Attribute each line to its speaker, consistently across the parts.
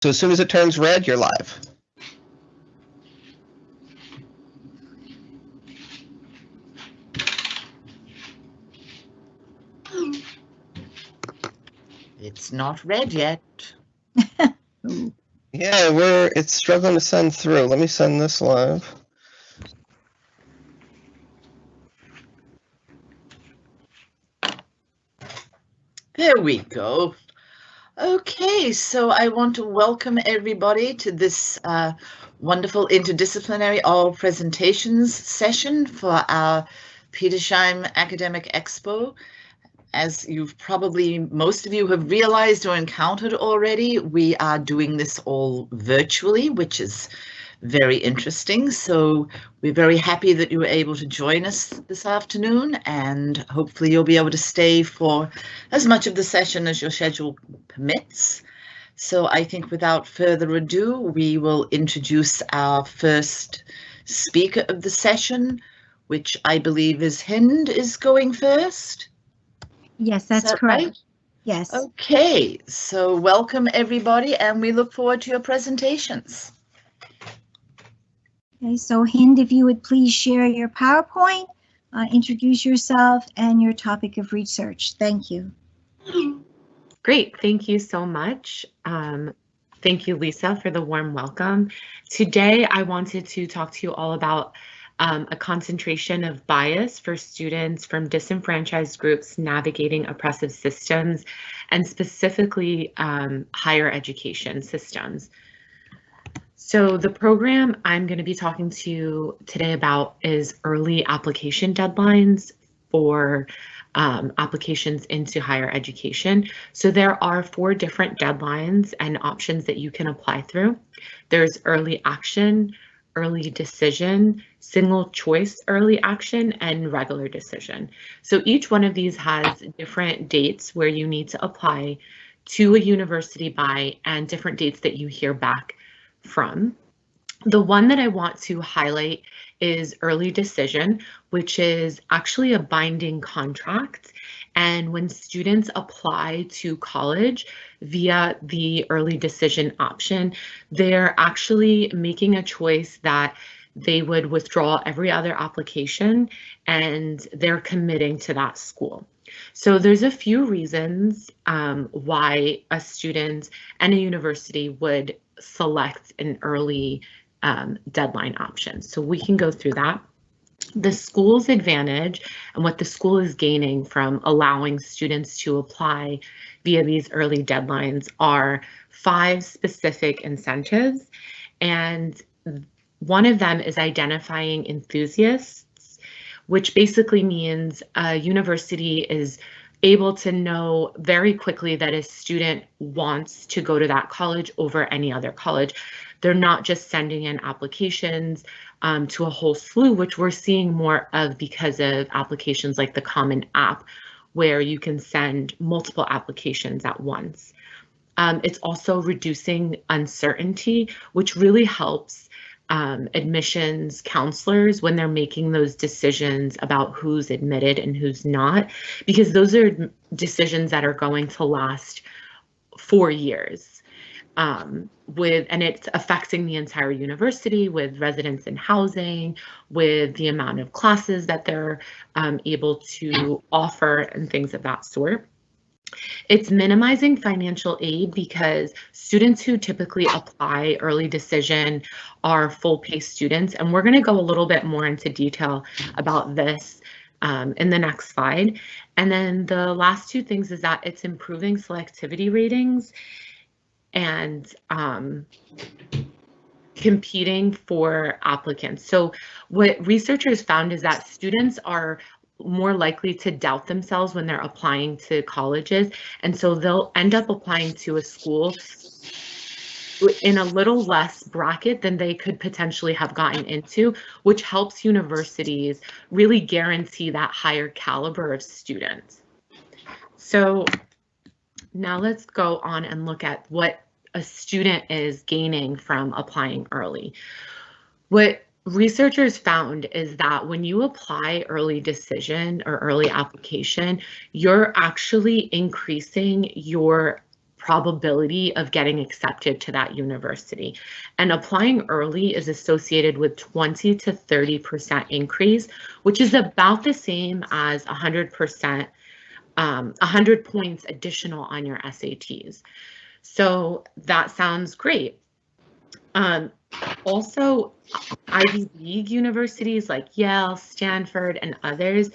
Speaker 1: So as soon as it turns red, you're live.
Speaker 2: It's not red yet.
Speaker 1: Yeah, it's struggling to send through. Let me send this live.
Speaker 2: There we go. Okay, so I want to welcome everybody to this wonderful interdisciplinary oral presentations session for our Petersheim Academic Expo. As you've probably, most of you have realized or encountered already, we are doing this all virtually, which is very interesting. So we're very happy that you were able to join us this afternoon, and hopefully you'll be able to stay for as much of the session as your schedule permits. So I think without further ado, we will introduce our first speaker of the session, which I believe is Hind is going first.
Speaker 3: Yes, that's correct.
Speaker 2: Right?
Speaker 3: Yes.
Speaker 2: Okay, so welcome everybody, and we look forward to your presentations.
Speaker 3: Okay, so Hind, if you would please share your PowerPoint, introduce yourself and your topic of research. Thank you.
Speaker 4: Great, thank you so much. Thank you, Lisa, for the warm welcome. Today, I wanted to talk to you all about a concentration of bias for students from disenfranchised groups navigating oppressive systems, and specifically higher education systems. So the program I'm going to be talking to you today about is early application deadlines for applications into higher education. So there are 4 different deadlines and options that you can apply through. There's early action, early decision, single choice early action, and regular decision. So each one of these has different dates where you need to apply to a university by, and different dates that you hear back from. The one that I want to highlight is early decision, which is actually a binding contract. And when students apply to college via the early decision option, they're actually making a choice that they would withdraw every other application, and they're committing to that school. So there's a few reasons why a student and a university would select an early deadline option. So we can go through that. The school's advantage and what the school is gaining from allowing students to apply via these early deadlines are 5 specific incentives. And one of them is identifying enthusiasts, which basically means a university is able to know very quickly that a student wants to go to that college over any other college. They're not just sending in applications to a whole slew, which we're seeing more of because of applications like the Common App, where you can send multiple applications at once. It's also reducing uncertainty, which really helps admissions counselors when they're making those decisions about who's admitted and who's not, because those are decisions that are going to last 4 years. And it's affecting the entire university with residents and housing, with the amount of classes that they're able to offer and things of that sort. It's minimizing financial aid because students who typically apply early decision are full pay students. And we're going to go a little bit more into detail about this in the next slide. And then the last 2 things is that it's improving selectivity ratings and competing for applicants. So what researchers found is that students are more likely to doubt themselves when they're applying to colleges, and so they'll end up applying to a school in a little less bracket than they could potentially have gotten into, which helps universities really guarantee that higher caliber of students. So now let's go on and look at what a student is gaining from applying early. What researchers found is that when you apply early decision or early application, you're actually increasing your probability of getting accepted to that university. And applying early is associated with 20 to 30% increase, which is about the same as 100%, 100 points additional on your SATs. So that sounds great. Also, Ivy League universities like Yale, Stanford, and others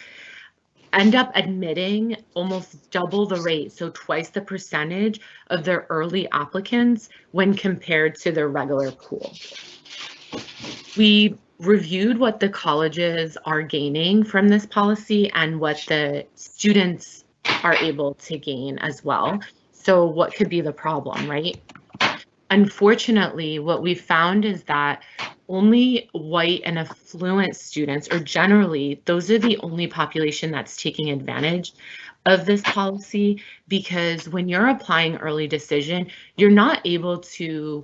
Speaker 4: end up admitting almost double the rate, so twice the percentage of their early applicants when compared to their regular pool. We reviewed what the colleges are gaining from this policy and what the students are able to gain as well. So what could be the problem, right? Unfortunately, what we found is that only white and affluent students, or generally, those are the only population that's taking advantage of this policy, because when you're applying early decision, you're not able to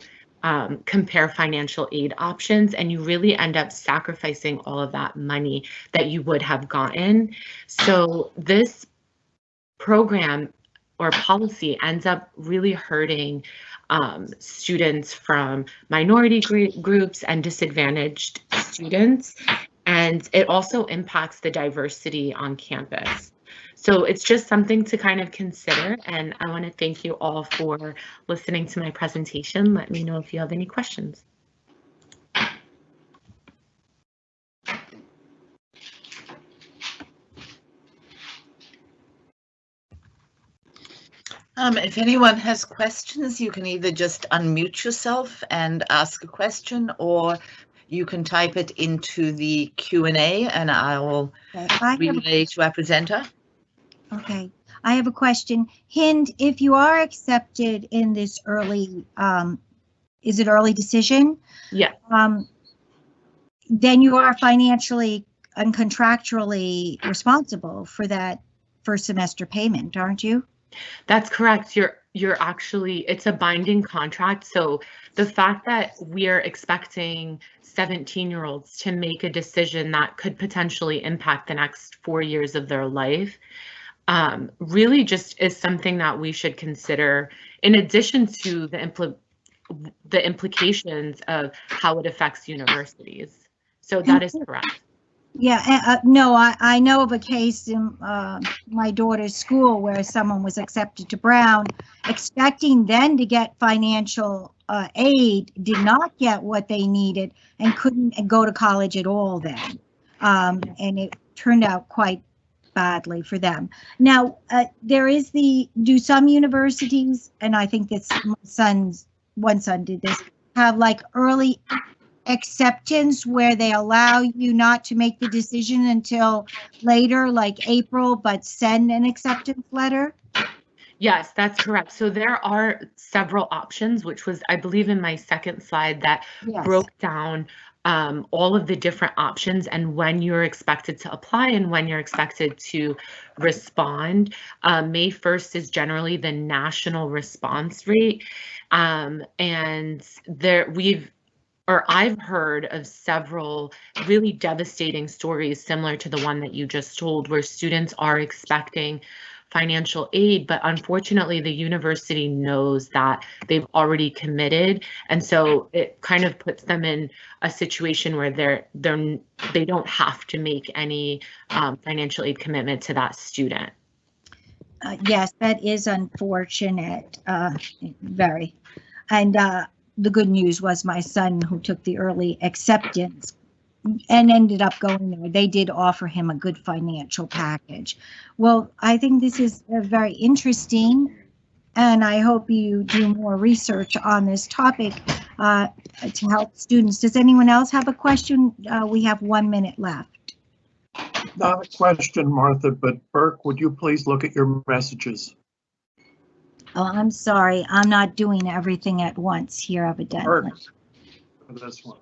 Speaker 4: compare financial aid options, and you really end up sacrificing all of that money that you would have gotten. So this program or policy ends up really hurting students from minority groups and disadvantaged students, and it also impacts the diversity on campus. So it's just something to kind of consider, and I want to thank you all for listening to my presentation. Let me know if you have any questions.
Speaker 2: If anyone has questions, you can either just unmute yourself and ask a question, or you can type it into the Q&A and I will relay to our presenter.
Speaker 3: Okay, I have a question. Hind, if you are accepted in this early, is it early decision?
Speaker 4: Yeah.
Speaker 3: Then you are financially and contractually responsible for that first semester payment, aren't you?
Speaker 4: That's correct. You're actually, it's a binding contract. So the fact that we are expecting 17-year-olds to make a decision that could potentially impact the next 4 years of their life really just is something that we should consider, in addition to the implications of how it affects universities. So that is correct.
Speaker 3: Yeah, no, I know of a case in my daughter's school where someone was accepted to Brown, expecting then to get financial aid, did not get what they needed and couldn't go to college at all then. And it turned out quite badly for them. Now, there is do some universities, and I think this one son did this, have like early acceptance where they allow you not to make the decision until later, like April, but send an acceptance letter?
Speaker 4: Yes, that's correct. So there are several options, which was, I believe, in my second slide that broke down all of the different options and when you're expected to apply and when you're expected to respond. May 1st is generally the national response rate. And I've heard of several really devastating stories similar to the one that you just told, where students are expecting financial aid, but unfortunately the university knows that they've already committed, and so it kind of puts them in a situation where they don't have to make any financial aid commitment to that student.
Speaker 3: Yes, that is unfortunate, very. And the good news was my son, who took the early acceptance and ended up going there, they did offer him a good financial package. Well, I think this is very interesting, and I hope you do more research on this topic to help students. Does anyone else have a question? We have 1 minute left.
Speaker 5: Not a question, Martha, but Burke, would you please look at your messages?
Speaker 3: Oh, I'm sorry. I'm not doing everything at once here, evidently.
Speaker 5: Burke, for this one.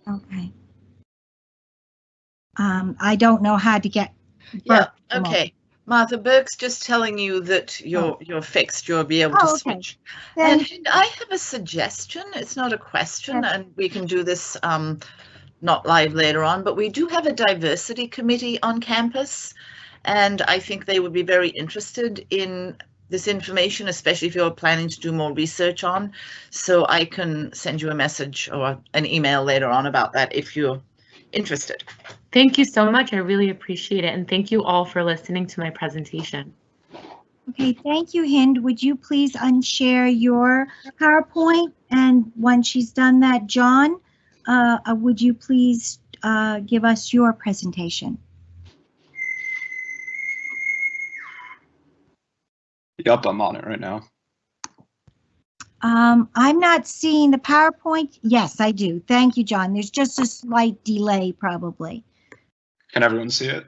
Speaker 3: Okay. I don't know how to get.
Speaker 2: Yeah. Okay. Martha, Burke's just telling you that you're fixed. You'll be able to switch.
Speaker 3: Then,
Speaker 2: and I have a suggestion. It's not a question, and we can do this not live later on. But we do have a diversity committee on campus. and I think they would be very interested in this information, especially if you're planning to do more research on. So I can send you a message or an email later on about that if you're interested.
Speaker 4: Thank you so much. I really appreciate it. And thank you all for listening to my presentation.
Speaker 3: Okay, thank you, Hind. Would you please unshare your PowerPoint? And once she's done that, John, would you please give us your presentation?
Speaker 6: Yep, I'm on it right now.
Speaker 3: I'm not seeing the PowerPoint. Yes, I do. Thank you, John. There's just a slight delay, probably.
Speaker 6: Can everyone see it?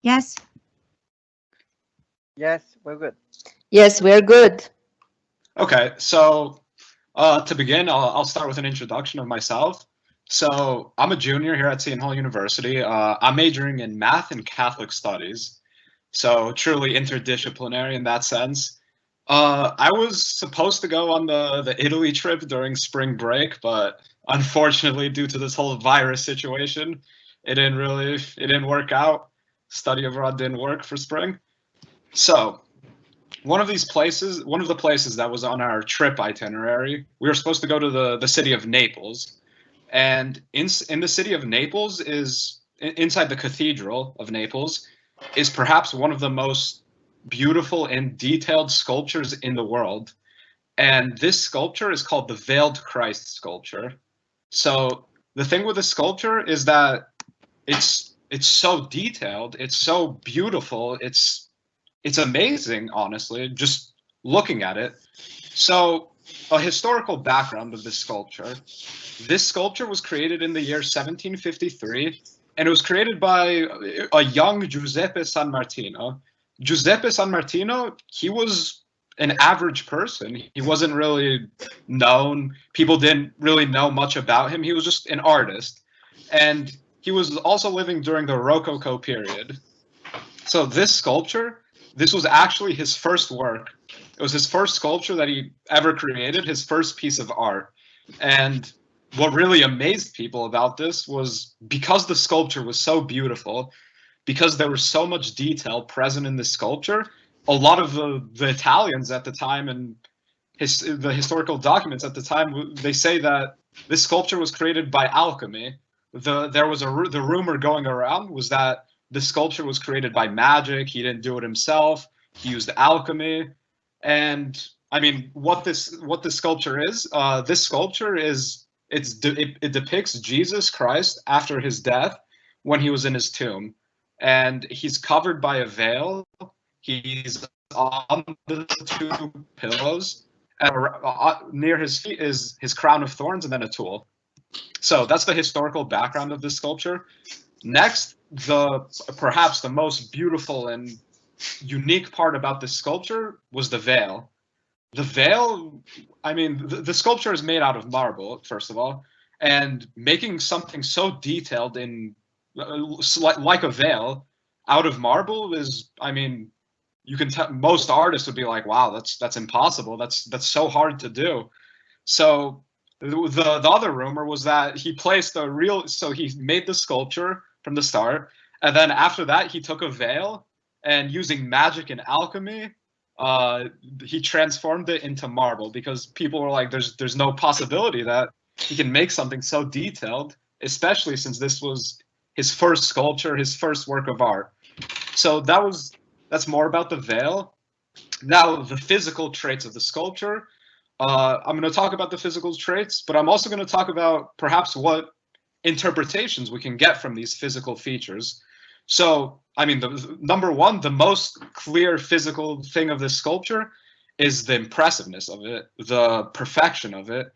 Speaker 3: Yes?
Speaker 7: Yes, we're good.
Speaker 8: Yes, we're good.
Speaker 6: Okay, so to begin, I'll start with an introduction of myself. So I'm a junior here at Seton Hall University. I'm majoring in math and Catholic studies, so truly interdisciplinary in that sense. I was supposed to go on the Italy trip during spring break, but unfortunately, due to this whole virus situation, it didn't work out. Study abroad didn't work for spring. So one of the places that was on our trip itinerary, we were supposed to go to the city of Naples. And in the city of Naples inside the Cathedral of Naples is perhaps one of the most beautiful and detailed sculptures in the world. And this sculpture is called the Veiled Christ sculpture. So the thing with the sculpture is that it's so detailed, it's so beautiful, it's amazing, honestly, just looking at it. So a historical background of this sculpture. This sculpture was created in the year 1753, and it was created by a young Giuseppe San Martino. Giuseppe San Martino, he was an average person. He wasn't really known. People didn't really know much about him. He was just an artist. And he was also living during the Rococo period. So this sculpture, this was actually his first work. It was his first sculpture that he ever created, his first piece of art. And what really amazed people about this was because the sculpture was so beautiful, because there was so much detail present in the sculpture, a lot of the Italians at the time and the historical documents at the time, they say that this sculpture was created by alchemy. The rumor going around was that the sculpture was created by magic. He didn't do it himself. He used alchemy. And I mean, what this sculpture is, this sculpture is it depicts Jesus Christ after his death when he was in his tomb, and he's covered by a veil. He's on the two pillows, and near his feet is his crown of thorns and then a tool. So that's the historical background of this sculpture. Next, perhaps the most beautiful and unique part about this sculpture was the veil. The veil, I mean, the sculpture is made out of marble, first of all, and making something so detailed in like a veil out of marble is, I mean, you can tell most artists would be like, wow, that's impossible. That's so hard to do. So the other rumor was that he placed so he made the sculpture from the start, and then after that he took a veil and using magic and alchemy, he transformed it into marble, because people were like, there's no possibility that he can make something so detailed, especially since this was his first sculpture, his first work of art. So that's more about the veil. Now, the physical traits of the sculpture. I'm going to talk about the physical traits, but I'm also going to talk about perhaps what interpretations we can get from these physical features. So, I mean, number one, the most clear physical thing of this sculpture is the impressiveness of it, the perfection of it.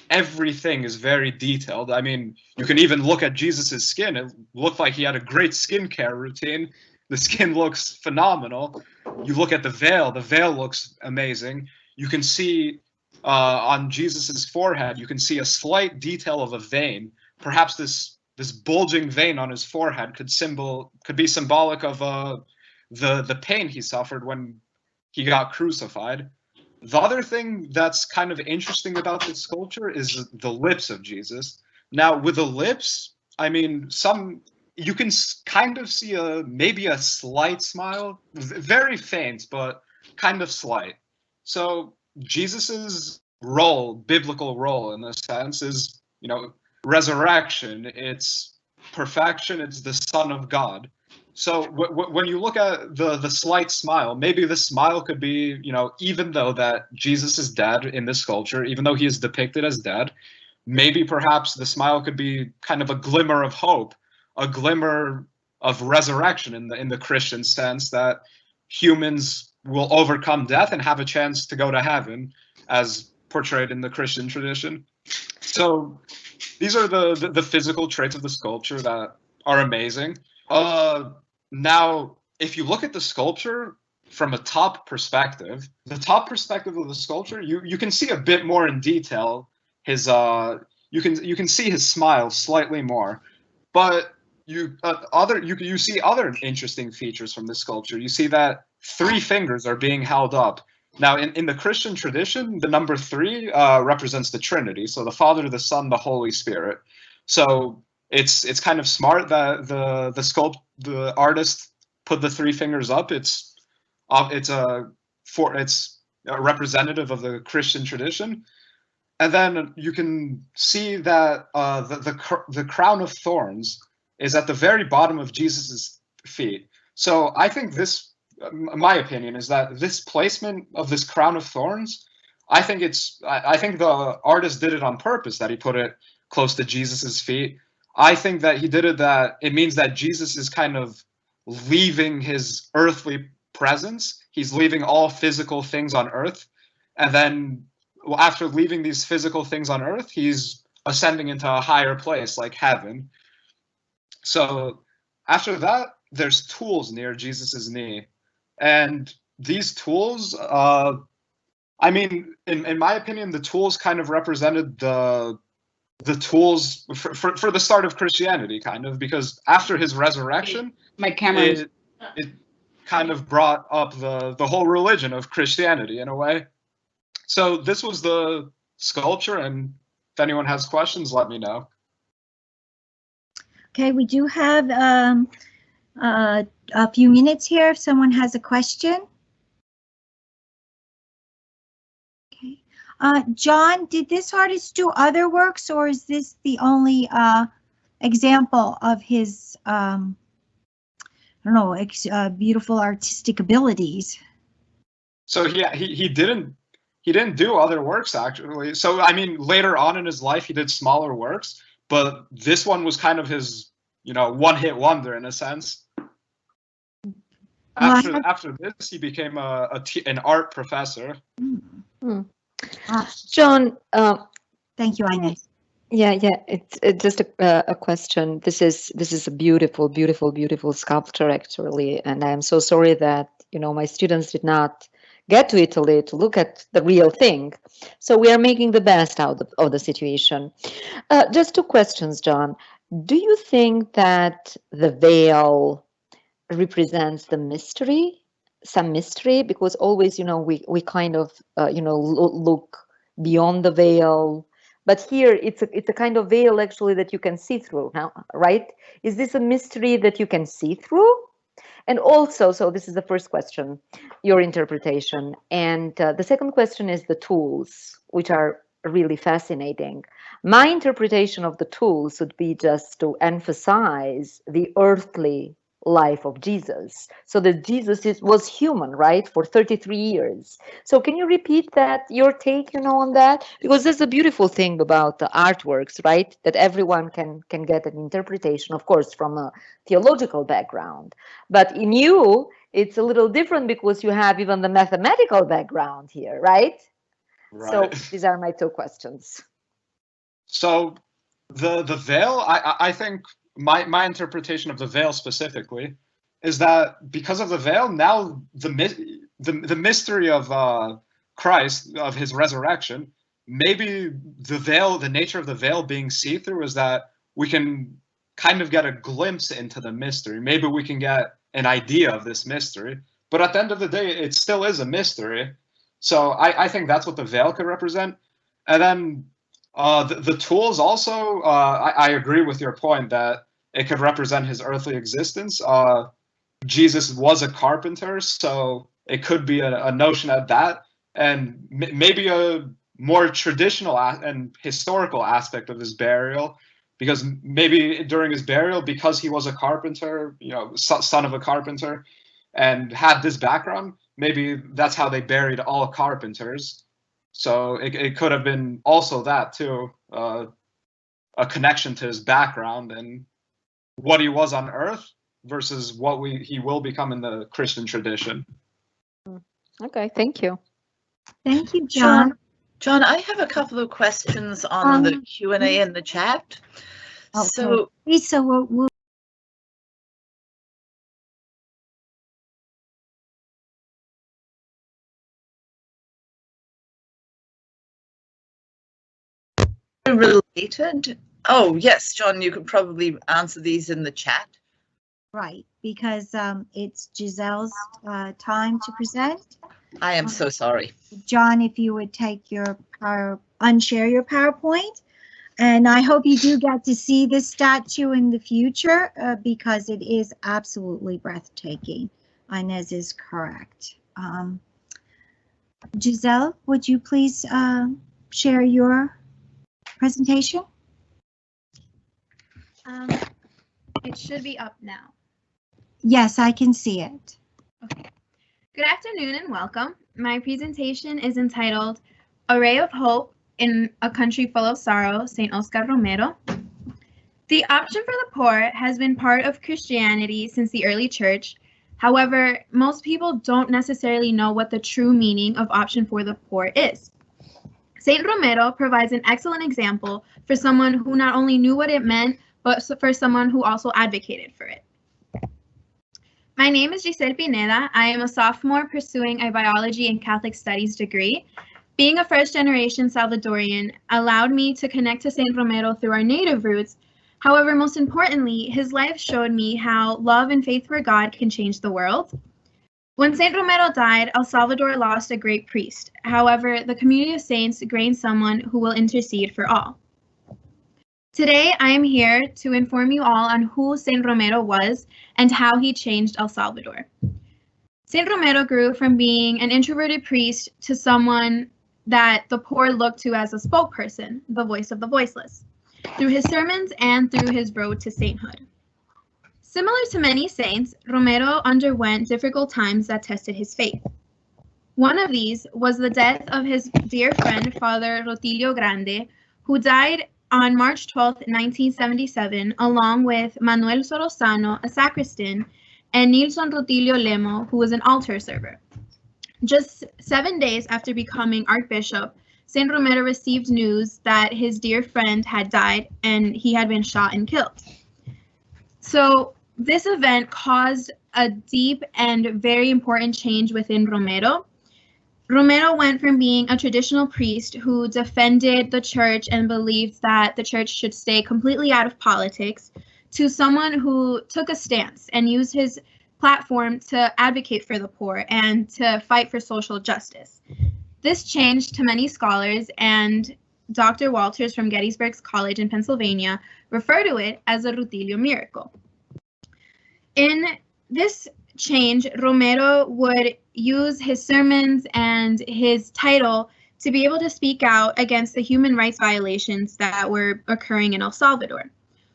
Speaker 6: Everything is very detailed. I mean, you can even look at Jesus's skin. It looked like he had a great skincare routine. The skin looks phenomenal. You look at the veil looks amazing. You can see on Jesus's forehead, you can see a slight detail of a vein. Perhaps this bulging vein on his forehead could be symbolic of the pain he suffered when he got crucified. The other thing that's kind of interesting about this sculpture is the lips of Jesus. Now, with the lips, I mean, some you can kind of see maybe a slight smile, very faint, but kind of slight. So Jesus's role, biblical role in this sense, is, you know, resurrection. It's perfection. It's the Son of God. So when you look at the slight smile, maybe the smile could be, you know, even though that Jesus is dead in this sculpture, even though he is depicted as dead, maybe perhaps the smile could be kind of a glimmer of hope, a glimmer of resurrection in the Christian sense, that humans will overcome death and have a chance to go to heaven, as portrayed in the Christian tradition. So these are the physical traits of the sculpture that are amazing. Now, if you look at the sculpture from a top perspective, the top perspective of the sculpture, you can see a bit more in detail. His you can see his smile slightly more, but you see other interesting features from this sculpture. You see that 3 fingers are being held up. Now, in the Christian tradition, the number 3 represents the Trinity, so the Father, the Son, the Holy Spirit. So it's kind of smart that the artist put the 3 fingers up. It's a representative of the Christian tradition. And then you can see that the crown of thorns is at the very bottom of Jesus's feet. So I think this, my opinion, is that this placement of this crown of thorns, I think the artist did it on purpose, that he put it close to Jesus's feet. I think that he did it, that it means that Jesus is kind of leaving his earthly presence. He's leaving all physical things on earth. And then after leaving these physical things on earth, he's ascending into a higher place like heaven. So after that, there's tools near Jesus's knee. And these tools, I mean, in my opinion, the tools kind of represented the tools for the start of Christianity, kind of, because after his resurrection,
Speaker 7: my camera,
Speaker 6: it kind of brought up the whole religion of Christianity in a way. So this was the sculpture, and if anyone has questions, let me know.
Speaker 3: Okay, we do have a few minutes here if someone has a question. Okay, John, did this artist do other works, or is this the only example of his, I don't know, beautiful artistic abilities?
Speaker 6: So yeah, he didn't do other works, actually. So I mean, later on in his life, he did smaller works, but this one was kind of his, you know, one-hit wonder in a sense. After this, he became an art professor.
Speaker 8: John,
Speaker 3: thank you, Ines.
Speaker 8: Yeah, it's just a question. This is a beautiful, beautiful, beautiful sculpture, actually, and I'm so sorry that, you know, my students did not get to Italy to look at the real thing. So we are making the best out of the situation. Just 2 questions, John. Do you think that the veil represents the mystery, some mystery? Because always, you know, we kind of, you know, look beyond the veil. But here it's a kind of veil, actually, that you can see through now, right? Is this a mystery that you can see through? And also, so this is the first question, your interpretation. And the second question is the tools, which are really fascinating. My interpretation of the tools would be just to emphasize the earthly life of Jesus. So that Jesus was human, right, for 33 years. So can you repeat that, your take, you know, on that? Because there's a beautiful thing about the artworks, right, that everyone can get an interpretation, of course, from a theological background. But in you, it's a little different because you have even the mathematical background here, right? So these are my 2 questions.
Speaker 6: So the veil, I think my interpretation of the veil specifically is that because of the veil, now the mystery of Christ, of his resurrection, maybe the veil, the nature of the veil being see-through, is that we can kind of get a glimpse into the mystery. Maybe we can get an idea of this mystery, but at the end of the day, it still is a mystery. So I think that's what the veil could represent. And then the tools also, I agree with your point that it could represent his earthly existence. Jesus was a carpenter, so it could be a notion of that, and maybe a more traditional and historical aspect of his burial, because maybe during his burial, because he was a carpenter, son of a carpenter, and had this background, maybe that's how they buried all carpenters. So it could have been also that too, a connection to his background and what he was on earth versus what he will become in the Christian tradition.
Speaker 8: Okay, thank you.
Speaker 3: Thank you, John.
Speaker 2: John, I have a couple of questions on the Q&A in the chat.
Speaker 3: Okay.
Speaker 2: So,
Speaker 3: Lisa, we'll
Speaker 2: related. Oh, yes, John, you could probably answer these in the chat.
Speaker 3: right, because it's Giselle's time to present.
Speaker 2: I am so sorry.
Speaker 3: John, if you would take your unshare your PowerPoint. And I hope you do get to see this statue in the future because it is absolutely breathtaking. Inez is correct. Giselle, would you please share your presentation?
Speaker 7: It should be up now.
Speaker 3: Yes, I can see it.
Speaker 7: Okay. Good afternoon and welcome. My presentation is entitled A Ray of Hope in a Country Full of Sorrow, St. Oscar Romero. The option for the poor has been part of Christianity since the early church. However, most people don't necessarily know what the true meaning of option for the poor is. St. Romero provides an excellent example for someone who not only knew what it meant, but for someone who also advocated for it. My name is Giselle Pineda. I am a sophomore pursuing a biology and Catholic studies degree. Being a first-generation Salvadorian allowed me to connect to St. Romero through our native roots. However, most importantly, his life showed me how love and faith for God can change the world. When St. Romero died, El Salvador lost a great priest. However, the community of saints gained someone who will intercede for all. Today, I am here to inform you all on who St. Romero was and how he changed El Salvador. St. Romero grew from being an introverted priest to someone that the poor looked to as a spokesperson, the voice of the voiceless, through his sermons and through his road to sainthood. Similar to many saints, Romero underwent difficult times that tested his faith. One of these was the death of his dear friend, Father Rutilio Grande, who died on March 12, 1977, along with Manuel Sorosano, a sacristan, and Nilson Rutilio Lemo, who was an altar server. Just 7 days after becoming Archbishop, St. Romero received news that his dear friend had died and he had been shot and killed. So this event caused a deep and very important change within Romero. Romero went from being a traditional priest who defended the church and believed that the church should stay completely out of politics to someone who took a stance and used his platform to advocate for the poor and to fight for social justice. This changed to many scholars, and Dr. Walters from Gettysburg College in Pennsylvania refer to it as a Rutilio miracle. In this change, Romero would use his sermons and his title to be able to speak out against the human rights violations that were occurring in El Salvador.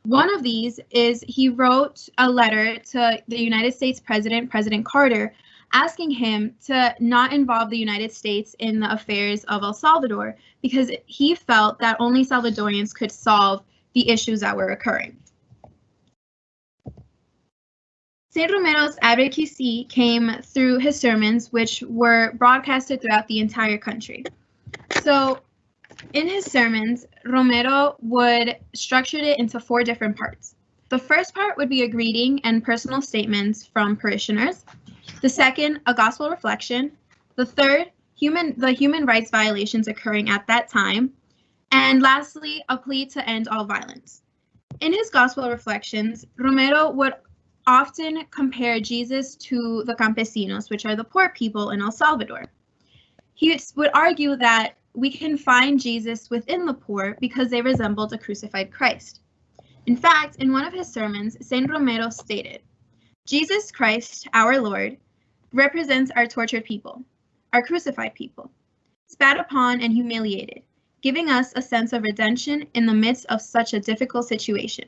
Speaker 7: One of these is he wrote a letter to the United States President, President Carter, asking him to not involve the United States in the affairs of El Salvador because he felt that only Salvadorians could solve the issues that were occurring. St. Romero's advocacy came through his sermons, which were broadcasted throughout the entire country. So in his sermons, Romero would structure it into 4 different parts. The first part would be a greeting and personal statements from parishioners. The second, a gospel reflection. The third, the human rights violations occurring at that time. And lastly, a plea to end all violence. In his gospel reflections, Romero would often compare Jesus to the campesinos, which are the poor people in El Salvador. He would argue that we can find Jesus within the poor because they resembled a crucified Christ. In fact, in one of his sermons, Saint Romero stated, "Jesus Christ, our Lord, represents our tortured people, our crucified people, spat upon and humiliated, giving us a sense of redemption in the midst of such a difficult situation.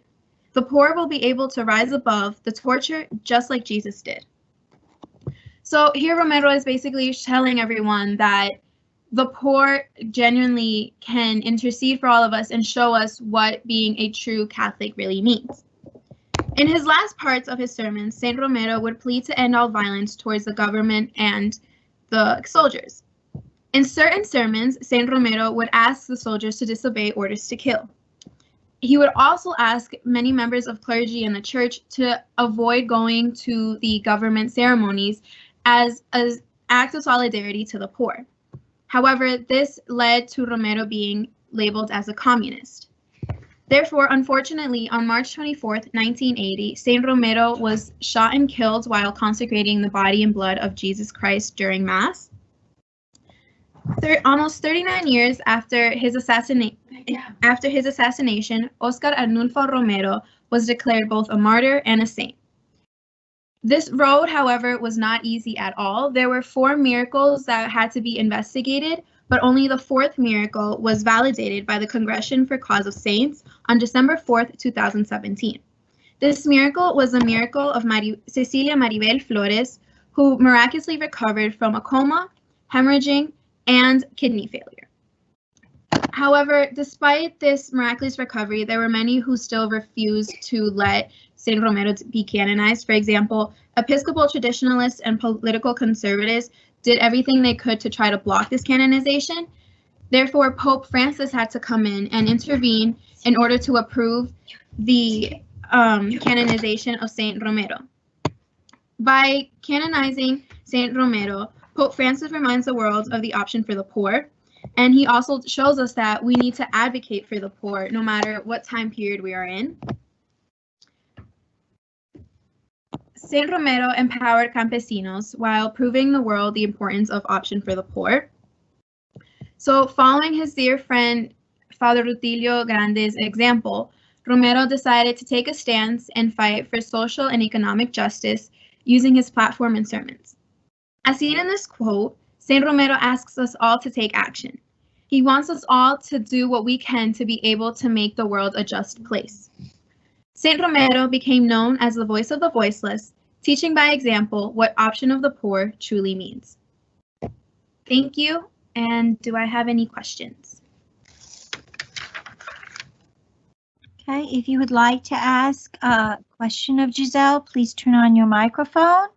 Speaker 7: The poor will be able to rise above the torture just like Jesus did." So here Romero is basically telling everyone that the poor genuinely can intercede for all of us and show us what being a true Catholic really means. In his last parts of his sermons, Saint Romero would plead to end all violence towards the government and the soldiers. In certain sermons, Saint Romero would ask the soldiers to disobey orders to kill. He would also ask many members of clergy in the church to avoid going to the government ceremonies as an act of solidarity to the poor. However, this led to Romero being labeled as a communist. Therefore, unfortunately, on March 24th, 1980, Saint Romero was shot and killed while consecrating the body and blood of Jesus Christ during Mass. Almost 39 years after his assassination, Oscar Arnulfo Romero was declared both a martyr and a saint. This road, however, was not easy at all. There were 4 miracles that had to be investigated, but only the 4th miracle was validated by the Congregation for Cause of Saints on December 4th, 2017. This miracle was a miracle of Cecilia Maribel Flores, who miraculously recovered from a coma, hemorrhaging, and kidney failure. However, despite this miraculous recovery, there were many who still refused to let Saint Romero be canonized. For example, Episcopal traditionalists and political conservatives did everything they could to try to block this canonization. Therefore, Pope Francis had to come in and intervene in order to approve the canonization of Saint Romero. By canonizing Saint Romero, Pope Francis reminds the world of the option for the poor, and he also shows us that we need to advocate for the poor no matter what time period we are in. Saint Romero empowered campesinos while proving the world the importance of option for the poor. So following his dear friend Father Rutilio Grande's example, Romero decided to take a stance and fight for social and economic justice using his platform and sermons. As seen in this quote, Saint Romero asks us all to take action. He wants us all to do what we can to be able to make the world a just place. Saint Romero became known as the voice of the voiceless, teaching by example what option of the poor truly means. Thank you, and do I have any questions?
Speaker 3: Okay, if you would like to ask a question of Giselle, please turn on your microphone.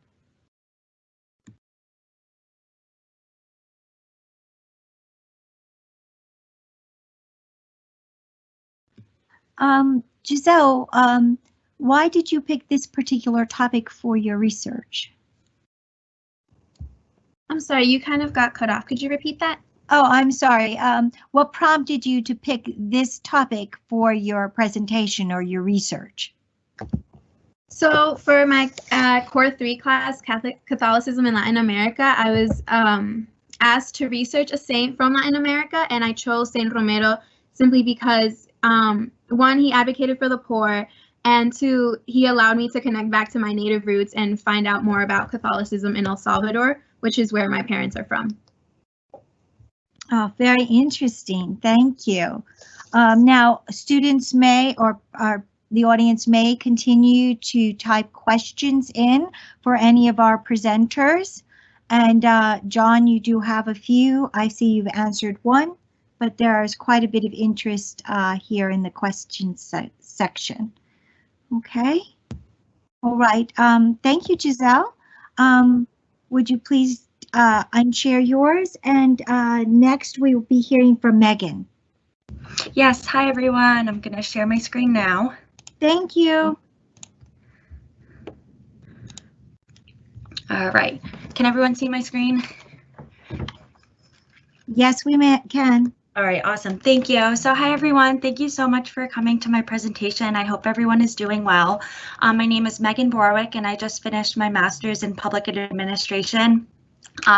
Speaker 3: Giselle, why did you pick this particular topic for your research?
Speaker 7: I'm sorry, you kind of got cut off. Could you repeat that?
Speaker 3: Oh, I'm sorry. What prompted you to pick this topic for your presentation or your research?
Speaker 7: So for my Core 3 class, Catholicism in Latin America, I was asked to research a saint from Latin America, and I chose Saint Romero simply because, 1, he advocated for the poor, and 2, he allowed me to connect back to my native roots and find out more about Catholicism in El Salvador, which is where my parents are from.
Speaker 3: Oh, very interesting. Thank you. Now, students may, or the audience may continue to type questions in for any of our presenters. And John, you do have a few. I see you've answered one, but there is quite a bit of interest here in the questions section. Okay. All right. Thank you, Giselle. Would you please unshare yours? And next we will be hearing from Megan.
Speaker 9: Yes, hi everyone. I'm going to share my screen now.
Speaker 3: Thank you.
Speaker 9: All right. Can everyone see my screen?
Speaker 3: Yes, we can.
Speaker 9: All right, awesome. Thank you. So hi everyone. Thank you so much for coming to my presentation. I hope everyone is doing well. My name is Megan Borwick and I just finished my master's in public administration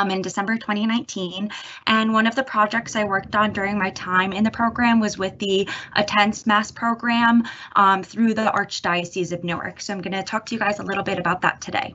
Speaker 9: in December 2019. And one of the projects I worked on during my time in the program was with the Attends Mass program through the Archdiocese of Newark. So I'm going to talk to you guys a little bit about that today.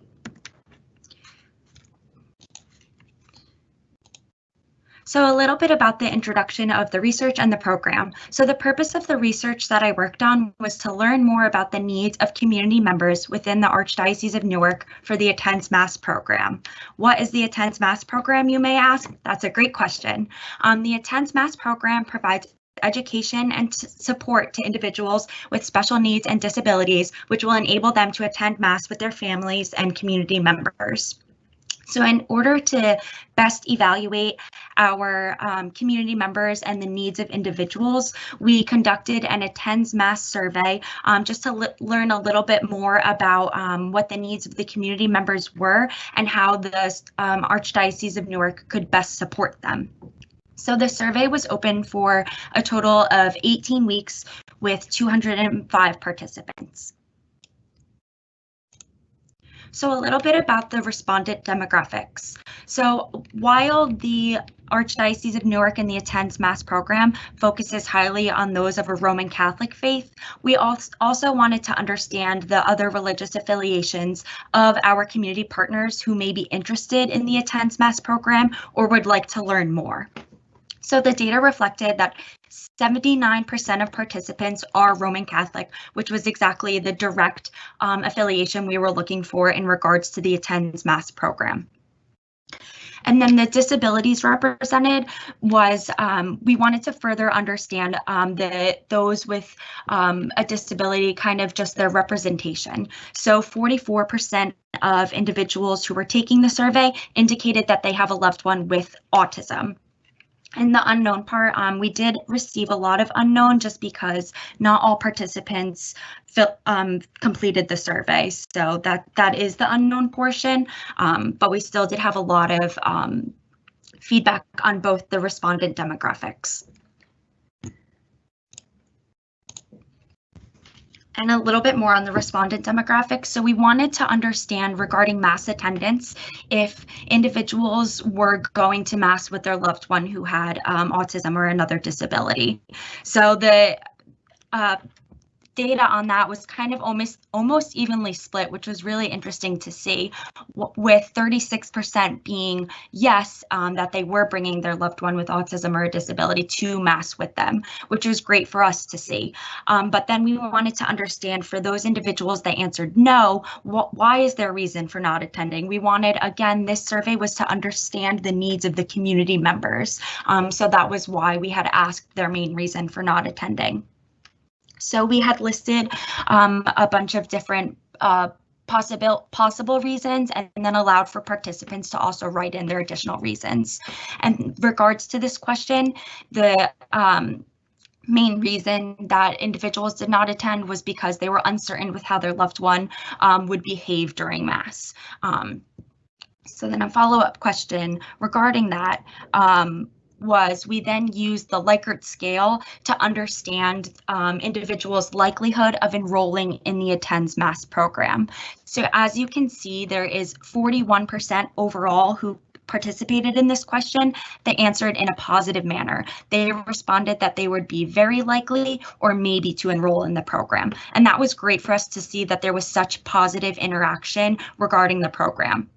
Speaker 9: So a little bit about the introduction of the research and the program. So the purpose of the research that I worked on was to learn more about the needs of community members within the Archdiocese of Newark for the Attends Mass program. What is the Attends Mass program, you may ask? That's a great question. The Attends Mass program provides education and support to individuals with special needs and disabilities, which will enable them to attend Mass with their families and community members. So in order to best evaluate our community members and the needs of individuals, we conducted an Attends Mass survey just to learn a little bit more about what the needs of the community members were and how the Archdiocese of Newark could best support them. So the survey was open for a total of 18 weeks with 205 participants. So a little bit about the respondent demographics. So while the Archdiocese of Newark and the Attends Mass program focuses highly on those of a Roman Catholic faith, we also wanted to understand the other religious affiliations of our community partners who may be interested in the Attends Mass program or would like to learn more. So the data reflected that 79% of participants are Roman Catholic, which was exactly the direct affiliation we were looking for in regards to the Attends Mass program. And then the disabilities represented was, we wanted to further understand those with a disability, kind of just their representation. So 44% of individuals who were taking the survey indicated that they have a loved one with autism. In the unknown part, we did receive a lot of unknown just because not all participants completed the survey. So that is the unknown portion, but we still did have a lot of feedback on both the respondent demographics. And a little bit more on the respondent demographics. So we wanted to understand regarding Mass attendance, if individuals were going to Mass with their loved one who had autism or another disability. So the data on that was kind of almost evenly split, which was really interesting to see, with 36% being yes, that they were bringing their loved one with autism or a disability to Mass with them, which was great for us to see. But then we wanted to understand for those individuals that answered no, why is their reason for not attending? We wanted, again, this survey was to understand the needs of the community members. So that was why we had asked their main reason for not attending. So we had listed a bunch of different possible reasons and then allowed for participants to also write in their additional reasons. And in regards to this question, the main reason that individuals did not attend was because they were uncertain with how their loved one would behave during Mass. So then a follow-up question regarding that was we then used the Likert scale to understand individuals' likelihood of enrolling in the Attends Mass program. So as you can see, there is 41% overall who participated in this question that answered in a positive manner. They responded that they would be very likely or maybe to enroll in the program. And that was great for us to see that there was such positive interaction regarding the program.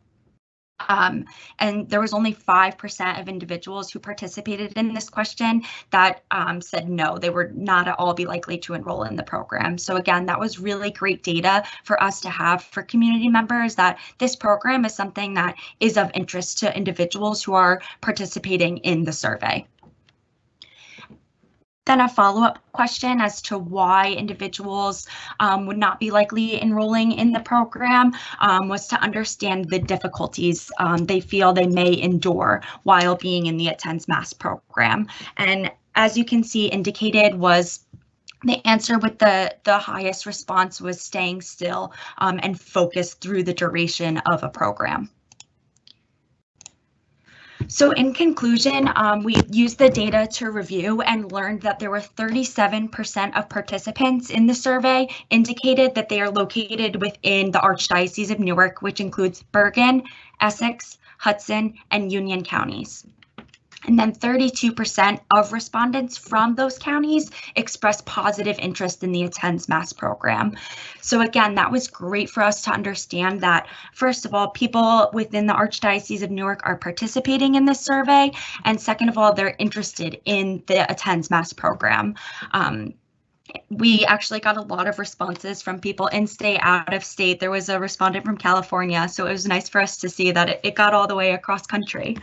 Speaker 9: And there was only 5% of individuals who participated in this question that said no, they would not at all be likely to enroll in the program. So again, that was really great data for us to have for community members, that this program is something that is of interest to individuals who are participating in the survey. Then a follow-up question as to why individuals would not be likely enrolling in the program was to understand the difficulties they feel they may endure while being in the Attends Mass program. And as you can see indicated was the answer with the highest response was staying still and focused through the duration of a program. So in conclusion, we used the data to review and learned that there were 37% of participants in the survey indicated that they are located within the Archdiocese of Newark, which includes Bergen, Essex, Hudson, and Union counties. And then 32% of respondents from those counties expressed positive interest in the Attends Mass program. So again, that was great for us to understand that, first of all, people within the Archdiocese of Newark are participating in this survey, and second of all, they're interested in the Attends Mass program. We actually got a lot of responses from people in state, out of state. There was a respondent from California, so it was nice for us to see that it got all the way across country.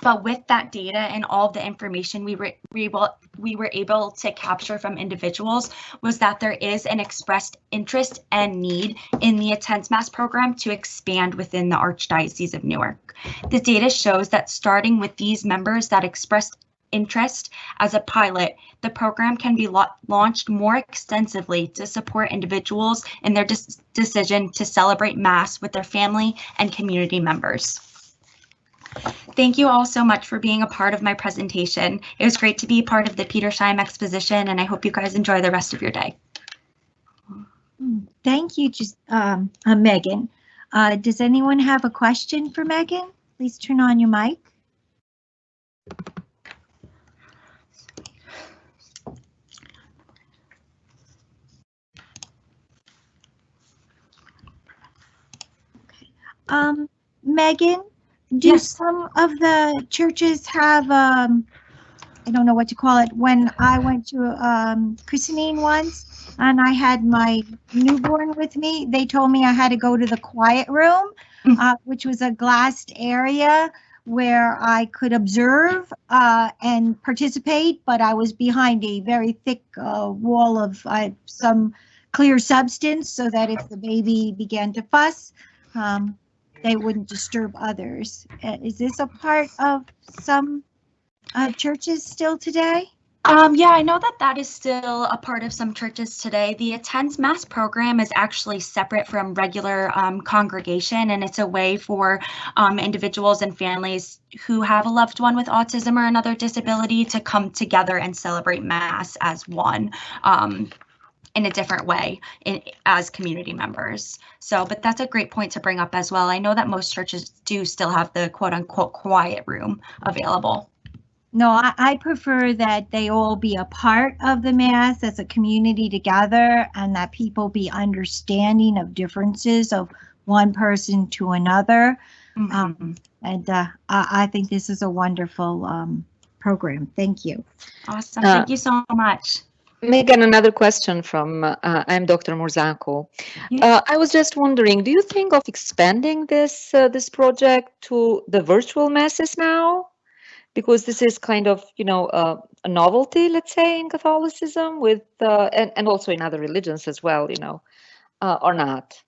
Speaker 9: But with that data and all of the information we were able to capture from individuals was that there is an expressed interest and need in the Attends Mass program to expand within the Archdiocese of Newark. The data shows that starting with these members that expressed interest as a pilot, the program can be launched more extensively to support individuals in their decision to celebrate Mass with their family and community members. Thank you all so much for being a part of my presentation. It was great to be part of the Petersheim exposition, and I hope you guys enjoy the rest of your day.
Speaker 3: Thank you, Megan. Does anyone have a question for Megan? Please turn on your mic. Megan, do
Speaker 9: Yes.
Speaker 3: some of the churches have, I don't know what to call it, when I went to christening once and I had my newborn with me, they told me I had to go to the quiet room, which was a glassed area where I could observe and participate, but I was behind a very thick wall of some clear substance so that if the baby began to fuss, they wouldn't disturb others. Is this a part of some churches still today?
Speaker 9: Yeah, I know that is still a part of some churches today. The Attends Mass program is actually separate from regular congregation, and it's a way for individuals and families who have a loved one with autism or another disability to come together and celebrate Mass as one. In a different way as community members. So, but that's a great point to bring up as well. I know that most churches do still have the quote unquote quiet room available.
Speaker 3: No, I prefer that they all be a part of the Mass as a community together and that people be understanding of differences of one person to another.
Speaker 9: Mm-hmm.
Speaker 3: I think this is a wonderful program. Thank you.
Speaker 9: Awesome. Thank you so much.
Speaker 8: Megan, another question from, I'm Dr. Murzako.
Speaker 9: Yeah.
Speaker 8: I was just wondering, do you think of expanding this project to the virtual masses now? Because this is kind of, a novelty, let's say, in Catholicism with, and also in other religions as well, or not?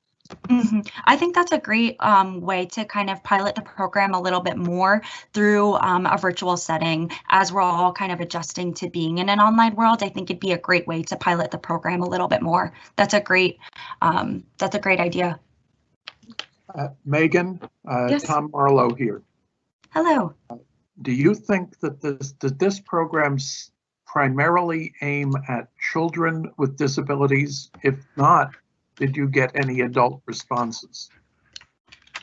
Speaker 9: Mm-hmm. I think that's a great way to kind of pilot the program a little bit more through a virtual setting as we're all kind of adjusting to being in an online world. I think it'd be a great way to pilot the program a little bit more. That's a great idea.
Speaker 5: Megan,
Speaker 9: Yes.
Speaker 5: Tom Marlowe here.
Speaker 9: Hello.
Speaker 5: Do you think that this program primarily aim at children with disabilities? If not, did you get any adult responses?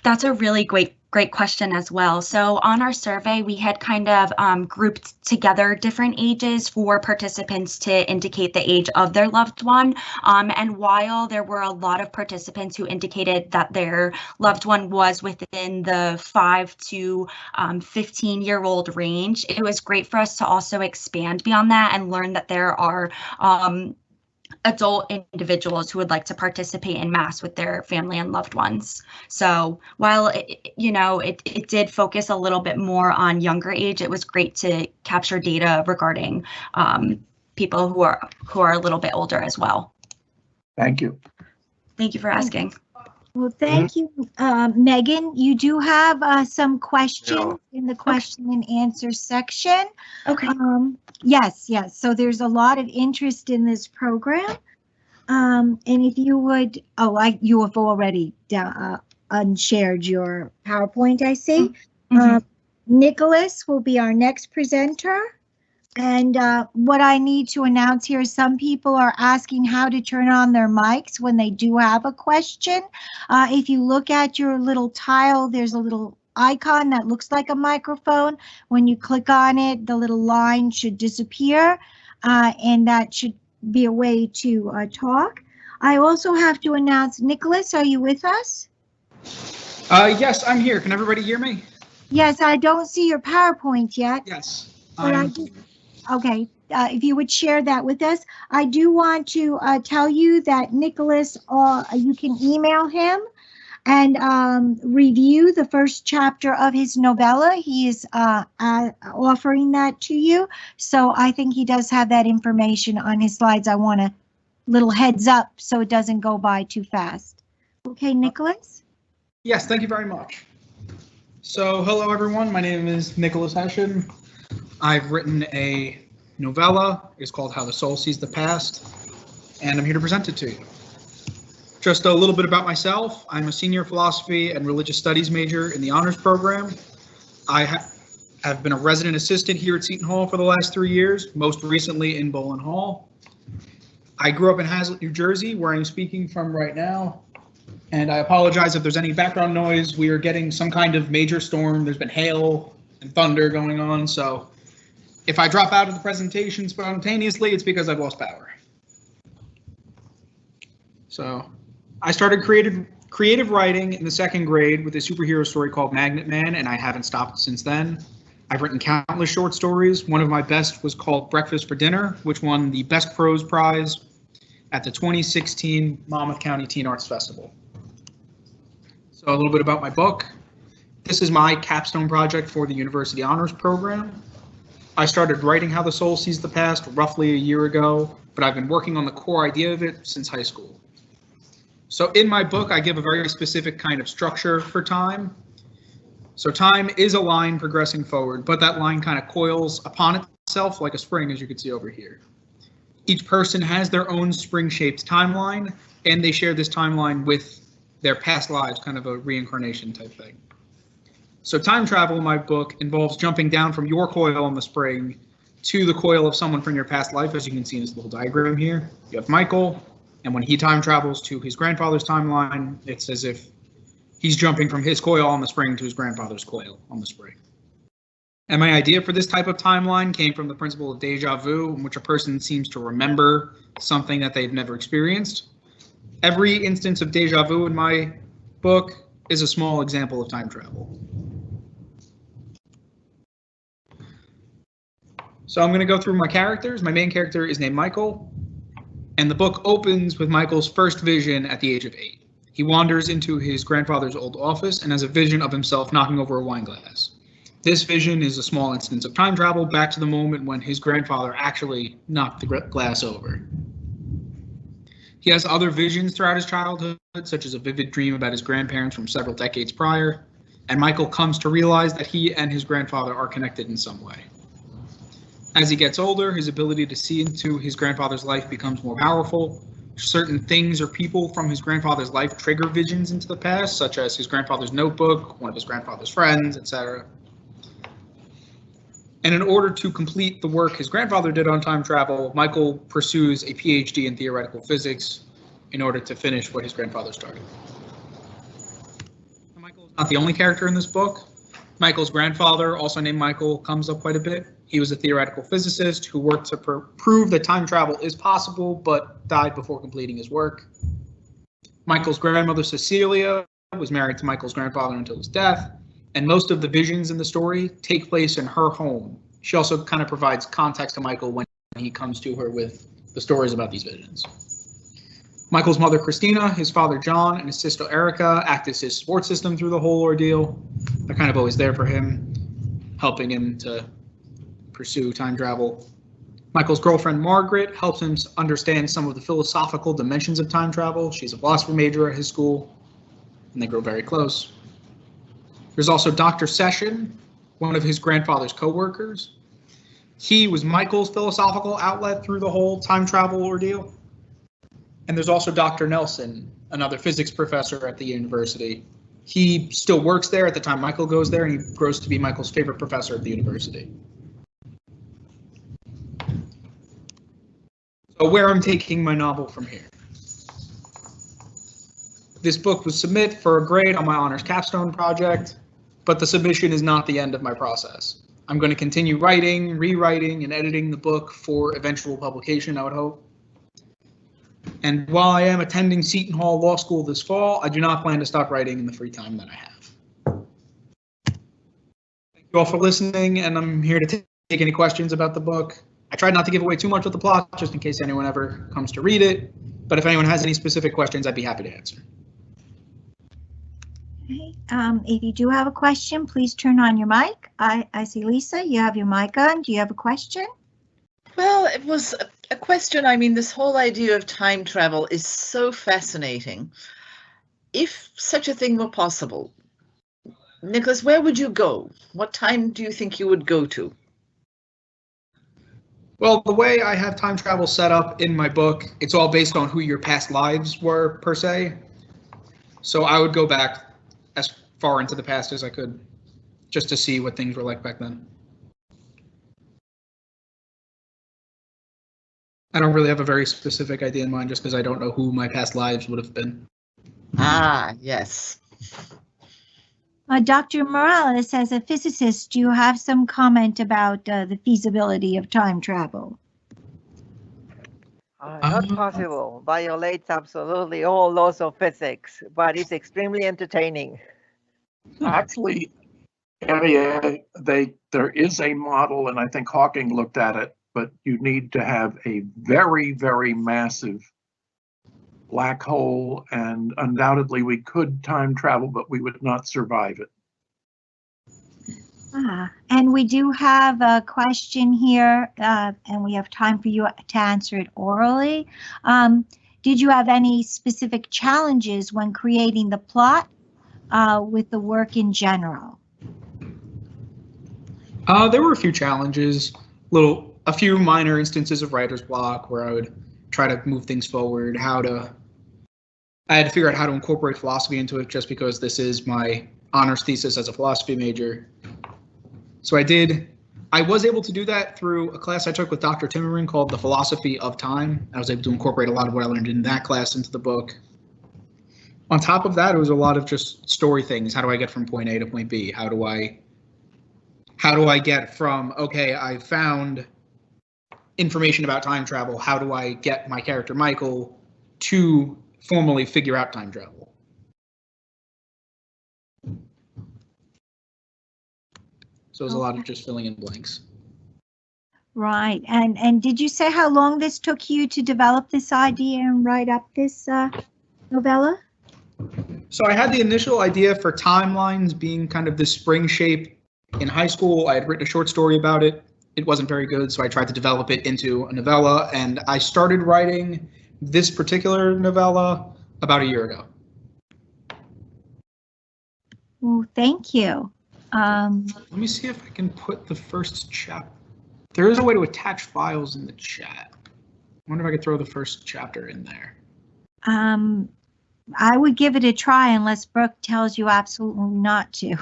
Speaker 9: That's a really great question as well. So on our survey, we had kind of grouped together different ages for participants to indicate the age of their loved one. And while there were a lot of participants who indicated that their loved one was within the 5 to 15-year-old range, it was great for us to also expand beyond that and learn that there are adult individuals who would like to participate in Mass with their family and loved ones. So while it did focus a little bit more on younger age, it was great to capture data regarding people who are a little bit older as well.
Speaker 5: Thank you.
Speaker 9: Thank you for asking.
Speaker 3: Well, thank you, Megan. You do have some questions in the question and answer section.
Speaker 9: Okay.
Speaker 3: Yes. So there's a lot of interest in this program. And if you would, you have already unshared your PowerPoint, I see.
Speaker 9: Mm-hmm.
Speaker 3: Nicholas will be our next presenter. And what I need to announce here is some people are asking how to turn on their mics when they do have a question. If you look at your little tile, there's a little icon that looks like a microphone. When you click on it, the little line should disappear, and that should be a way to talk. I also have to announce, Nicholas, are you with us?
Speaker 10: Yes, I'm here. Can everybody hear me?
Speaker 3: Yes, I don't see your PowerPoint yet.
Speaker 10: Yes.
Speaker 3: Okay, if you would share that with us. I do want to tell you that Nicholas, you can email him and review the first chapter of his novella. He is offering that to you. So I think he does have that information on his slides. I want a little heads up so it doesn't go by too fast. Okay, Nicholas?
Speaker 10: Yes, thank you very much. So, hello everyone. My name is Nicholas Hession. I've written a novella. It's called How the Soul Sees the Past, and I'm here to present it to you. Just a little bit about myself. I'm a senior philosophy and religious studies major in the honors program. I have been a resident assistant here at Seton Hall for the last 3 years, most recently in Bolin Hall. I grew up in Hazlet, New Jersey, where I'm speaking from right now. And I apologize if there's any background noise. We are getting some kind of major storm. There's been hail and thunder going on. So if I drop out of the presentation spontaneously, it's because I've lost power. So I started creative writing in the 2nd grade with a superhero story called Magnet Man, and I haven't stopped since then. I've written countless short stories. One of my best was called Breakfast for Dinner, which won the Best Prose Prize at the 2016 Monmouth County Teen Arts Festival. So a little bit about my book. This is my capstone project for the University Honors Program. I started writing How the Soul Sees the Past roughly a year ago, but I've been working on the core idea of it since high school. So in my book, I give a very specific kind of structure for time. So time is a line progressing forward, but that line kind of coils upon itself like a spring, as you can see over here. Each person has their own spring-shaped timeline, and they share this timeline with their past lives, kind of a reincarnation type thing. So time travel in my book involves jumping down from your coil on the spring to the coil of someone from your past life, as you can see in this little diagram here. You have Michael, and when he time travels to his grandfather's timeline, it's as if he's jumping from his coil on the spring to his grandfather's coil on the spring. And my idea for this type of timeline came from the principle of deja vu, in which a person seems to remember something that they've never experienced. Every instance of deja vu in my book is a small example of time travel. So I'm going to go through my characters. My main character is named Michael, and the book opens with Michael's first vision at the age of 8. He wanders into his grandfather's old office and has a vision of himself knocking over a wine glass. This vision is a small instance of time travel back to the moment when his grandfather actually knocked the glass over. He has other visions throughout his childhood, such as a vivid dream about his grandparents from several decades prior, and Michael comes to realize that he and his grandfather are connected in some way. As he gets older, his ability to see into his grandfather's life becomes more powerful. Certain things or people from his grandfather's life trigger visions into the past, such as his grandfather's notebook, one of his grandfather's friends, etc. And in order to complete the work his grandfather did on time travel, Michael pursues a PhD in theoretical physics in order to finish what his grandfather started. Michael is not the only character in this book. Michael's grandfather, also named Michael, comes up quite a bit. He was a theoretical physicist who worked to prove that time travel is possible, but died before completing his work. Michael's grandmother, Cecilia, was married to Michael's grandfather until his death, and most of the visions in the story take place in her home. She also kind of provides context to Michael when he comes to her with the stories about these visions. Michael's mother, Christina, his father, John, and his sister, Erica, act as his support system through the whole ordeal. They're kind of always there for him, helping him to pursue time travel. Michael's girlfriend, Margaret, helps him understand some of the philosophical dimensions of time travel. She's a philosophy major at his school, and they grow very close. There's also Dr. Session, one of his grandfather's co-workers. He was Michael's philosophical outlet through the whole time travel ordeal. And there's also Dr. Nelson, another physics professor at the university. He still works there at the time Michael goes there, and he grows to be Michael's favorite professor at the university. where I'm taking my novel from here. This book was submitted for a grade on my honors capstone project, but the submission is not the end of my process. I'm going to continue writing, rewriting, and editing the book for eventual publication, I would hope. And while I am attending Seton Hall Law School this fall, I do not plan to stop writing in the free time that I have. Thank you all for listening, and I'm here to take any questions about the book. I tried not to give away too much of the plot, just in case anyone ever comes to read it, but if anyone has any specific questions, I'd be happy to answer.
Speaker 3: Okay. If you do have a question, please turn on your mic. I see Lisa, you have your mic on. Do you have a question?
Speaker 2: Well, it was a question. I mean, this whole idea of time travel is so fascinating. If such a thing were possible, Nicholas, where would you go? What time do you think you would go to?
Speaker 10: Well, the way I have time travel set up in my book, it's all based on who your past lives were, per se. So I would go back as far into the past as I could, just to see what things were like back then. I don't really have a very specific idea in mind, just because I don't know who my past lives would have been.
Speaker 2: Ah, yes.
Speaker 3: Dr. Morales, as a physicist, do you have some comment about the feasibility of time travel?
Speaker 11: Not possible. Violates absolutely all laws of physics, but it's extremely entertaining.
Speaker 5: Actually, there is a model, and I think Hawking looked at it, but you need to have a very, very massive black hole, and undoubtedly we could time travel, but we would not survive it.
Speaker 3: And we do have a question here, and we have time for you to answer it orally. Did you have any specific challenges when creating the plot with the work in general?
Speaker 10: There were a few challenges, a few minor instances of writer's block where I would try to move things forward, I had to figure out how to incorporate philosophy into it, just because this is my honors thesis as a philosophy major. So I was able to do that through a class I took with Dr. Timmerman called The Philosophy of Time. I was able to incorporate a lot of what I learned in that class into the book. On top of that, it was a lot of just story things. How do I get from point A to point B? How do I get from, okay, I found information about time travel, how do I get my character Michael to formally figure out time travel? So it was a lot of just filling in blanks.
Speaker 3: Right, and did you say how long this took you to develop this idea and write up this novella?
Speaker 10: So I had the initial idea for timelines being kind of the spring shape in high school. I had written a short story about it. It wasn't very good, so I tried to develop it into a novella, and I started writing this particular novella about a year ago.
Speaker 3: Well, thank you.
Speaker 10: Let me see if I can put the first chapter. There is a way to attach files in the chat. I wonder if I could throw the first chapter in there.
Speaker 3: I would give it a try unless Brooke tells you absolutely not to.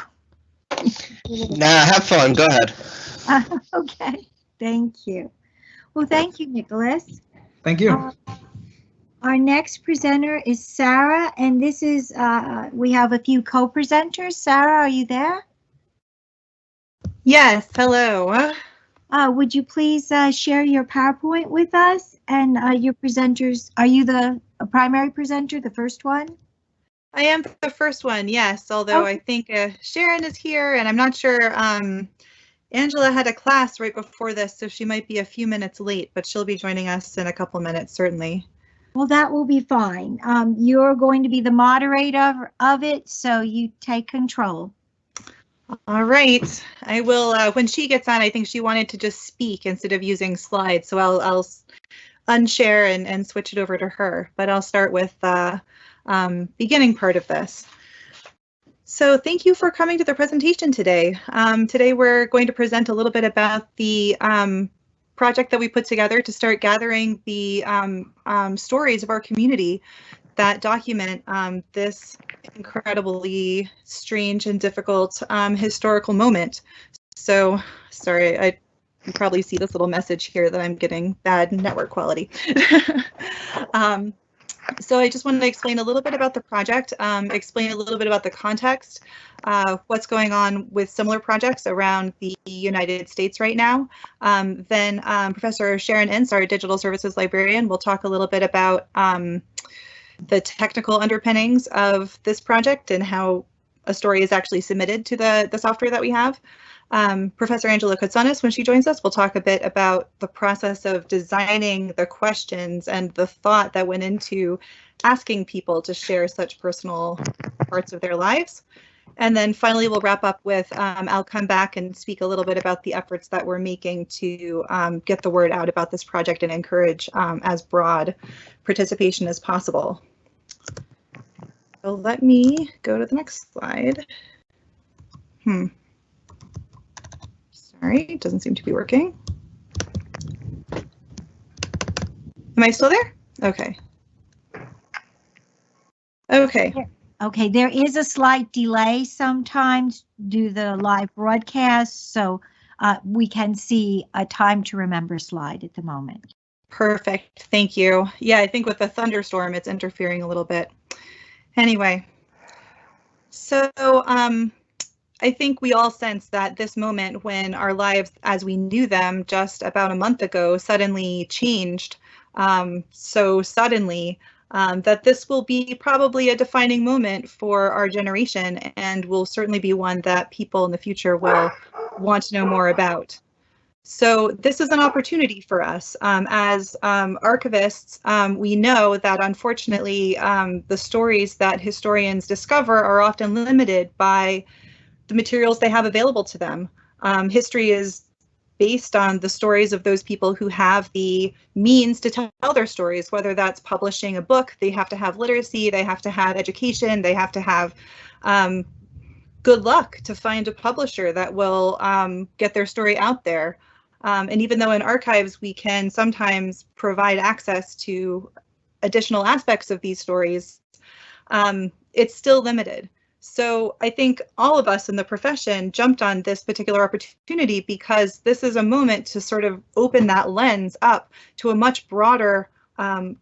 Speaker 1: Nah, have fun. Go ahead.
Speaker 3: Okay, thank you. Well, thank you, Nicholas.
Speaker 10: Thank you.
Speaker 3: Our next presenter is Sarah, and this is, we have a few co-presenters. Sarah, are you there?
Speaker 12: Yes, hello.
Speaker 3: Would you please share your PowerPoint with us and your presenters? Are you the primary presenter, the first one?
Speaker 12: I am the first one, yes, although I think Sharon is here, and I'm not sure. Angela had a class right before this, so she might be a few minutes late, but she'll be joining us in a couple minutes, certainly.
Speaker 3: Well, that will be fine. You're going to be the moderator of it, so you take control.
Speaker 12: All right, I will. When she gets on, I think she wanted to just speak instead of using slides, so I'll unshare and switch it over to her, but I'll start with the beginning part of this. So thank you for coming to the presentation today. Today we're going to present a little bit about the project that we put together to start gathering the stories of our community that document this incredibly strange and difficult historical moment. So, sorry, you probably see this little message here that I'm getting bad network quality. So I just wanted to explain a little bit about the project, explain a little bit about the context, what's going on with similar projects around the United States right now. Then Professor Sharon Ince, our digital services librarian, will talk a little bit about the technical underpinnings of this project and how a story is actually submitted to the software that we have. Professor Angela Kotsanis, when she joins us, will talk a bit about the process of designing the questions and the thought that went into asking people to share such personal parts of their lives. And then finally, we'll wrap up with, I'll come back and speak a little bit about the efforts that we're making to get the word out about this project and encourage as broad participation as possible. So let me go to the next slide. Sorry, it doesn't seem to be working. Am I still there? Okay. Okay.
Speaker 3: Okay, there is a slight delay sometimes due to the live broadcast, so we can see a time to remember slide at the moment.
Speaker 12: Perfect, thank you. Yeah, I think with the thunderstorm, it's interfering a little bit. Anyway, so I think we all sense that this moment when our lives as we knew them just about a month ago suddenly changed so suddenly that this will be probably a defining moment for our generation and will certainly be one that people in the future will want to know more about. So this is an opportunity for us. As archivists, we know that unfortunately the stories that historians discover are often limited by the materials they have available to them. History is based on the stories of those people who have the means to tell their stories, whether that's publishing a book, they have to have literacy, they have to have education, they have to have good luck to find a publisher that will get their story out there. And even though in archives we can sometimes provide access to additional aspects of these stories, it's still limited. So I think all of us in the profession jumped on this particular opportunity because this is a moment to sort of open that lens up to a much broader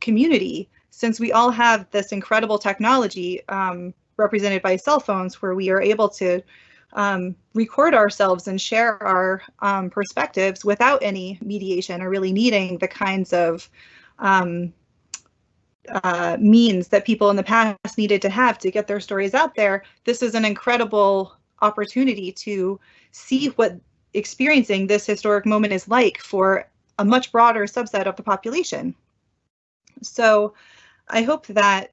Speaker 12: community, since we all have this incredible technology represented by cell phones where we are able to record ourselves and share our perspectives without any mediation or really needing the kinds of means that people in the past needed to have to get their stories out there. This is an incredible opportunity to see what experiencing this historic moment is like for a much broader subset of the population. So I hope that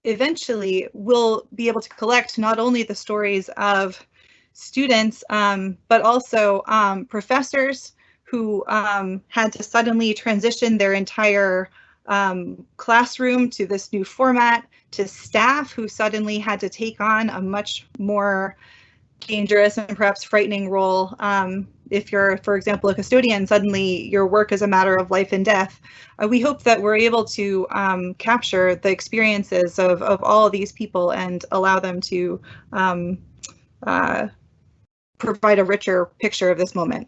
Speaker 12: eventually we'll be able to collect not only the stories of students, but also professors who had to suddenly transition their entire classroom to this new format, to staff who suddenly had to take on a much more dangerous and perhaps frightening role. If you're, for example, a custodian, suddenly your work is a matter of life and death. We hope that we're able to capture the experiences of all of these people and allow them to provide a richer picture of this moment.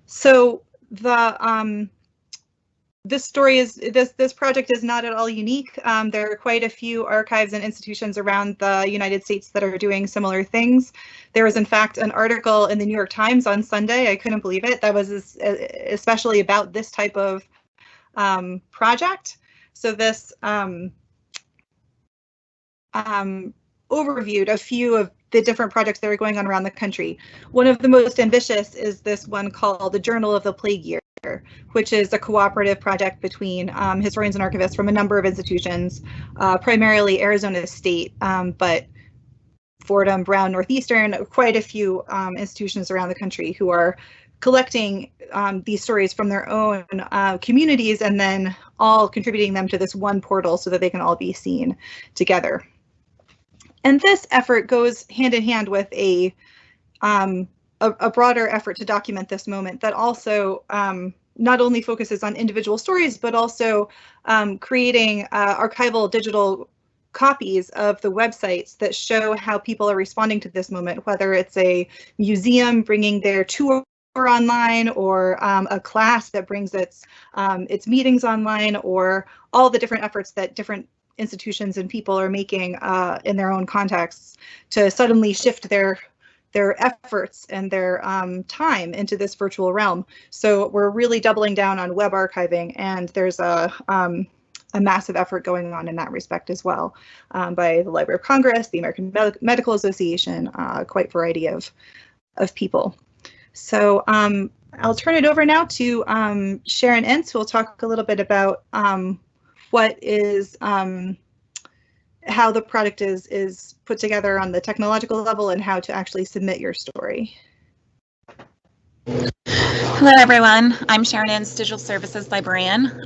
Speaker 12: So this project is not at all unique. There are quite a few archives and institutions around the United States that are doing similar things. There was in fact an article in the New York Times on Sunday, I couldn't believe it, that was especially about this type of project. So this overviewed a few of the different projects that are going on around the country. One of the most ambitious is this one called the Journal of the Plague Year, which is a cooperative project between historians and archivists from a number of institutions, primarily Arizona State, but Fordham, Brown, Northeastern, quite a few institutions around the country who are collecting these stories from their own communities and then all contributing them to this one portal so that they can all be seen together. And this effort goes hand in hand with a broader effort to document this moment that also not only focuses on individual stories, but also creating archival digital copies of the websites that show how people are responding to this moment, whether it's a museum bringing their tour online, or a class that brings its meetings online, or all the different efforts that different institutions and people are making in their own contexts to suddenly shift their efforts and their time into this virtual realm. So we're really doubling down on web archiving, and there's a massive effort going on in that respect as well, by the Library of Congress, the American Medical Association, quite a variety of people. So I'll turn it over now to Sharon Entz, who will talk a little bit about what is how the product is put together on the technological level and how to actually submit your story.
Speaker 13: Hello, everyone. I'm Sharon Entz, Digital Services Librarian.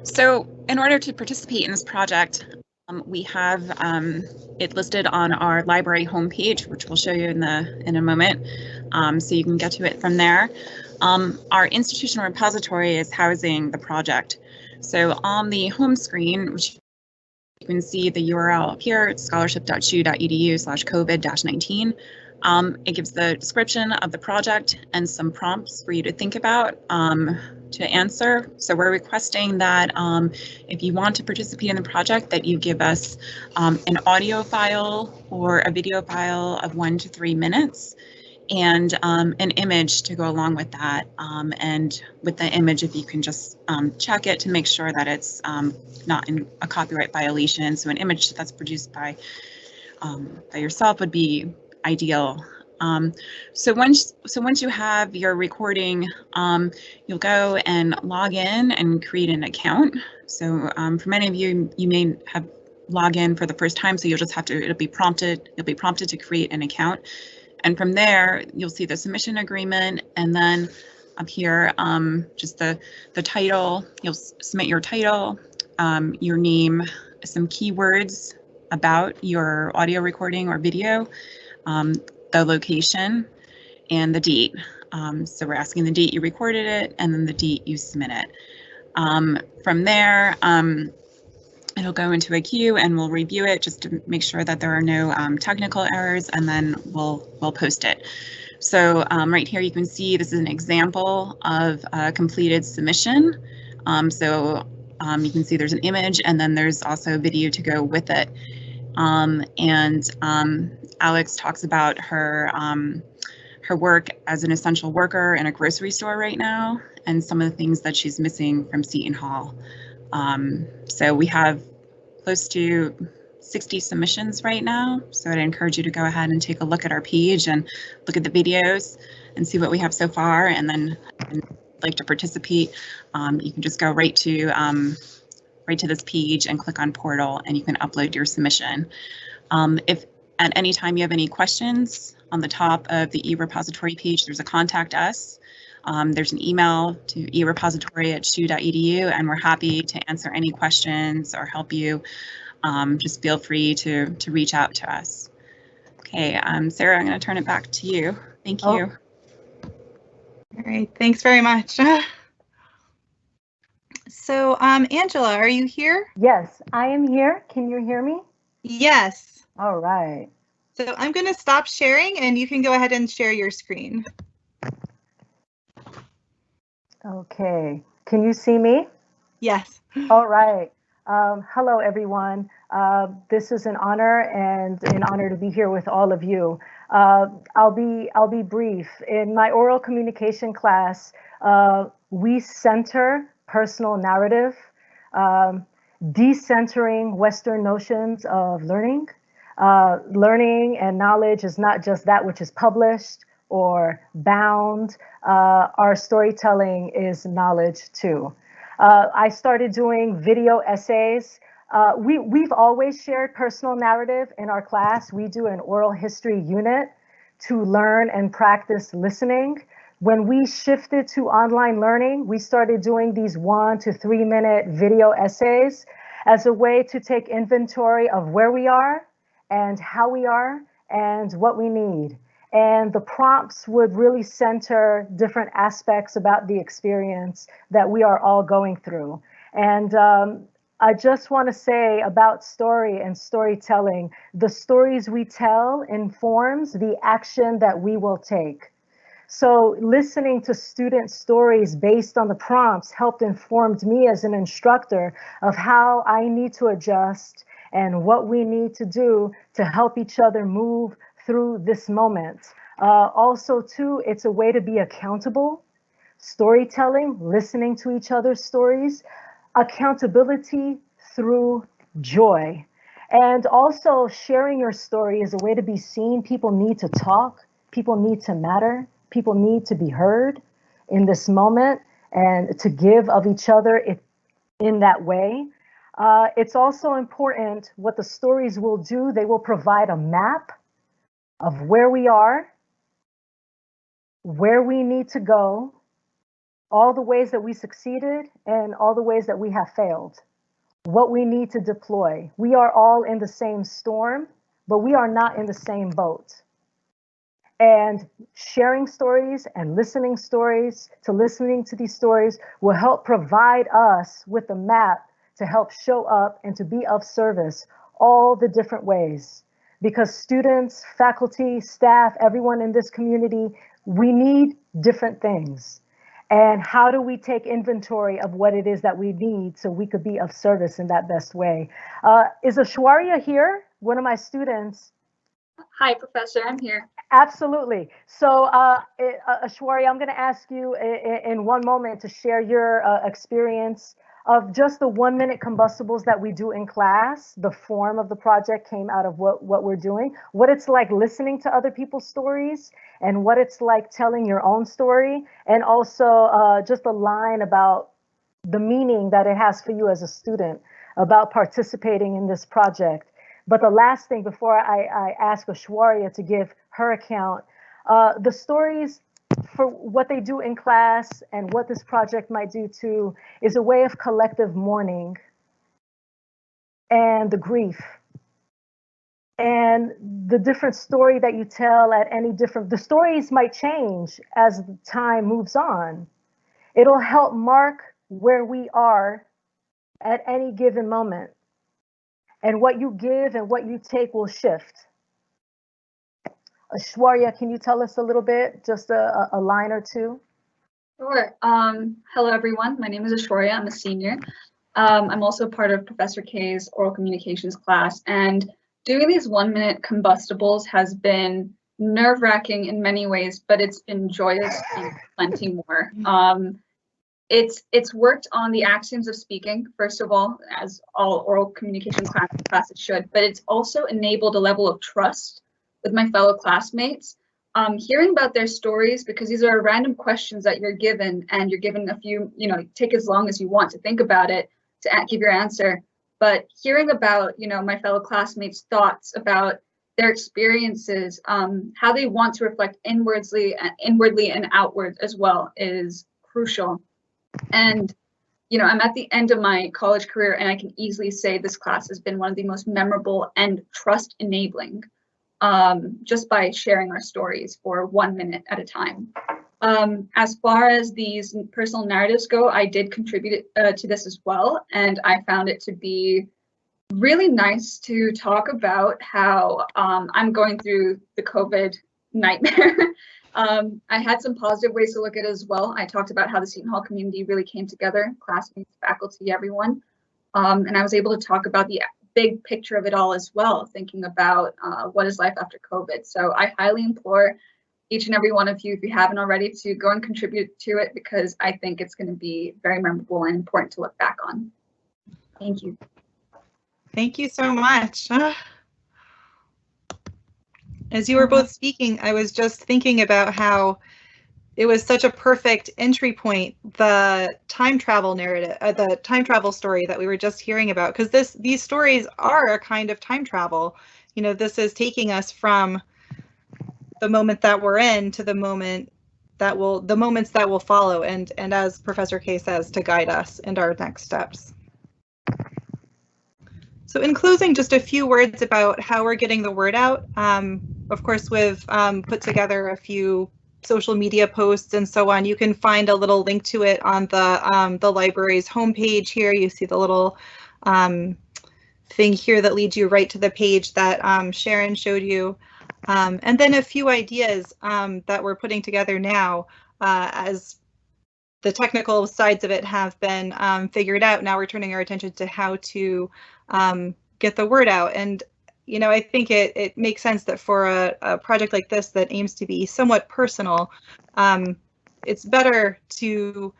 Speaker 13: So in order to participate in this project, we have it listed on our library homepage, which we'll show you in a moment, so you can get to it from there. Our institutional repository is housing the project. So on the home screen, which you can see the URL up here, it's scholarship.shu.edu/COVID-19. It gives the description of the project and some prompts for you to think about to answer. So we're requesting that if you want to participate in the project, that you give us an audio file or a video file of 1 to 3 minutes, and an image to go along with that. And with the image, if you can just check it to make sure that it's not in a copyright violation. So an image that's produced by yourself would be ideal. So once you have your recording, you'll go and log in and create an account. So for many of you, you may have log in for the first time, so you'll just have to, you'll be prompted to create an account. And from there, you'll see the submission agreement, and then up here, just the title. You'll submit your title, your name, some keywords about your audio recording or video, the location, and the date. So we're asking the date you recorded it, and then the date you submit it. From there, it'll go into a queue, and we'll review it just to make sure that there are no technical errors, and then we'll post it. So right here, you can see this is an example of a completed submission. So you can see there's an image, and then there's also video to go with it. Alex talks about her work as an essential worker in a grocery store right now, and some of the things that she's missing from Seton Hall. So we have close to 60 submissions right now. So I'd encourage you to go ahead and take a look at our page and look at the videos and see what we have so far. And then if you'd like to participate, you can just go right to this page and click on portal, and you can upload your submission. If at any time you have any questions, on the top of the eRepository page, there's a contact us. There's an email to eRepository@shu.edu, and we're happy to answer any questions or help you. Just feel free to reach out to us. Okay, Sarah, I'm going to turn it back to you. Thank you.
Speaker 12: All right, thanks very much. So, Angela, are you here?
Speaker 14: Yes, I am here. Can you hear me?
Speaker 12: Yes.
Speaker 14: All right.
Speaker 12: So I'm going to stop sharing, and you can go ahead and share your screen.
Speaker 14: Okay. Can you see me?
Speaker 12: Yes.
Speaker 14: All right. Hello, everyone. This is an honor and an honor to be here with all of you. I'll be brief. In my oral communication class, we center personal narrative, decentering Western notions of learning. Learning and knowledge is not just that which is published or bound. Our storytelling is knowledge too. I started doing video essays. We've always shared personal narrative in our class. We do an oral history unit to learn and practice listening. When we shifted to online learning, we started doing these 1 to 3 minute video essays as a way to take inventory of where we are and how we are and what we need. And the prompts would really center different aspects about the experience that we are all going through. And I just want to say about story and storytelling, the stories we tell informs the action that we will take. So listening to student stories based on the prompts helped inform me as an instructor of how I need to adjust and what we need to do to help each other move through this moment. Also, too, it's a way to be accountable. Storytelling, listening to each other's stories, accountability through joy. And also sharing your story is a way to be seen. People need to talk. People need to matter. People need to be heard in this moment and to give of each other in that way. It's also important what the stories will do. They will provide a map of where we are, where we need to go, all the ways that we succeeded and all the ways that we have failed, what we need to deploy. We are all in the same storm, but we are not in the same boat. And sharing stories and listening to these stories will help provide us with a map to help show up and to be of service all the different ways. Because students, faculty, staff, everyone in this community, we need different things. And how do we take inventory of what it is that we need so we could be of service in that best way? Is Ashwarya here? One of my students.
Speaker 15: Hi, Professor, I'm here.
Speaker 14: Absolutely. So Ashwarya, I'm going to ask you in one moment to share your experience of just the 1-minute combustibles that we do in class. The form of the project came out of what we're doing, what it's like listening to other people's stories, and what it's like telling your own story, and also just a line about the meaning that it has for you as a student about participating in this project. But the last thing before I ask Ashwarya to give her account, the stories for what they do in class and what this project might do too is a way of collective mourning and the grief and the different story that you tell at any different, the stories might change as time moves on. It'll help mark where we are at any given moment. And what you give and what you take will shift. Ashwarya, can you tell us a little bit, just a line or two?
Speaker 15: Sure. Hello, everyone. My name is Ashwarya. I'm a senior. I'm also part of Professor K's oral communications class. And doing these 1-minute combustibles has been nerve-wracking in many ways, but it's been joyous and plenty more. It's worked on the axioms of speaking, first of all, as all oral communication classes should, but it's also enabled a level of trust with my fellow classmates. Hearing about their stories, because these are random questions that you're given, and you're given a few, take as long as you want to think about it to give your answer. But hearing about, my fellow classmates' thoughts about their experiences, how they want to reflect inwardly and outward as well is crucial. And, I'm at the end of my college career, and I can easily say this class has been one of the most memorable and trust enabling, just by sharing our stories for 1 minute at a time. As far as these personal narratives go, I did contribute to this as well, and I found it to be really nice to talk about how I'm going through the COVID nightmare. I had some positive ways to look at it as well. I talked about how the Seton Hall community really came together, classmates, faculty, everyone. And I was able to talk about the big picture of it all as well, thinking about what is life after COVID. So I highly implore each and every one of you, if you haven't already, to go and contribute to it, because I think it's going to be very memorable and important to look back on. Thank you.
Speaker 12: Thank you so much. As you were both speaking, I was just thinking about how it was such a perfect entry point, the time travel narrative, the time travel story that we were just hearing about, because these stories are a kind of time travel. This is taking us from the moment that we're in to the moments that will follow, and as Professor K says, to guide us in our next steps. So in closing, just a few words about how we're getting the word out. Of course, we've put together a few social media posts and so on. You can find a little link to it on the library's homepage here. You see the little thing here that leads you right to the page that Sharon showed you. And then a few ideas that we're putting together now as the technical sides of it have been figured out. Now we're turning our attention to how to get the word out. And, you know, I think it makes sense that for a project like this that aims to be somewhat personal, it's better to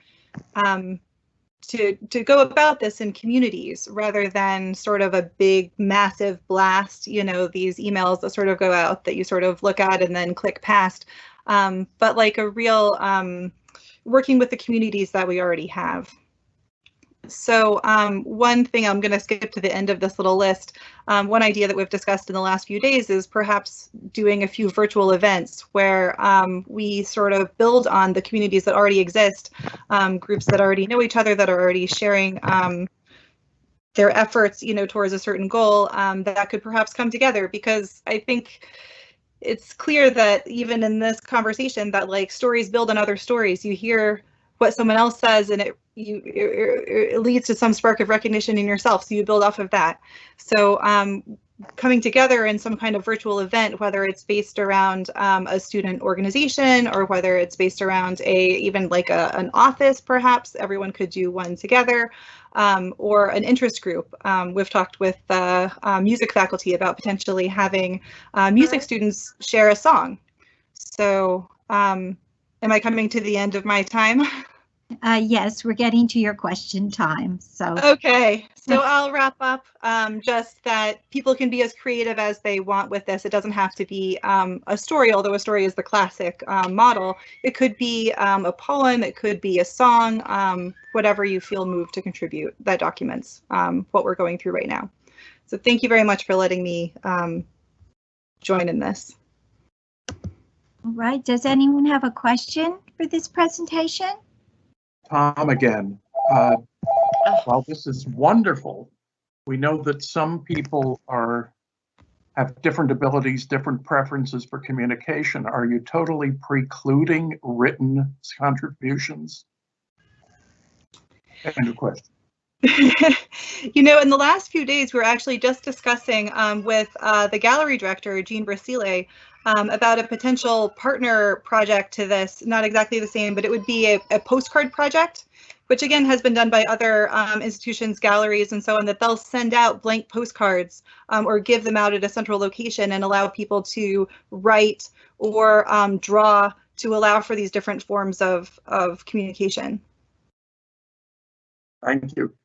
Speaker 12: go about this in communities rather than sort of a big, massive blast, you know, these emails that sort of go out that you sort of look at and then click past, but like a real working with the communities that we already have. So one thing, I'm going to skip to the end of this little list. One idea that we've discussed in the last few days is perhaps doing a few virtual events where we sort of build on the communities that already exist, groups that already know each other, that are already sharing their efforts, you know, towards a certain goal, that could perhaps come together. Because I think it's clear that even in this conversation that like stories build on other stories. You hear what someone else says and it leads to some spark of recognition in yourself, so you build off of that. So coming together in some kind of virtual event, whether it's based around a student organization or whether it's based around even like an office, perhaps everyone could do one together, or an interest group. We've talked with music faculty about potentially having music students share a song. So am I coming to the end of my time?
Speaker 3: Yes, we're getting to your question time. So
Speaker 12: okay, so I'll wrap up. Just that people can be as creative as they want with this. It doesn't have to be a story, although a story is the classic model. It could be a poem, it could be a song, whatever you feel moved to contribute that documents what we're going through right now. So thank you very much for letting me join in this.
Speaker 3: All right, does anyone have a question for this presentation?
Speaker 5: Tom again. While this is wonderful, we know that some people have different abilities, different preferences for communication. Are you totally precluding written contributions? End of question.
Speaker 12: You know, in the last few days, we were actually just discussing with the gallery director, Jean Brasile, about a potential partner project to this. Not exactly the same, but it would be a postcard project, which again has been done by other institutions, galleries, and so on, that they'll send out blank postcards or give them out at a central location and allow people to write or draw to allow for these different forms of communication.
Speaker 5: Thank you.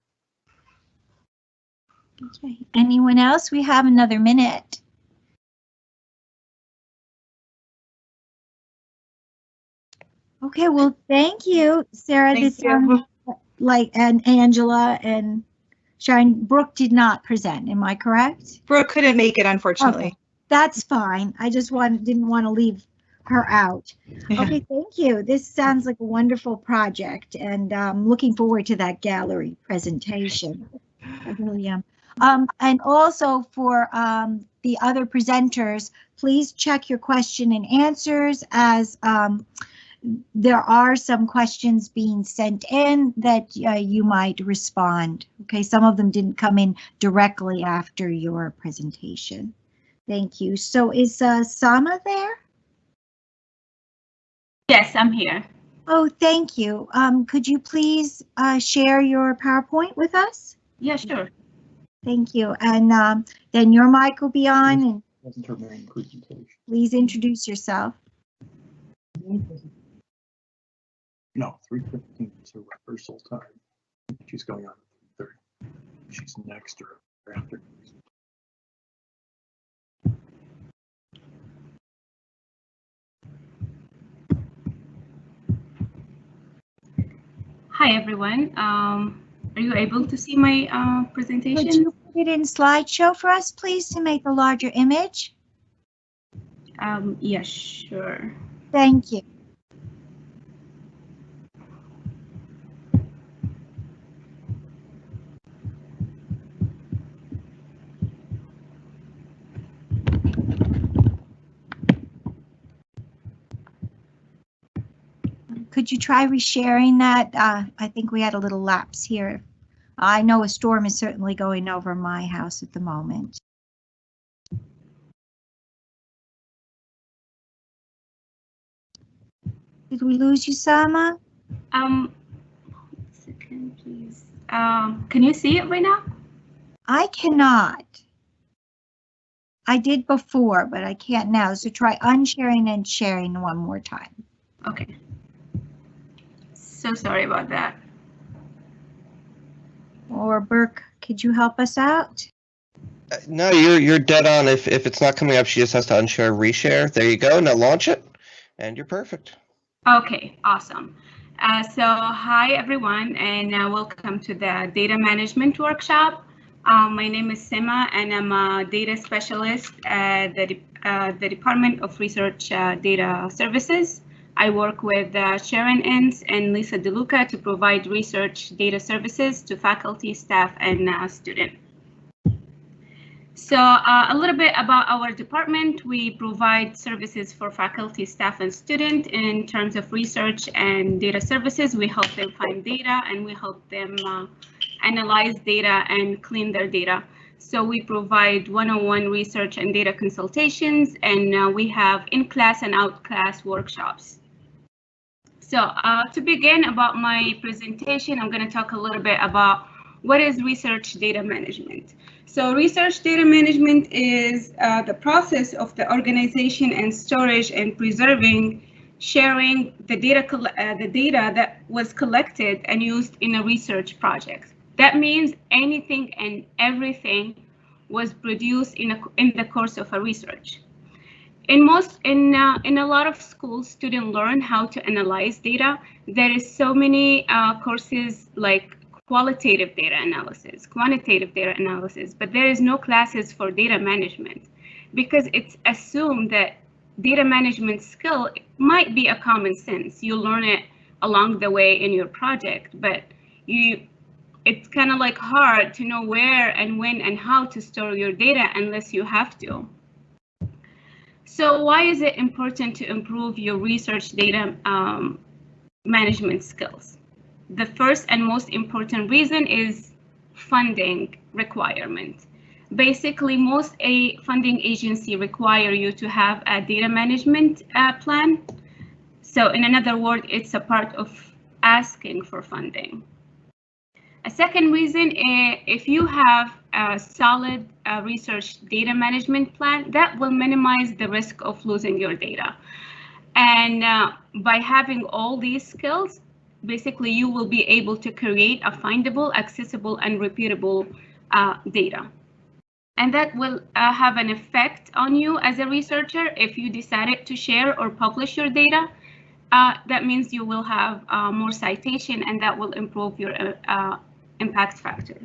Speaker 3: Okay, anyone else? We have another minute. Okay, well, thank you, Sarah.
Speaker 12: Thank you.
Speaker 3: And Angela and Sharon. Brooke did not present, am I correct?
Speaker 12: Brooke couldn't make it, unfortunately.
Speaker 3: Okay, that's fine. I just didn't want to leave her out. Okay, thank you. This sounds like a wonderful project, and I'm looking forward to that gallery presentation. I really am. And also for the other presenters, please check your question and answers, as there are some questions being sent in that you might respond. Okay, some of them didn't come in directly after your presentation. Thank you. So is Sama there?
Speaker 15: Yes, I'm here.
Speaker 3: Oh, thank you. Could you please share your PowerPoint with us?
Speaker 15: Yeah, sure.
Speaker 3: Thank you. And then your mic will be on, and
Speaker 5: Wasn't her main presentation.
Speaker 3: please introduce yourself.
Speaker 5: No, 3:15 is her rehearsal time. She's going on at 3:30. She's next or after.
Speaker 15: Hi, everyone. Are you able to see my presentation?
Speaker 3: Could you put it in slideshow for us, please, to make a larger image?
Speaker 15: Yeah, sure.
Speaker 3: Thank you. Could you try resharing that? I think we had a little lapse here. I know a storm is certainly going over my house at the moment. Did we lose you, Sama?
Speaker 15: One second, please. Can you see it right now?
Speaker 3: I cannot. I did before, but I can't now. So try unsharing and sharing one more time.
Speaker 15: Okay. So sorry about that.
Speaker 3: Or Burke, could you help us out?
Speaker 1: No, you're dead on. If it's not coming up, she just has to unshare, reshare. There you go. Now launch it, and you're perfect.
Speaker 15: Okay, awesome. So hi everyone, and welcome to the data management workshop. My name is Sima, and I'm a data specialist at the Department of Research Data Services. I work with Sharon Ince and Lisa DeLuca to provide research data services to faculty, staff, and students. So a little bit about our department. We provide services for faculty, staff, and students in terms of research and data services. We help them find data, and we help them analyze data and clean their data. So we provide one-on-one research and data consultations, and we have in-class and out-class workshops. So to begin about my presentation, I'm going to talk a little bit about what is research data management. So research data management is the process of the organization and storage and preserving, sharing the data that was collected and used in a research project. That means anything and everything was produced in the course of a research. In a lot of schools, students learn how to analyze data. There is so many courses like qualitative data analysis, quantitative data analysis, but there is no classes for data management because it's assumed that data management skill might be a common sense. You learn it along the way in your project, but it's kind of like hard to know where and when and how to store your data unless you have to. So why is it important to improve your research data management skills? The first and most important reason is funding requirement. Basically, most funding agency require you to have a data management plan. So in another word, it's a part of asking for funding. A second reason is if you have a solid research data management plan, that will minimize the risk of losing your data. And by having all these skills, basically you will be able to create a findable, accessible, and repeatable data. And that will have an effect on you as a researcher if you decided to share or publish your data. That means you will have more citation, and that will improve your impact factor.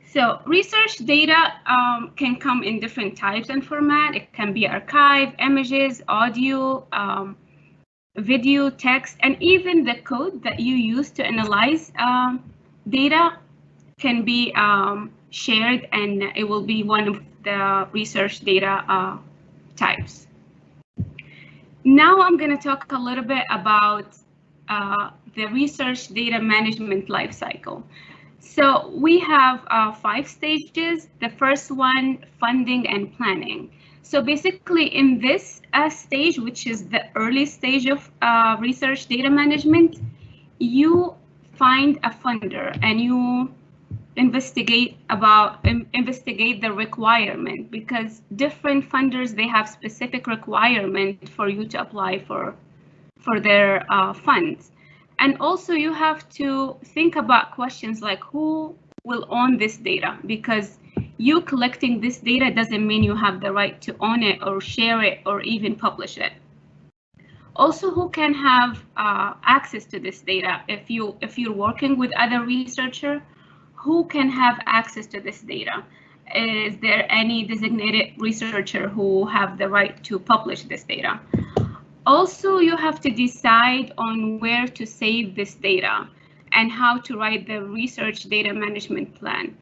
Speaker 15: So research data can come in different types and format. It can be archive, images, audio, video, text, and even the code that you use to analyze data can be shared, and it will be one of the research data types. Now I'm going to talk a little bit about the research data management lifecycle. So we have 5 stages. The first one, funding and planning. So basically in this stage, which is the early stage of research data management, you find a funder and you investigate the requirement, because different funders, they have specific requirement for you to apply for their funds. And also you have to think about questions like who will own this data, because you collecting this data doesn't mean you have the right to own it or share it or even publish it. Also, who can have access to this data? If you're working with other researchers, who can have access to this data? Is there any designated researcher who have the right to publish this data? Also, you have to decide on where to save this data and how to write the research data management plan.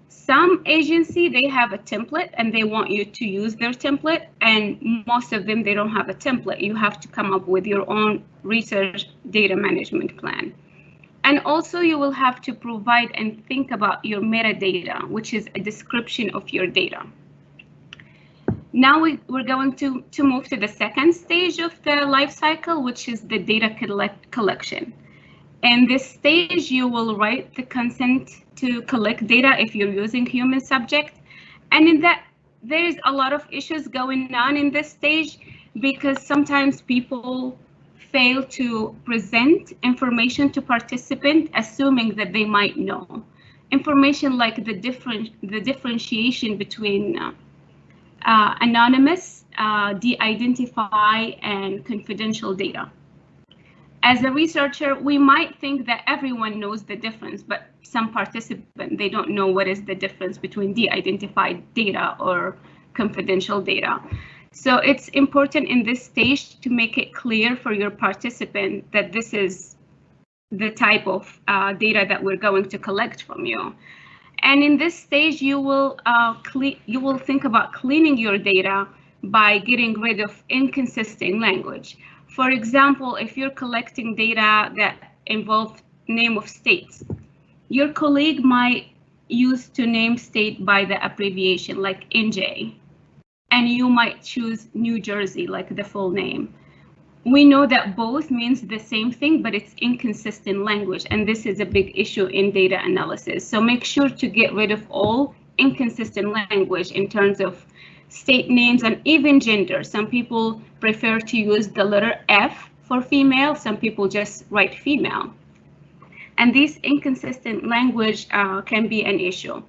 Speaker 15: Some agency, they have a template and they want you to use their template, and most of them, they don't have a template. You have to come up with your own research data management plan. And also you will have to provide and think about your metadata, which is a description of your data.
Speaker 16: Now we're going to move to the second stage of the life cycle, which is the data collection. In this stage, you will write the consent to collect data if you're using human subject. And in that, there is a lot of issues going on in this stage because sometimes people fail to present information to participants, assuming that they might know. Information like the differentiation between anonymous, de-identify, and confidential data. As a researcher, we might think that everyone knows the difference, but some participants, they don't know what is the difference between de-identified data or confidential data. So it's important in this stage to make it clear for your participant that this is the type of data that we're going to collect from you. And in this stage, you will think about cleaning your data by getting rid of inconsistent language. For example, if you're collecting data that involve name of states, your colleague might use to name state by the abbreviation like NJ, and you might choose New Jersey like the full name. We know that both means the same thing, but it's inconsistent language, and this is a big issue in data analysis. So make sure to get rid of all inconsistent language in terms of state names and even gender. Some people prefer to use the letter F for female, some people just write female. And this inconsistent language can be an issue.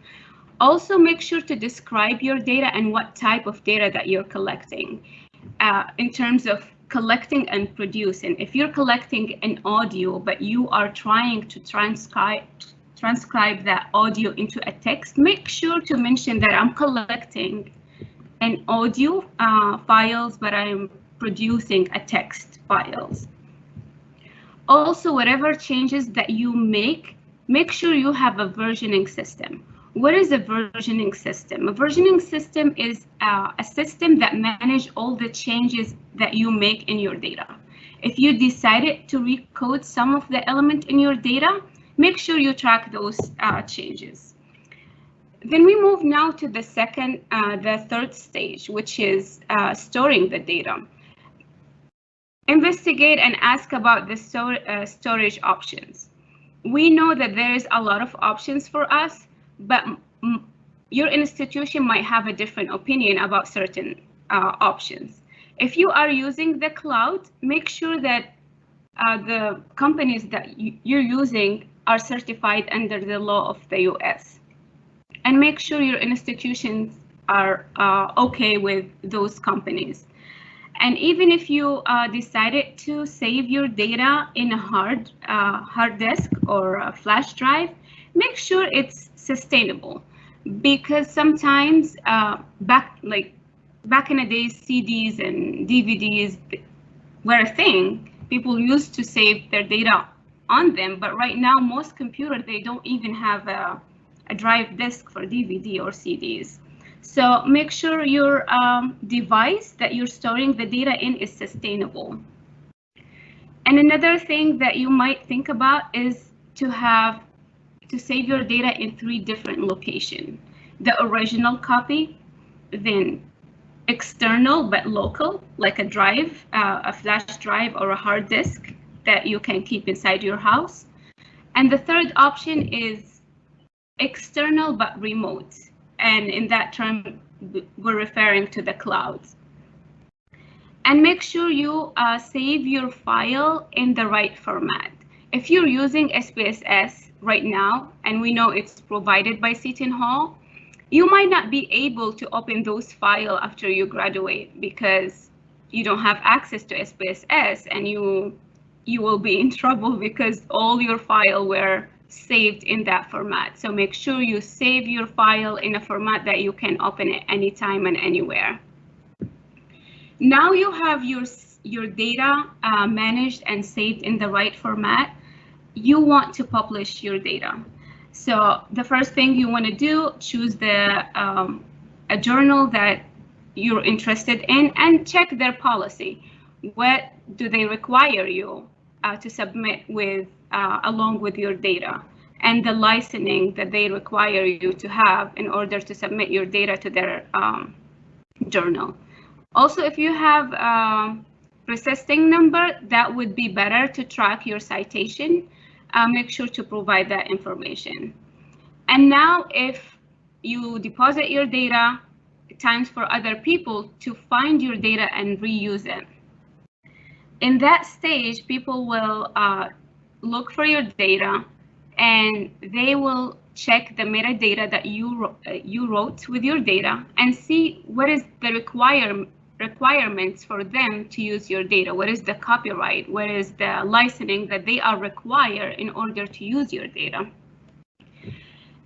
Speaker 16: Also, make sure to describe your data and what type of data that you're collecting in terms of collecting and producing. If you're collecting an audio, but you are trying to transcribe that audio into a text, make sure to mention that I'm collecting an audio files, but I'm producing a text files. Also, whatever changes that you make sure you have a versioning system. What is a versioning system? A versioning system is a system that manages all the changes that you make in your data. If you decided to recode some of the element in your data, make sure you track those changes. Then we move now to the third stage, which is storing the data. Investigate and ask about the storage options. We know that there is a lot of options for us, but your institution might have a different opinion about certain options. If you are using the cloud, make sure that the companies that you're using are certified under the law of the US. And make sure your institutions are okay with those companies. And even if you decided to save your data in a hard disk or a flash drive, make sure it's sustainable, because sometimes back in the days, CDs and DVDs were a thing. People used to save their data on them, but right now most computers, they don't even have a drive disk for DVD or CDs. So make sure your device that you're storing the data in is sustainable. And another thing that you might think about is to save your data in 3 different locations. The original copy, then external but local, like a drive, a flash drive or a hard disk that you can keep inside your house. And the third option is external but remote. And in that term, we're referring to the cloud. And make sure you save your file in the right format. If you're using SPSS right now, and we know it's provided by Seton Hall, you might not be able to open those files after you graduate because you don't have access to SPSS, and you will be in trouble because all your files were saved in that format. So make sure you save your file in a format that you can open it anytime and anywhere. Now you have your data managed and saved in the right format. You want to publish your data. So the first thing you want to do, choose a journal that you're interested in and check their policy. What do they require you to submit with along with your data, and the licensing that they require you to have in order to submit your data to their journal. Also, if you have a persisting number, that would be better to track your citation. Make sure to provide that information. And now if you deposit your data, times for other people to find your data and reuse it. In that stage, people will look for your data and they will check the metadata that you wrote with your data and see what is the requirements for them to use your data. What is the copyright? What is the licensing that they are required in order to use your data?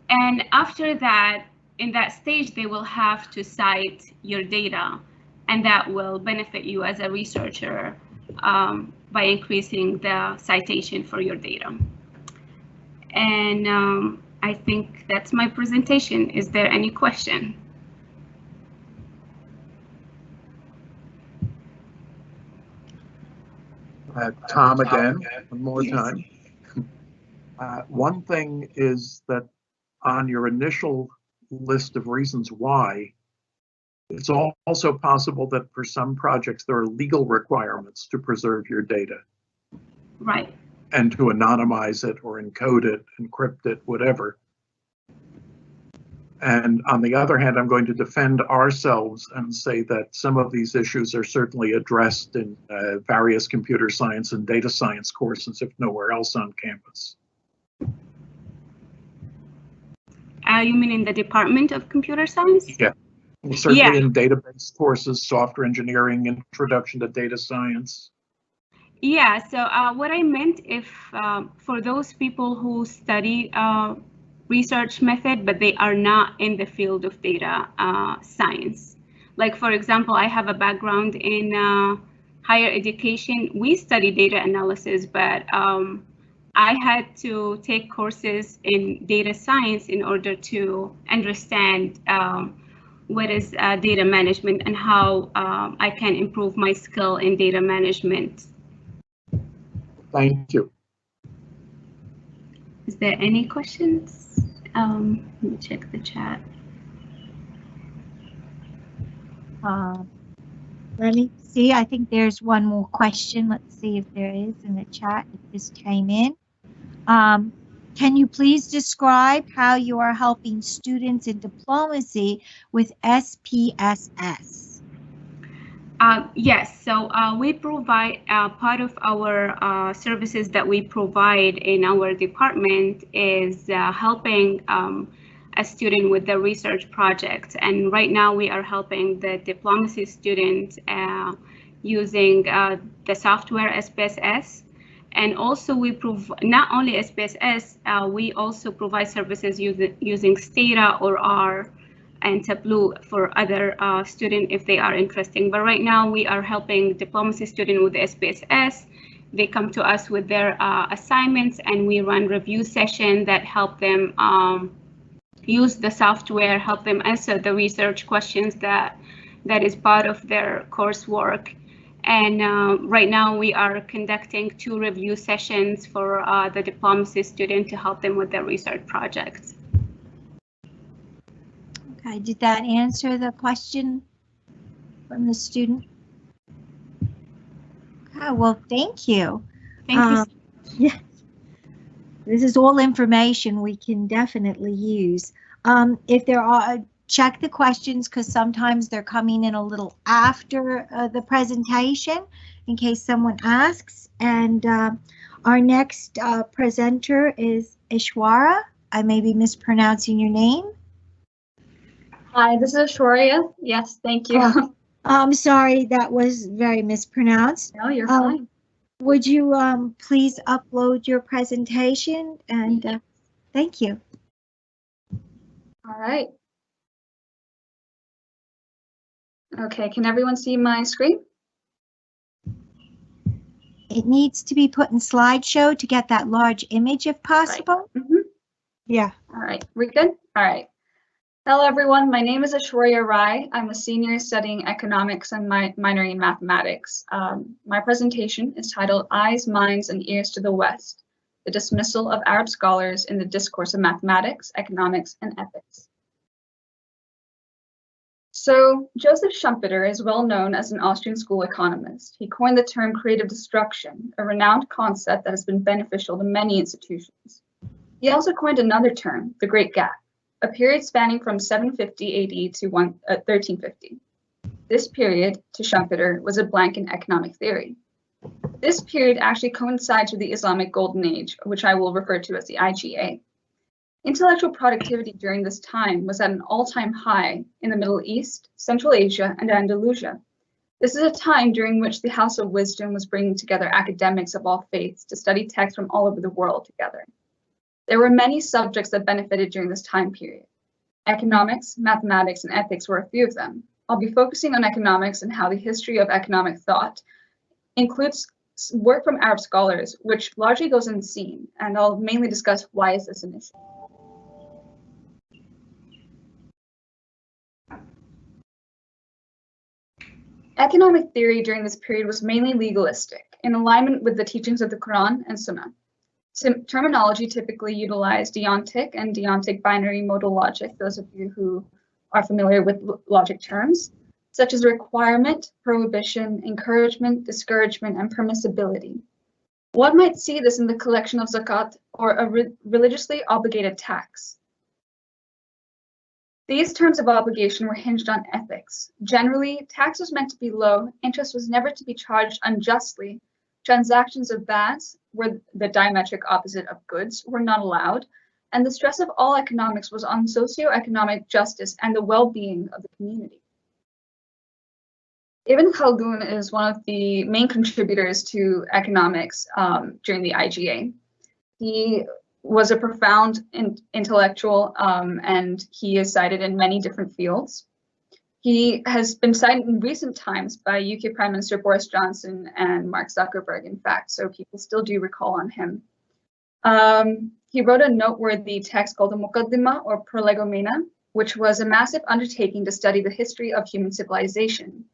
Speaker 16: And after that, in that stage, they will have to cite your data, and that will benefit you as a researcher by increasing the citation for your data. And I think that's my presentation. Is there any question?
Speaker 5: Tom again, one more time. One thing is that on your initial list of reasons why, it's also possible that for some projects there are legal requirements to preserve your data.
Speaker 16: Right.
Speaker 5: And to anonymize it or encode it, encrypt it, whatever. And on the other hand, I'm going to defend ourselves and say that some of these issues are certainly addressed in various computer science and data science courses, if nowhere else on campus.
Speaker 16: You mean in the Department of Computer Science?
Speaker 5: Yeah, well, certainly in database courses, software engineering, introduction to data science.
Speaker 16: Yeah, so what I meant, if for those people who study research method, but they are not in the field of data science. Like, for example, I have a background in higher education. We study data analysis, but I had to take courses in data science in order to understand what is data management and how I can improve my skill in data management.
Speaker 5: Thank you.
Speaker 16: Is there any questions? Let me check the chat.
Speaker 3: Let me see. I think there's one more question. Let's see if there is in the chat. It just came in. Can you please describe how you are helping students in diplomacy with SPSS?
Speaker 16: Yes, so we provide part of our services that we provide in our department is helping a student with the research project. And right now we are helping the diplomacy student using the software SPSS. And also we provide not only SPSS, we also provide services using Stata or R and Tableau for other students if they are interested. But right now we are helping diplomacy students with SPSS. They come to us with their assignments and we run review sessions that help them use the software, help them answer the research questions that is part of their coursework. And right now we are conducting 2 review sessions for the diplomacy student to help them with their research projects.
Speaker 3: Okay, did that answer the question from the student? Okay, well, thank you.
Speaker 16: Thank you.
Speaker 3: Yeah, this is all information we can definitely use. If there are, check the questions because sometimes they're coming in a little after the presentation in case someone asks. And our next presenter is Ishwara. I may be mispronouncing your name.
Speaker 15: Hi, this is Aishwarya. Yes, thank you.
Speaker 3: I'm sorry, that was very mispronounced.
Speaker 15: No, you're fine.
Speaker 3: Would you please upload your presentation? And thank you.
Speaker 15: All right. Okay, can everyone see my screen?
Speaker 3: It needs to be put in slideshow to get that large image if possible.
Speaker 15: Right. Mm-hmm.
Speaker 12: Yeah.
Speaker 15: All right, we good? All right. Hello, everyone. My name is Aishwarya Rai. I'm a senior studying economics and minoring in mathematics. My presentation is titled Eyes, Minds, and Ears to the West, the Dismissal of Arab Scholars in the Discourse of Mathematics, Economics, and Ethics. So Joseph Schumpeter is well known as an Austrian school economist. He coined the term creative destruction, a renowned concept that has been beneficial to many institutions. He also coined another term, the Great Gap, a period spanning from 750 AD to 1350. This period, to Schumpeter, was a blank in economic theory. This period actually coincides with the Islamic Golden Age, which I will refer to as the IGA. Intellectual productivity during this time was at an all-time high in the Middle East, Central Asia, and Andalusia. This is a time during which the House of Wisdom was bringing together academics of all faiths to study texts from all over the world together. There were many subjects that benefited during this time period. Economics, mathematics, and ethics were a few of them. I'll be focusing on economics and how the history of economic thought includes work from Arab scholars, which largely goes unseen, and I'll mainly discuss why is this an issue. Economic theory during this period was mainly legalistic, in alignment with the teachings of the Quran and Sunnah. Terminology typically utilized deontic and deontic binary modal logic, those of you who are familiar with logic terms, such as requirement, prohibition, encouragement, discouragement, and permissibility. One might see this in the collection of zakat or a religiously obligated tax. These terms of obligation were hinged on ethics. Generally, tax was meant to be low, interest was never to be charged unjustly, transactions of bads, were the diametric opposite of goods, were not allowed, and the stress of all economics was on socioeconomic justice and the well-being of the community. Ibn Khaldun is one of the main contributors to economics during the IGA. He was a profound intellectual, and he is cited in many different fields. He has been cited in recent times by UK Prime Minister Boris Johnson and Mark Zuckerberg, in fact, so people still do recall on him. He wrote a noteworthy text called the Muqaddimah or Prolegomena, which was a massive undertaking to study the history of human civilization.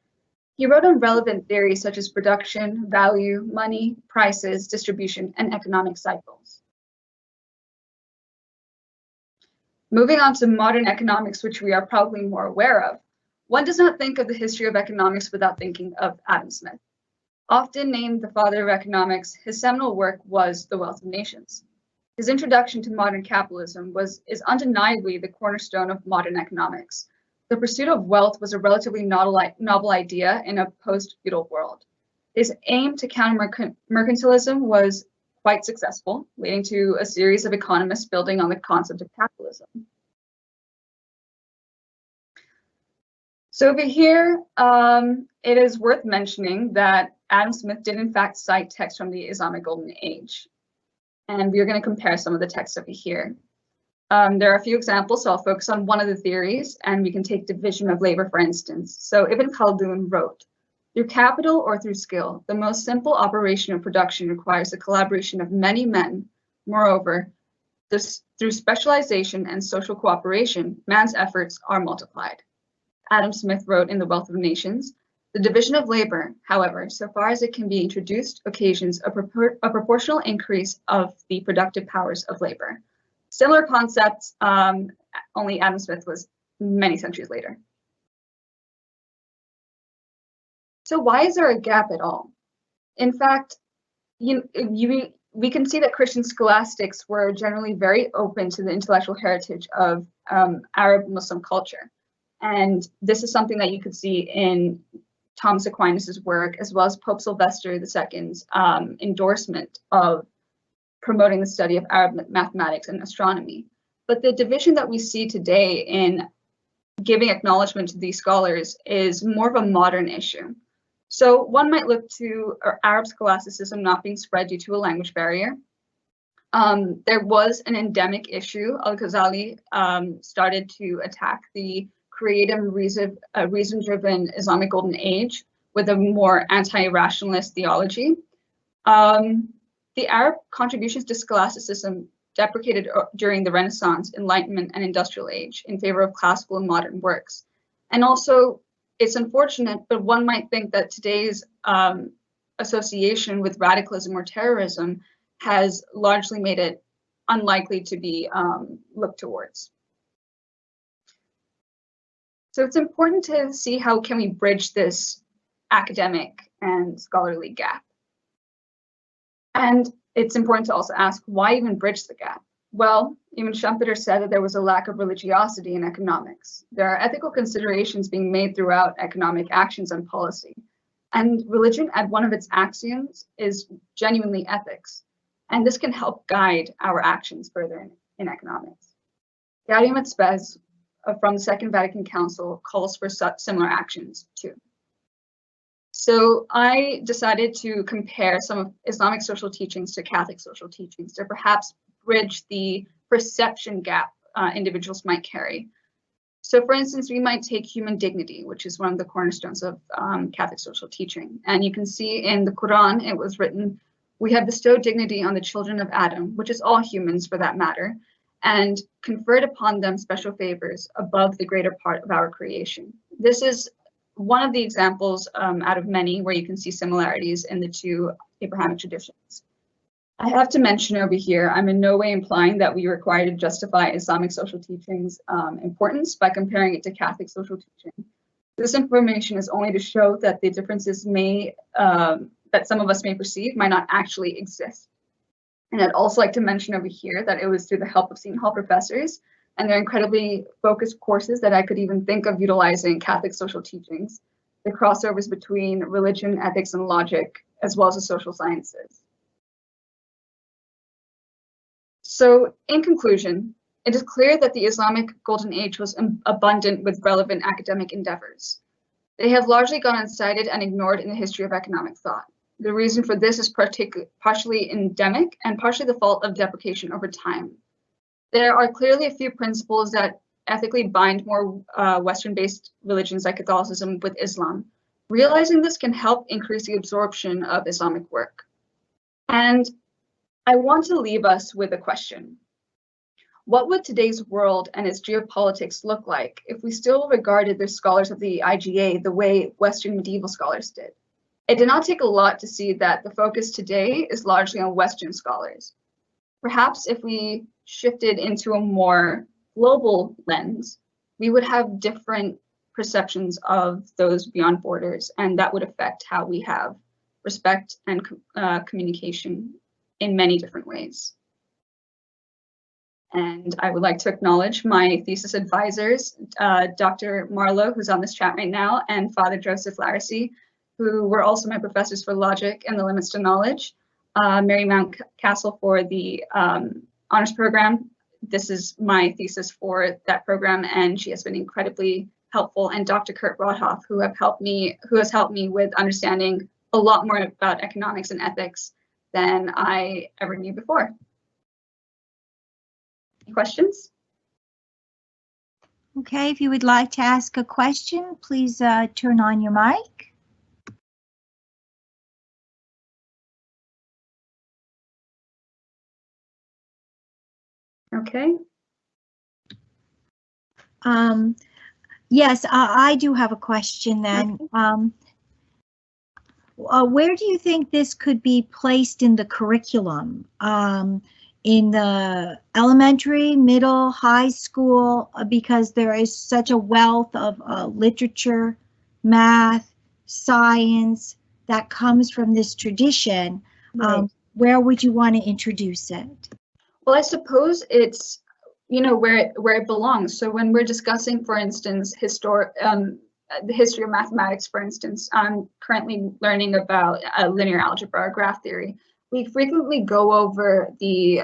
Speaker 15: He wrote on relevant theories such as production, value, money, prices, distribution, and economic cycles. Moving on to modern economics, which we are probably more aware of, one does not think of the history of economics without thinking of Adam Smith. Often named the father of economics, his seminal work was The Wealth of Nations. His introduction to modern capitalism is undeniably the cornerstone of modern economics. The pursuit of wealth was a relatively novel idea in a post-feudal world. His aim to counter mercantilism was quite successful, leading to a series of economists building on the concept of capitalism. So over here, it is worth mentioning that Adam Smith did in fact cite texts from the Islamic Golden Age. And we are going to compare some of the texts over here. There are a few examples, so I'll focus on one of the theories, and we can take division of labor, for instance. So Ibn Khaldun wrote, "Through capital or through skill, the most simple operation of production requires the collaboration of many men. Moreover, through specialization and social cooperation, man's efforts are multiplied." Adam Smith wrote in The Wealth of Nations, "The division of labor, however, so far as it can be introduced, occasions a proportional increase of the productive powers of labor." Similar concepts, only Adam Smith was many centuries later. So why is there a gap at all? In fact, we can see that Christian scholastics were generally very open to the intellectual heritage of Arab Muslim culture. And this is something that you could see in Thomas Aquinas' work, as well as Pope Sylvester II's endorsement of promoting the study of Arab mathematics and astronomy. But the division that we see today in giving acknowledgement to these scholars is more of a modern issue. So one might look to Arab scholasticism not being spread due to a language barrier. There was an endemic issue. Al-Ghazali started to attack the creative, reason-driven Islamic Golden Age with a more anti-rationalist theology. The Arab contributions to scholasticism deprecated during the Renaissance, Enlightenment, and Industrial Age in favor of classical and modern works. And also, it's unfortunate, but one might think that today's association with radicalism or terrorism has largely made it unlikely to be looked towards. So it's important to see how can we bridge this academic and scholarly gap. And it's important to also ask, why even bridge the gap? Well, even Schumpeter said that there was a lack of religiosity in economics. There are ethical considerations being made throughout economic actions and policy. And religion, at one of its axioms, is genuinely ethics. And this can help guide our actions further in economics. Gaudium et Spes from the Second Vatican Council calls for similar actions too. So I decided to compare some of Islamic social teachings to Catholic social teachings to perhaps bridge the perception gap individuals might carry. So for instance, we might take human dignity, which is one of the cornerstones of Catholic social teaching. And you can see in the Quran, it was written, "We have bestowed dignity on the children of Adam," which is all humans for that matter, "and conferred upon them special favors above the greater part of our creation." This is one of the examples out of many where you can see similarities in the two Abrahamic traditions. I have to mention over here, I'm in no way implying that we are required to justify Islamic social teaching's importance by comparing it to Catholic social teaching. This information is only to show that the differences that some of us may perceive might not actually exist. And I'd also like to mention over here that it was through the help of Seton Hall professors and their incredibly focused courses that I could even think of utilizing Catholic social teachings, the crossovers between religion, ethics, and logic, as well as the social sciences. So in conclusion, it is clear that the Islamic Golden Age was abundant with relevant academic endeavors. They have largely gone uncited and ignored in the history of economic thought. The reason for this is partially endemic and partially the fault of deprecation over time. There are clearly a few principles that ethically bind more Western-based religions like Catholicism with Islam. Realizing this can help increase the absorption of Islamic work. And I want to leave us with a question. What would today's world and its geopolitics look like if we still regarded the scholars of the IGA the way Western medieval scholars did? It did not take a lot to see that the focus today is largely on Western scholars. Perhaps if we shifted into a more global lens, we would have different perceptions of those beyond borders, and that would affect how we have respect and communication in many different ways. And I would like to acknowledge my thesis advisors, Dr. Marlowe, who's on this chat right now, and Father Joseph Laracy, who were also my professors for logic and the limits to knowledge. Mary Mountcastle for the honors program. This is my thesis for that program, and she has been incredibly helpful. And Dr. Kurt Rodhoff, who has helped me with understanding a lot more about economics and ethics than I ever knew before. Any questions?
Speaker 3: Okay, if you would like to ask a question, please turn on your mic.
Speaker 15: Okay.
Speaker 3: Yes, I do have a question then. Okay. Where do you think this could be placed in the curriculum? In the elementary, middle, high school, because there is such a wealth of literature, math, science that comes from this tradition. Right. Where would you want to introduce it?
Speaker 15: Well, I suppose it's, where it belongs. So when we're discussing, for instance, the history of mathematics, for instance, I'm currently learning about linear algebra or graph theory. We frequently go over the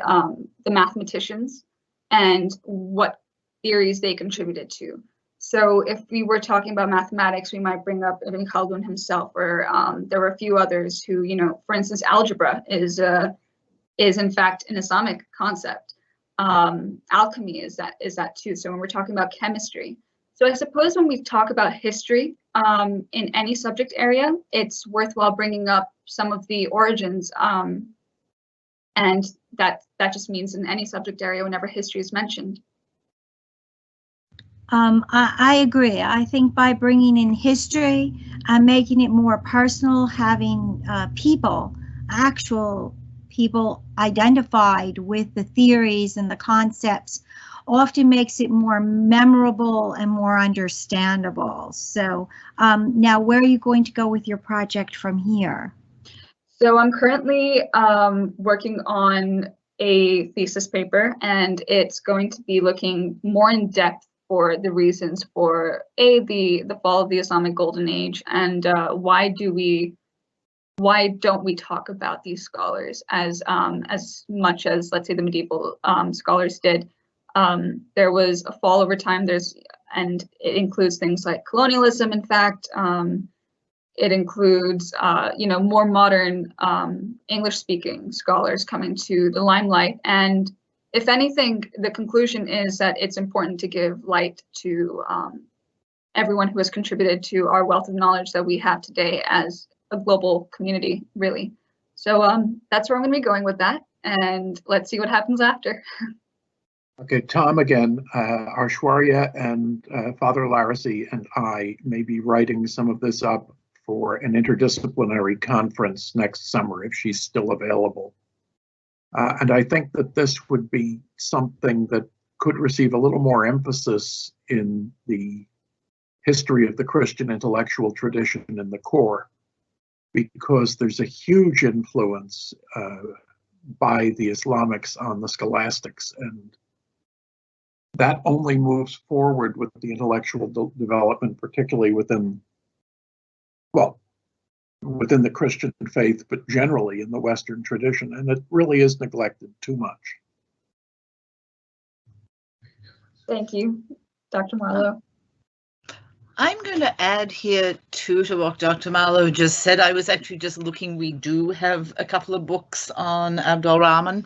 Speaker 15: mathematicians and what theories they contributed to. So if we were talking about mathematics, we might bring up Ibn Khaldun himself, or there were a few others who, for instance, algebra is in fact an Islamic concept. Alchemy is that too. So when we're talking about chemistry. So I suppose when we talk about history in any subject area, it's worthwhile bringing up some of the origins, and that just means in any subject area whenever history is mentioned.
Speaker 3: I agree. I think by bringing in history and making it more personal, having actual people identified with the theories and the concepts, often makes it more memorable and more understandable. So now where are you going to go with your project from here?
Speaker 15: So I'm currently working on a thesis paper, and it's going to be looking more in depth for the reasons for the fall of the Islamic Golden Age, and why don't we talk about these scholars as much as, let's say, the medieval scholars did. There was a fall over time. And it includes things like colonialism. In fact, it includes more modern English-speaking scholars coming to the limelight. And if anything, the conclusion is that it's important to give light to everyone who has contributed to our wealth of knowledge that we have today as a global community, really. So that's where I'm going to be going with that, and let's see what happens after.
Speaker 5: Okay, Tom again, Aishwarya and Father Larissy and I may be writing some of this up for an interdisciplinary conference next summer if she's still available. And I think that this would be something that could receive a little more emphasis in the history of the Christian intellectual tradition in the core, because there's a huge influence by the Islamics on the scholastics, and that only moves forward with the intellectual development, particularly within the Christian faith, but generally in the Western tradition, and it really is neglected too much.
Speaker 15: Thank you, Dr. Marlowe.
Speaker 2: I'm going to add here too to what Dr. Marlowe just said. I was actually just looking. We do have a couple of books on Abdul Rahman,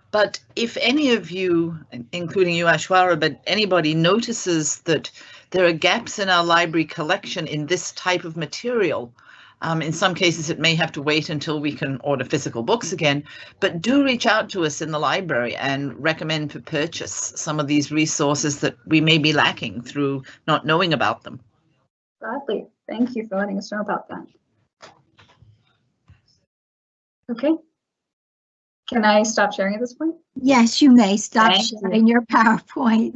Speaker 2: but if any of you, including you, Aishwarya, but anybody notices that there are gaps in our library collection in this type of material, in some cases it may have to wait until we can order physical books again, but do reach out to us in the library and recommend for purchase some of these resources that we may be lacking through not knowing about them.
Speaker 15: Gladly. Thank you for letting us know about that. Okay. Can I stop sharing at this point?
Speaker 3: Yes, you may stop
Speaker 15: Thank
Speaker 3: sharing your PowerPoint.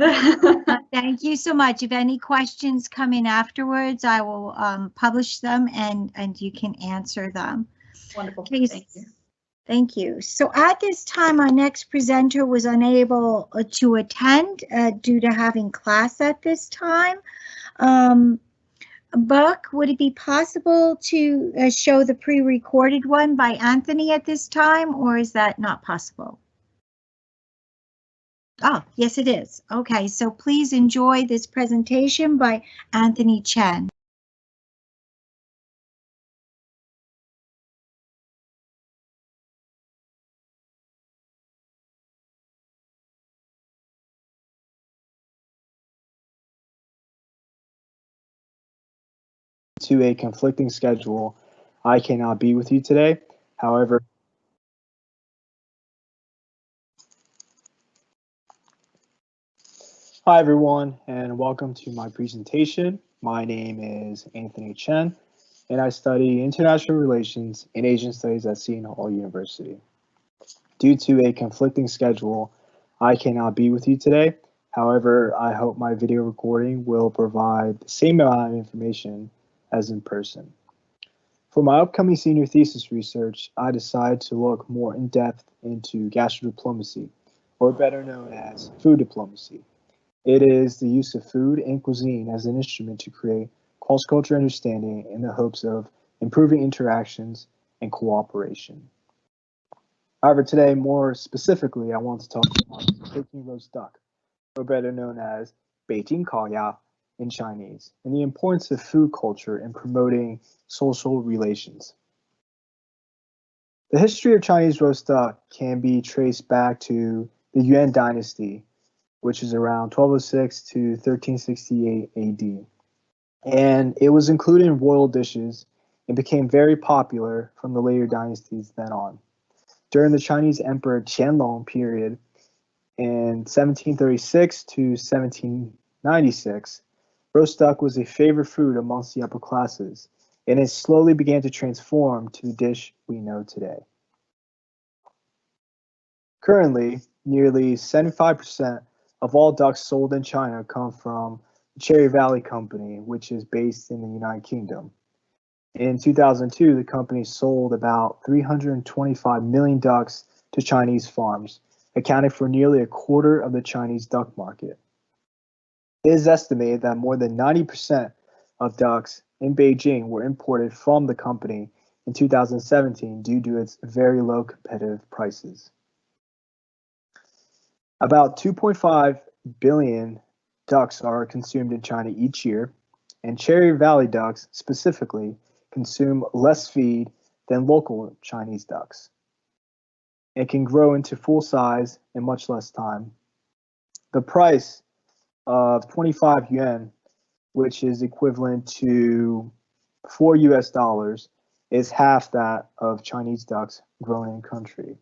Speaker 3: Thank you so much. If any questions come in afterwards, I will publish them and you can answer them.
Speaker 15: Wonderful.
Speaker 3: Okay,
Speaker 15: thank you.
Speaker 3: Thank you. So at this time, our next presenter was unable to attend due to having class at this time. Buck, would it be possible to show the pre-recorded one by Anthony at this time, or is that not possible? Oh, yes, it is. Okay, so please enjoy this presentation by Anthony Chen.
Speaker 17: To a conflicting schedule, I cannot be with you today. However, hi everyone, and welcome to my presentation. My name is Anthony Chen, and I study international relations and Asian studies at Seton Hall University. Due to a conflicting schedule, I cannot be with you today. However, I hope my video recording will provide the same amount of information as in person. For my upcoming senior thesis research, I decided to look more in depth into gastrodiplomacy, or better known as food diplomacy. It is the use of food and cuisine as an instrument to create cross-cultural understanding in the hopes of improving interactions and cooperation. However, today, more specifically, I want to talk about Peking roast duck, or better known as Beijing Kaoya in Chinese, and the importance of food culture in promoting social relations. The history of Chinese roast duck can be traced back to the Yuan dynasty, which is around 1206 to 1368 AD. And it was included in royal dishes and became very popular from the later dynasties then on. During the Chinese Emperor Qianlong period in 1736 to 1796, roast duck was a favorite food amongst the upper classes, and it slowly began to transform to the dish we know today. Currently, nearly 75% of all ducks sold in China come from the Cherry Valley Company, which is based in the United Kingdom. In 2002, the company sold about 325 million ducks to Chinese farms, accounting for nearly a quarter of the Chinese duck market. It is estimated that more than 90% of ducks in Beijing were imported from the company in 2017 due to its very low competitive prices. About 2.5 billion ducks are consumed in China each year, and Cherry Valley ducks specifically consume less feed than local Chinese ducks. It can grow into full size in much less time. The price of 25 yuan, which is equivalent to $4 US, is half that of Chinese ducks grown in country.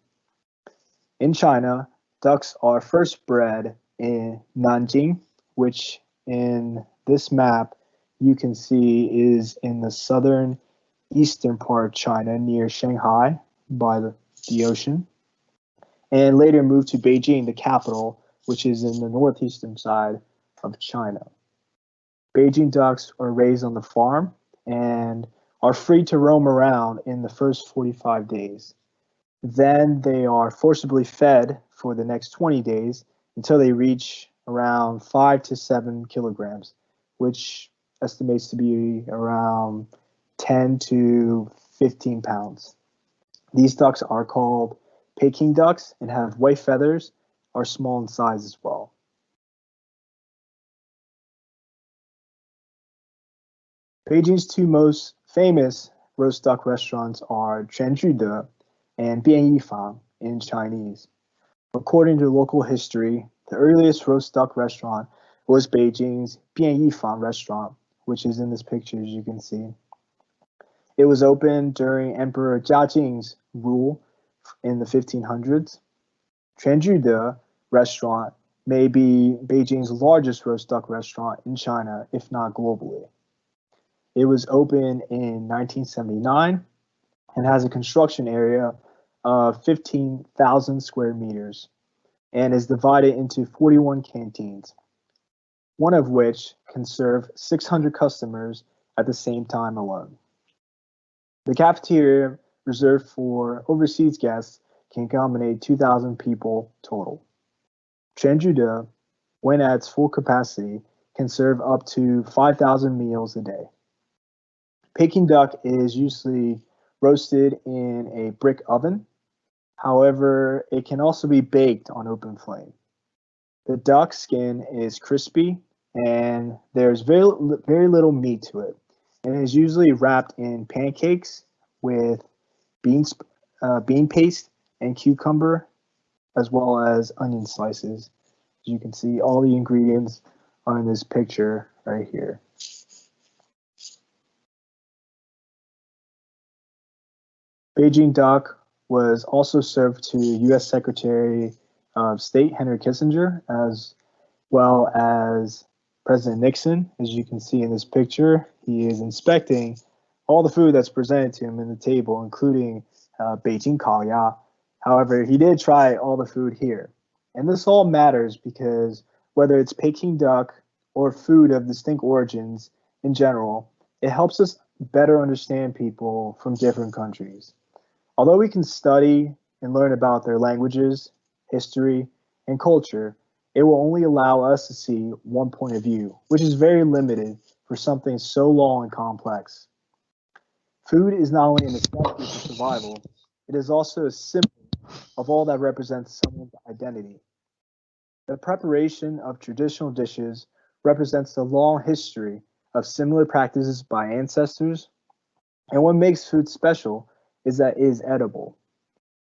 Speaker 17: In China, ducks are first bred in Nanjing, which in this map you can see is in the southern eastern part of China near Shanghai by the ocean, and later moved to Beijing, the capital, which is in the northeastern side of China. Beijing ducks are raised on the farm and are free to roam around in the first 45 days. Then they are forcibly fed for the next 20 days until they reach around 5 to 7 kilograms, which estimates to be around 10 to 15 pounds. These ducks are called Peking ducks and have white feathers, are small in size as well. Beijing's two most famous roast duck restaurants are Quanzhude and Bianyifang in Chinese. According to local history, the earliest roast duck restaurant was Beijing's Bianyifang restaurant, which is in this picture as you can see. It was opened during Emperor Jiajing's rule in the 1500s. Quanzhude restaurant may be Beijing's largest roast duck restaurant in China, if not globally. It was opened in 1979 and has a construction area of 15,000 square meters and is divided into 41 canteens, one of which can serve 600 customers at the same time alone. The cafeteria reserved for overseas guests can accommodate 2,000 people total. Quanzhude, when at its full capacity, can serve up to 5,000 meals a day. Peking duck is usually roasted in a brick oven. However, it can also be baked on open flame. The duck skin is crispy and there's very little meat to it, and is usually wrapped in pancakes with bean paste and cucumber, as well as onion slices. As you can see, all the ingredients are in this picture right here. Beijing duck was also served to U.S. Secretary of State Henry Kissinger, as well as President Nixon. As you can see in this picture, he is inspecting all the food that's presented to him in the table, including Beijing Kaoya. However, he did try all the food here. And this all matters because whether it's Peking duck or food of distinct origins in general, it helps us better understand people from different countries. Although we can study and learn about their languages, history, and culture, it will only allow us to see one point of view, which is very limited for something so long and complex. Food is not only a necessity for survival, it is also a symbol of all that represents someone's identity. The preparation of traditional dishes represents the long history of similar practices by ancestors, and what makes food special is that it is edible,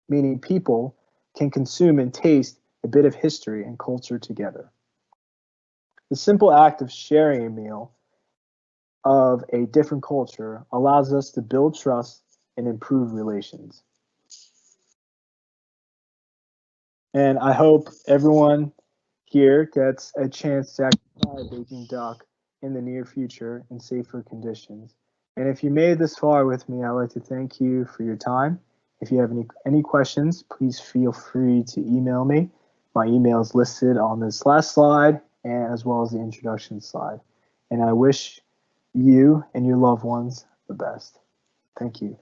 Speaker 17: meaning people can consume and taste a bit of history and culture together. The simple act of sharing a meal of a different culture allows us to build trust and improve relations. And I hope everyone here gets a chance to actually try a Beijing duck in the near future in safer conditions. And if you made it this far with me, I'd like to thank you for your time. If you have any questions, please feel free to email me. My email is listed on this last slide and as well as the introduction slide. And I wish you and your loved ones the best. Thank you.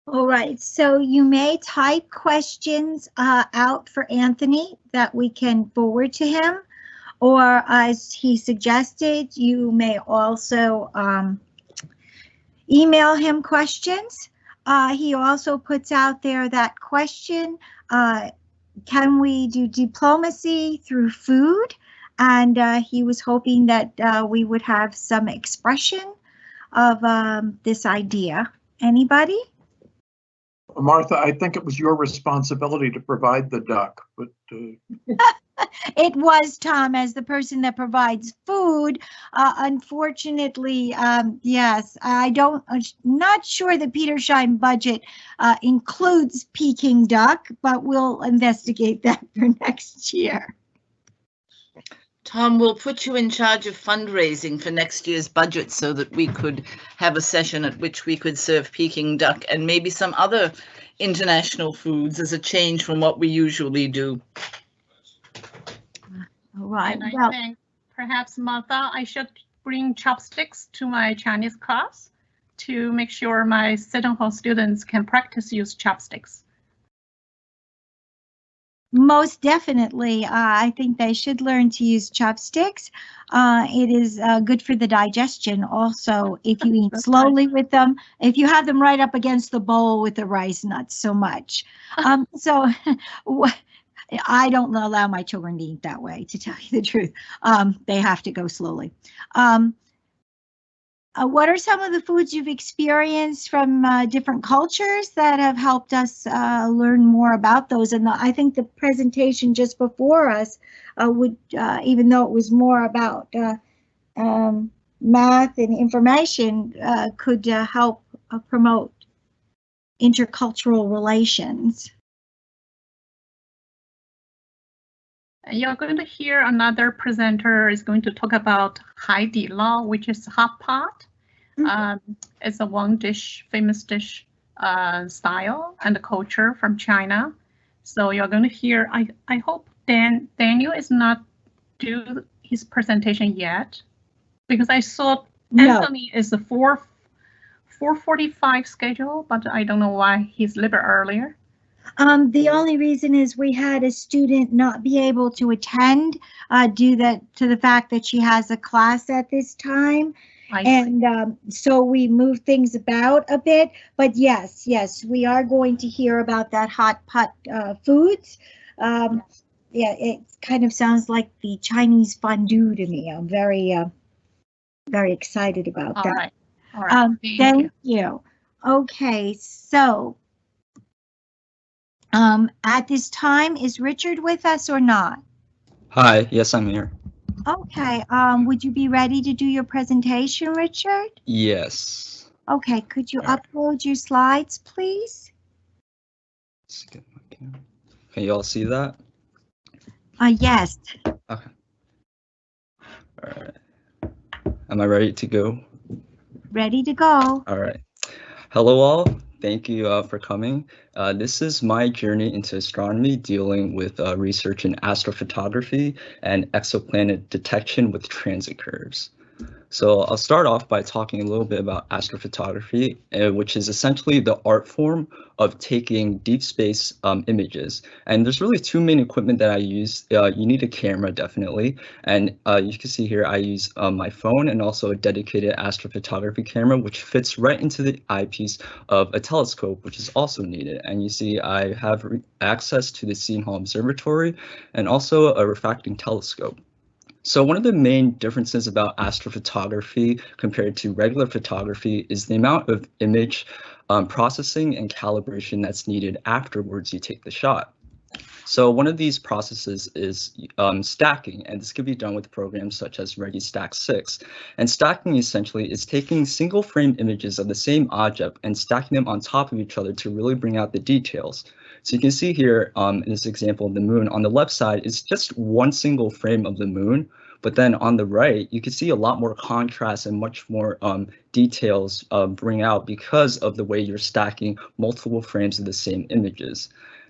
Speaker 3: All right, so you may type questions out for Anthony that we can forward to him, or as he suggested, you may also email him questions. He also puts out there that question, can we do diplomacy through food? And he was hoping that we would have some expression of this idea. Anybody?
Speaker 5: Martha, I think it was your responsibility to provide the duck, but
Speaker 3: It was, Tom, as the person that provides food. Unfortunately, yes, I'm not sure the Petersheim budget includes Peking duck, but we'll investigate that for next year.
Speaker 2: Tom, we'll put you in charge of fundraising for next year's budget so that we could have a session at which we could serve Peking duck and maybe some other international foods as a change from what we usually do.
Speaker 3: All right.
Speaker 18: And I think perhaps, Martha, I should bring chopsticks to my Chinese class to make sure my Seton Hall students can practice use chopsticks.
Speaker 3: Most definitely. I think they should learn to use chopsticks. It is good for the digestion also if you eat slowly with them. If you have them right up against the bowl with the rice, not so much. So I don't allow my children to eat that way, to tell you the truth. They have to go slowly. What are some of the foods you've experienced from different cultures that have helped us learn more about those? And I think the presentation just before us would, even though it was more about math and information, could help promote intercultural relations.
Speaker 18: You're going to hear another presenter is going to talk about Hai Di Lao, which is hot pot. It's a one dish, famous dish style and culture from China. So you're going to hear, I hope Daniel is not do his presentation yet, because I saw Anthony is a 4:45 schedule, but I don't know why he's a little bit earlier.
Speaker 3: The only reason is we had a student not be able to attend due to the fact that she has a class at this time. So we moved things about a bit. But yes, we are going to hear about that hot pot foods. Yeah, it kind of sounds like the Chinese fondue to me. I'm very excited about that.
Speaker 18: All right.
Speaker 3: Thank you. Okay, so at this time, is Richard with us or not?
Speaker 19: Hi, yes, I'm here.
Speaker 3: Okay, would you be ready to do your presentation, Richard?
Speaker 19: Yes.
Speaker 3: Okay, could you upload your slides, please?
Speaker 19: Let's get my camera. Can you all see that?
Speaker 3: Yes.
Speaker 19: Okay. All right. Am I ready to go?
Speaker 3: Ready to go.
Speaker 19: All right. Hello all. Thank you for coming. This is my journey into astronomy, dealing with research in astrophotography and exoplanet detection with transit curves. So I'll start off by talking a little bit about astrophotography, which is essentially the art form of taking deep space images. And there's really two main equipment that I use. You need a camera, definitely. And you can see here I use my phone and also a dedicated astrophotography camera, which fits right into the eyepiece of a telescope, which is also needed. And you see I have access to the Seton Hall Observatory and also a refracting telescope. So one of the main differences about astrophotography compared to regular photography is the amount of image processing and calibration that's needed afterwards you take the shot. So one of these processes is stacking, and this can be done with programs such as ReadyStack 6. And stacking essentially is taking single frame images of the same object and stacking them on top of each other to really bring out the details. So you can see here in this example of the moon, on the left side is just one single frame of the moon, But then on the right, you can see a lot more contrast and much more details bring out because of the way you're stacking multiple frames of the same images.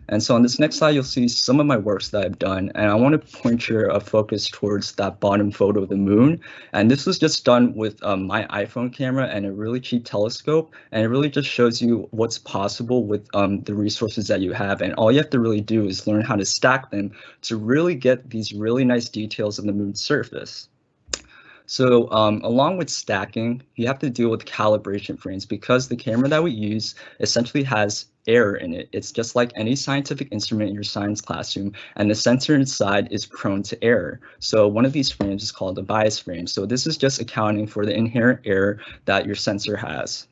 Speaker 19: And so on this next slide, you'll see some of my works that I've done, and I want to point your focus towards that bottom photo of the moon. And this was just done with my iPhone camera and a really cheap telescope, and it really just shows you what's possible with the resources that you have. And all you have to really do is learn how to stack them to really get these really nice details on the moon's surface. So along with stacking, you have to deal with calibration frames because the camera that we use essentially has error in it. It's just like any scientific instrument in your science classroom, and the sensor inside is prone to error. So one of these frames is called a bias frame. So this is just accounting for the inherent error that your sensor has.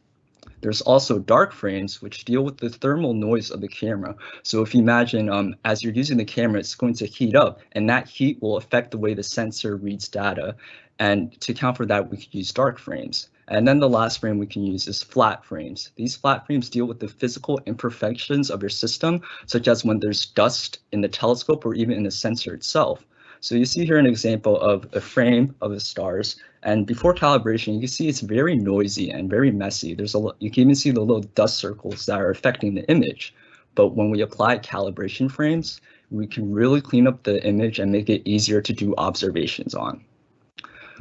Speaker 19: There's also dark frames, which deal with the thermal noise of the camera. So if you imagine as you're using the camera, it's going to heat up, and that heat will affect the way the sensor reads data. And to account for that, we could use dark frames. And then the last frame we can use is flat frames. These flat frames deal with the physical imperfections of your system, such as when there's dust in the telescope or even in the sensor itself. So you see here an example of a frame of the stars, and before calibration, you can see it's very noisy and very messy. You can even see the little dust circles that are affecting the image. But when we apply calibration frames, we can really clean up the image and make it easier to do observations on.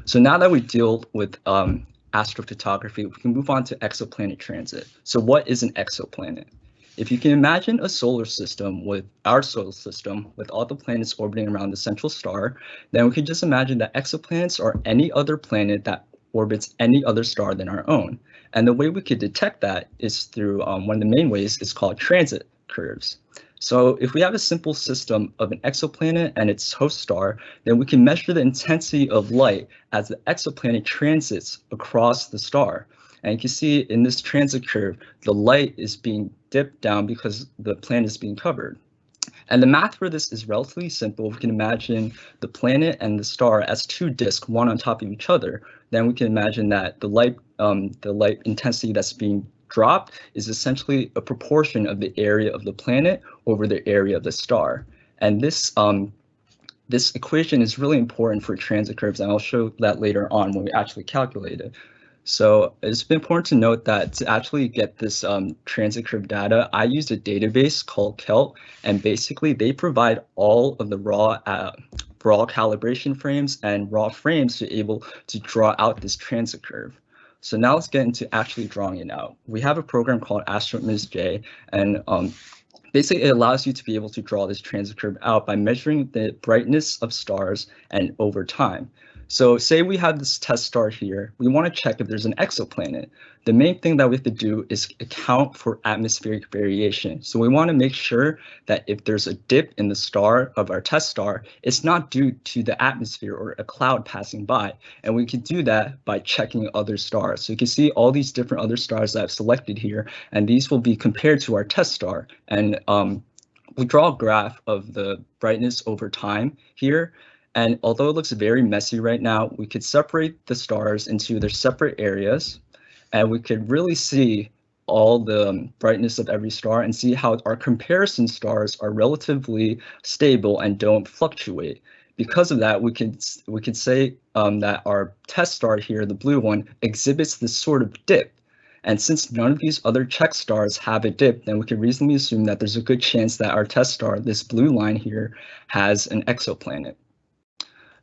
Speaker 19: So now that we deal with astrophotography, we can move on to exoplanet transit. So what is an exoplanet? If you can imagine a solar system with our solar system, with all the planets orbiting around the central star, then we can just imagine that exoplanets are any other planet that orbits any other star than our own. And the way we could detect that is through one of the main ways is called transit curves. So if we have a simple system of an exoplanet and its host star, then we can measure the intensity of light as the exoplanet transits across the star. And you can see in this transit curve, the light is being dipped down because the planet is being covered. And the math for this is relatively simple. We can imagine the planet and the star as two disks, one on top of each other. Then we can imagine that the light intensity that's being dropped is essentially a proportion of the area of the planet over the area of the star. And this equation is really important for transit curves, and I'll show that later on when we actually calculate it. So it's important to note that to actually get this transit curve data, I used a database called KELT, and basically they provide all of the raw calibration frames and raw frames to be able to draw out this transit curve. So now let's get into actually drawing it out. We have a program called AstroImage-J, and basically it allows you to be able to draw this transit curve out by measuring the brightness of stars and over time. So say we have this test star here. We want to check if there's an exoplanet. The main thing that we have to do is account for atmospheric variation. So we want to make sure that if there's a dip in the star of our test star, it's not due to the atmosphere or a cloud passing by. And we can do that by checking other stars. So you can see all these different other stars that I've selected here, and these will be compared to our test star. And we draw a graph of the brightness over time here. And although it looks very messy right now, we could separate the stars into their separate areas, and we could really see all the brightness of every star and see how our comparison stars are relatively stable and don't fluctuate. Because of that, we could say that our test star here, the blue one, exhibits this sort of dip. And since none of these other check stars have a dip, then we can reasonably assume that there's a good chance that our test star, this blue line here, has an exoplanet.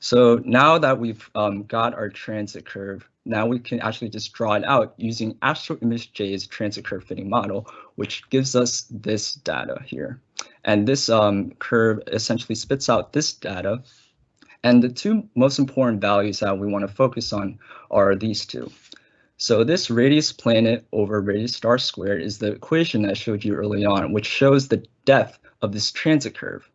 Speaker 19: So now that we've got our transit curve, now we can actually just draw it out using AstroImage-J's transit curve fitting model, which gives us this data here. And this curve essentially spits out this data. And the two most important values that we want to focus on are these two. So this radius planet over radius star squared is the equation I showed you early on, which shows the depth of this transit curve.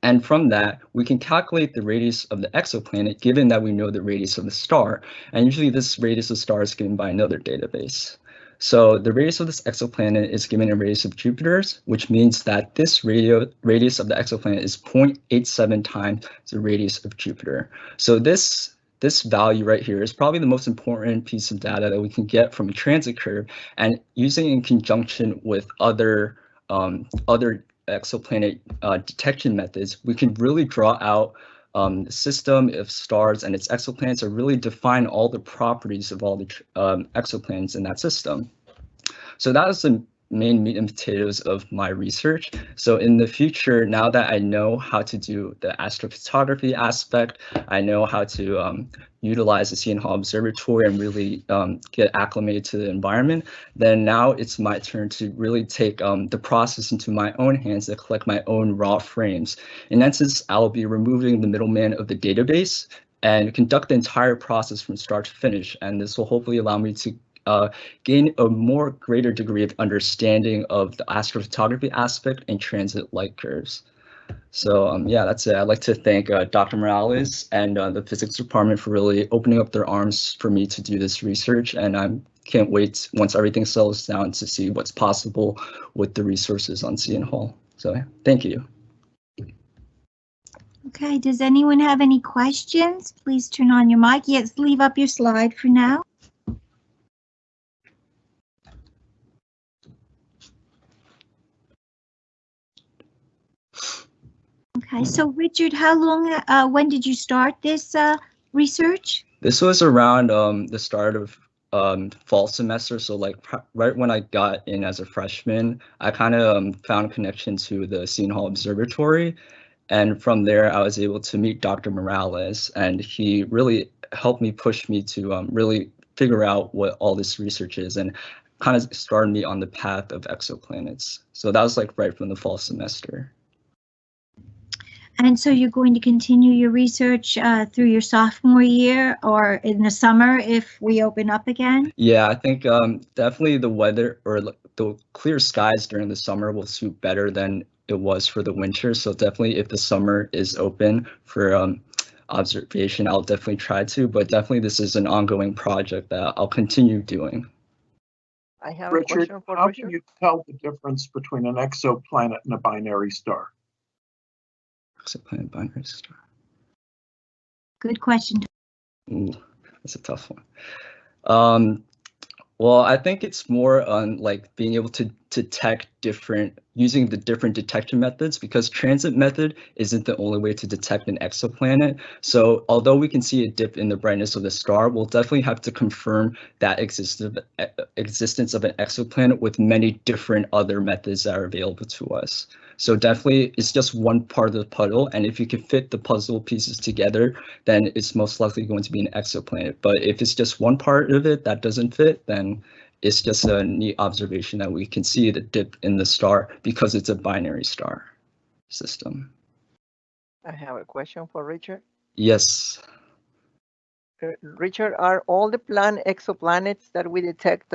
Speaker 19: And from that, we can calculate the radius of the exoplanet, given that we know the radius of the star. And usually this radius of the star is given by another database. So the radius of this exoplanet is given in radius of Jupiter's, which means that this radius of the exoplanet is 0.87 times the radius of Jupiter. So this value right here is probably the most important piece of data that we can get from a transit curve, and using it in conjunction with other exoplanet detection methods, we can really draw out system of stars and its exoplanets, or really define all the properties of all the exoplanets in that system. So that was the main meat and potatoes of my research. So in the future, now that I know how to do the astrophotography aspect, I know how to utilize the Seton Hall Observatory and really get acclimated to the environment, then now it's my turn to really take the process into my own hands and collect my own raw frames. In essence, I'll be removing the middleman of the database and conduct the entire process from start to finish. And this will hopefully allow me to gain a more greater degree of understanding of the astrophotography aspect and transit light curves. So yeah, that's it. I'd like to thank Dr. Morales and the physics department for really opening up their arms for me to do this research. And I can't wait once everything settles down to see what's possible with the resources on Seton Hall. So thank you.
Speaker 3: Okay, does anyone have any questions? Please turn on your mic. Yes, leave up your slide for now. Okay, so Richard, how long, when did you start this research?
Speaker 19: This was around the start of fall semester. So like right when I got in as a freshman, I kind of found connection to the Seton Hall Observatory. And from there, I was able to meet Dr. Morales, and he really helped me push me to really figure out what all this research is and kind of started me on the path of exoplanets. So that was like right from the fall semester.
Speaker 3: And so you're going to continue your research through your sophomore year or in the summer if we open up again?
Speaker 19: Yeah, I think definitely the weather or the clear skies during the summer will suit better than it was for the winter. So definitely if the summer is open for observation, I'll definitely try to, but definitely this is an ongoing project that I'll continue doing.
Speaker 11: I have
Speaker 5: Richard,
Speaker 11: a question for
Speaker 5: how
Speaker 11: Richard.
Speaker 5: can you tell the difference between an exoplanet and a binary star?
Speaker 19: Exoplanet, binary star.
Speaker 3: Good question.
Speaker 19: Ooh, that's a tough one. Well, I think it's more on like being able to detect using the different detection methods, because transit method isn't the only way to detect an exoplanet. So although we can see a dip in the brightness of the star, we'll definitely have to confirm that existence of an exoplanet with many different other methods that are available to us. So definitely it's just one part of the puzzle, and if you can fit the puzzle pieces together, then it's most likely going to be an exoplanet. But if it's just one part of it that doesn't fit, then it's just a neat observation that we can see the dip in the star because it's a binary star system.
Speaker 11: I have a question for Richard.
Speaker 19: Yes.
Speaker 11: Richard, are all the exoplanets that we detect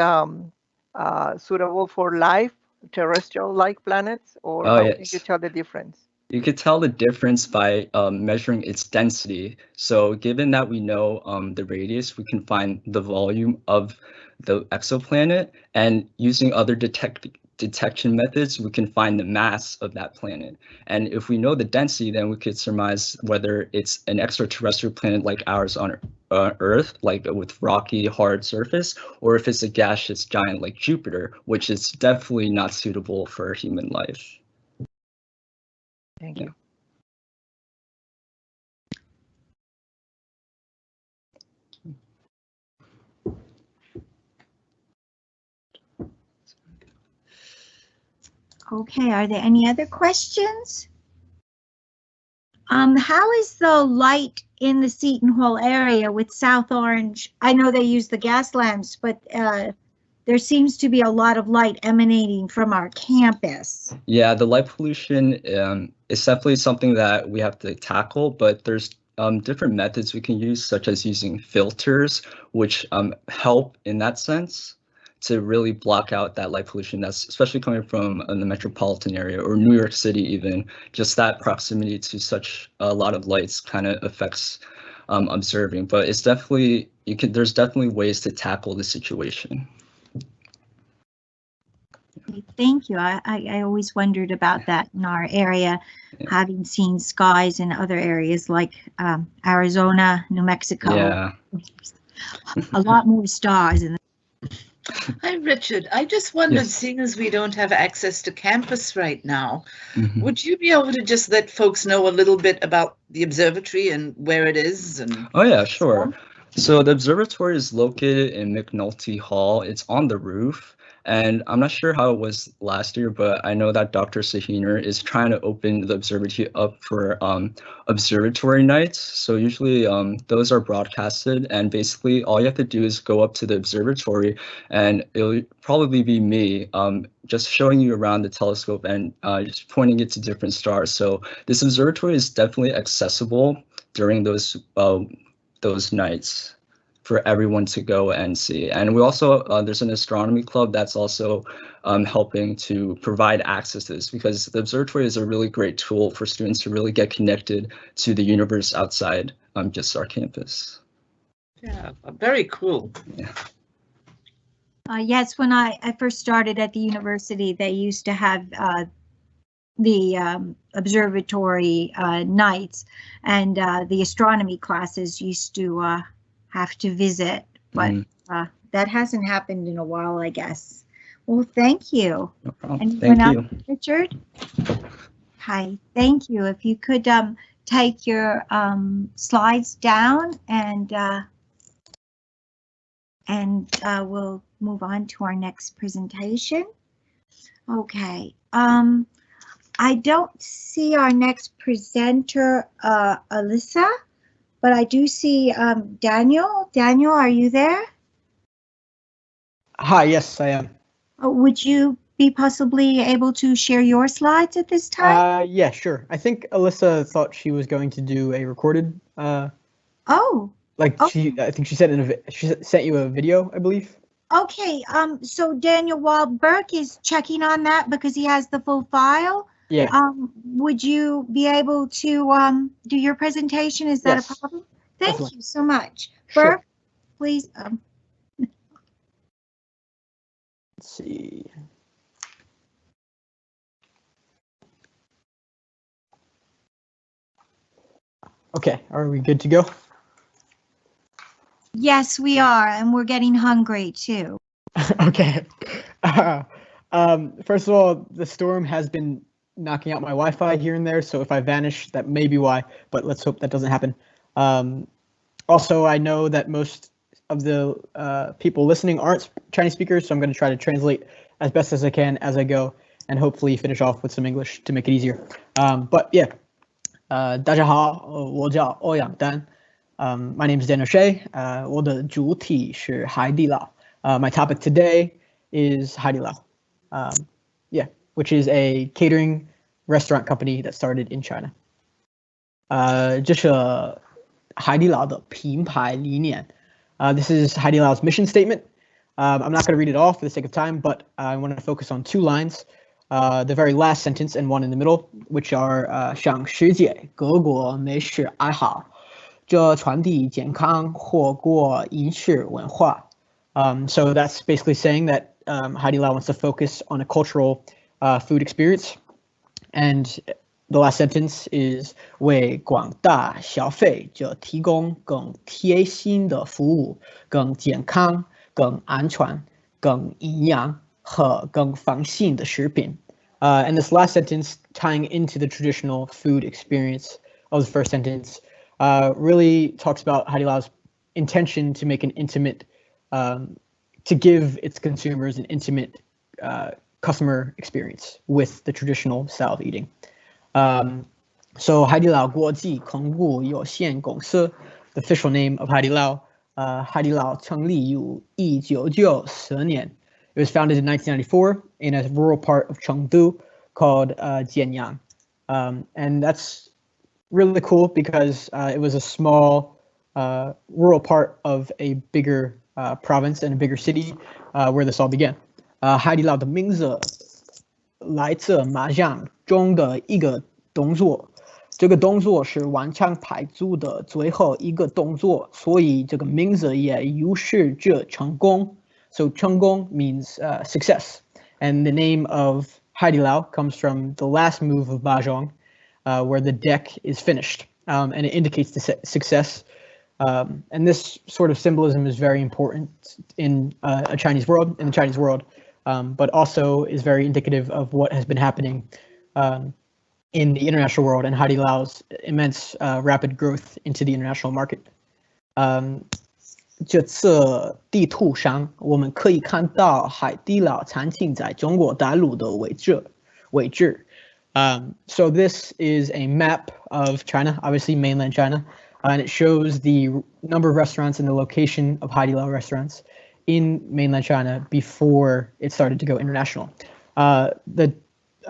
Speaker 11: suitable for life, terrestrial-like planets, or how can you tell the difference?
Speaker 19: You could tell the difference by measuring its density. So given that we know the radius, we can find the volume of the exoplanet, and using other detection methods, we can find the mass of that planet. And if we know the density, then we could surmise whether it's an extraterrestrial planet like ours on Earth, like with rocky, hard surface, or if it's a gaseous giant like Jupiter, which is definitely not suitable for human life.
Speaker 11: Thank you.
Speaker 3: Okay, are there any other questions? How is the light in the Seton Hall area with South Orange? I know they use the gas lamps, but there seems to be a lot of light emanating from our campus.
Speaker 19: Yeah, the light pollution is definitely something that we have to tackle, but there's different methods we can use, such as using filters, which help in that sense to really block out that light pollution that's especially coming from the metropolitan area or New York City even. Just that proximity to such a lot of lights kind of affects observing, but it's definitely, there's definitely ways to tackle the situation.
Speaker 3: Thank you. I always wondered about that in our area, having seen skies in other areas like Arizona, New Mexico.
Speaker 19: Yeah.
Speaker 3: A lot more stars.
Speaker 2: Hi, Richard. I just wondered,
Speaker 19: Yes.
Speaker 2: seeing as we don't have access to campus right now,
Speaker 19: Mhm.
Speaker 2: would you be able to just let folks know a little bit about the observatory and where it is? And
Speaker 19: Oh yeah, sure. So the observatory is located in McNulty Hall. It's on the roof, and I'm not sure how it was last year, but I know that Dr. Sahiner is trying to open the observatory up for observatory nights. So usually those are broadcasted, and basically all you have to do is go up to the observatory, and it'll probably be me just showing you around the telescope and just pointing it to different stars. So this observatory is definitely accessible during those nights for everyone to go and see. And we also, there's an astronomy club that's also helping to provide access to this, because the observatory is a really great tool for students to really get connected to the universe outside just our campus.
Speaker 2: yeah, very cool.
Speaker 19: Yeah.
Speaker 3: Yes, when I first started at the university, they used to have the observatory nights, and the astronomy classes used to have to visit, but that hasn't happened in a while, I guess. Well, thank you.
Speaker 19: No problem.
Speaker 3: Anyone
Speaker 19: Thank
Speaker 3: else,
Speaker 19: you.
Speaker 3: Richard? Hi, thank you. If you could take your slides down, and we'll move on to our next presentation. Okay. I don't see our next presenter, Alyssa, but I do see Daniel. Daniel, are you there?
Speaker 20: Hi, yes, I am.
Speaker 3: Would you be possibly able to share your slides at this time?
Speaker 20: Yeah, sure. I think Alyssa thought she was going to do a recorded. I think she sent you a video, I believe.
Speaker 3: Okay. So Daniel, while Burke is checking on that because he has the full file.
Speaker 20: Yeah.
Speaker 3: Would you be able to do your presentation? Is that a problem? Thank you so much.
Speaker 20: Sure.
Speaker 3: Burke, please.
Speaker 20: Let's see. Okay, are we good to go?
Speaker 3: Yes, we are, and we're getting hungry too.
Speaker 20: Okay. First of all, the storm has been knocking out my Wi-Fi here and there, so if I vanish, that may be why, but let's hope that doesn't happen. Also, I know that most of the people listening aren't Chinese speakers, so I'm going to try to translate as best as I can as I go, and hopefully finish off with some English to make it easier. But yeah, 大家好，我叫欧阳丹。My name is Daniel Shea. 我的主题是海底捞。My topic today is 海底捞. Yeah, which is a catering restaurant company that started in China. 这是海底捞的品牌理念. This is 海底捞's mission statement. I'm not going to read it all for the sake of time, but I want to focus on two lines. The very last sentence and one in the middle, which are 向世界各国美食爱好者传递健康火锅饮食文化. So that's basically saying that Haidilao wants to focus on a cultural food experience. And the last sentence is 为广大消费者提供更贴心的服务、更健康、更安全、更营养和更放心的食品. And this last sentence, tying into the traditional food experience of the first sentence, really talks about Haidilao's intention to make an intimate, to give its consumers an intimate customer experience with the traditional style of eating. So Haidilao 国际控股有限公司, the official name of Haidilao, Haidilao 成立于1994年. It was founded in 1994 in a rural part of Chengdu called Jianyang. And that's really cool because it was a small rural part of a bigger province and a bigger city where this all began. 海底捞的名字来自麻将中的一个动作，这个动作是顽强牌组的最后一个动作，所以这个名字也预示着成功。So 成功 means success, and the name of Haidilao comes from the last move of mahjong, where the deck is finished, and it indicates the success And this sort of symbolism is very important in the Chinese world, but also is very indicative of what has been happening in the international world and Haidilau's immense rapid growth into the international market. 这次地图上我们可以看到海底捞餐厅在中国大陆的位置。So this is a map of China, obviously mainland China, and it shows the number of restaurants and the location of Haidilao restaurants in mainland China before it started to go international. I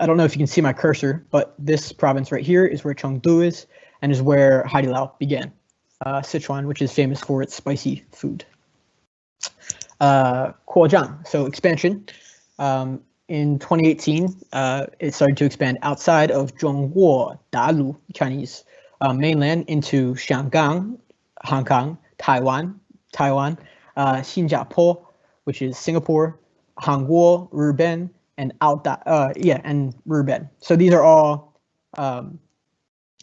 Speaker 20: don't know if you can see my cursor, but this province right here is where Chengdu is and is where Haidilao began. Sichuan, which is famous for its spicy food. 扩张, so expansion. In 2018, it started to expand outside of 中国大陆 Chinese mainland into Shanghai, Hong Kong, Taiwan, Singapore, which is Singapore, Hangguo, Ruben, and and Ruben. So these are all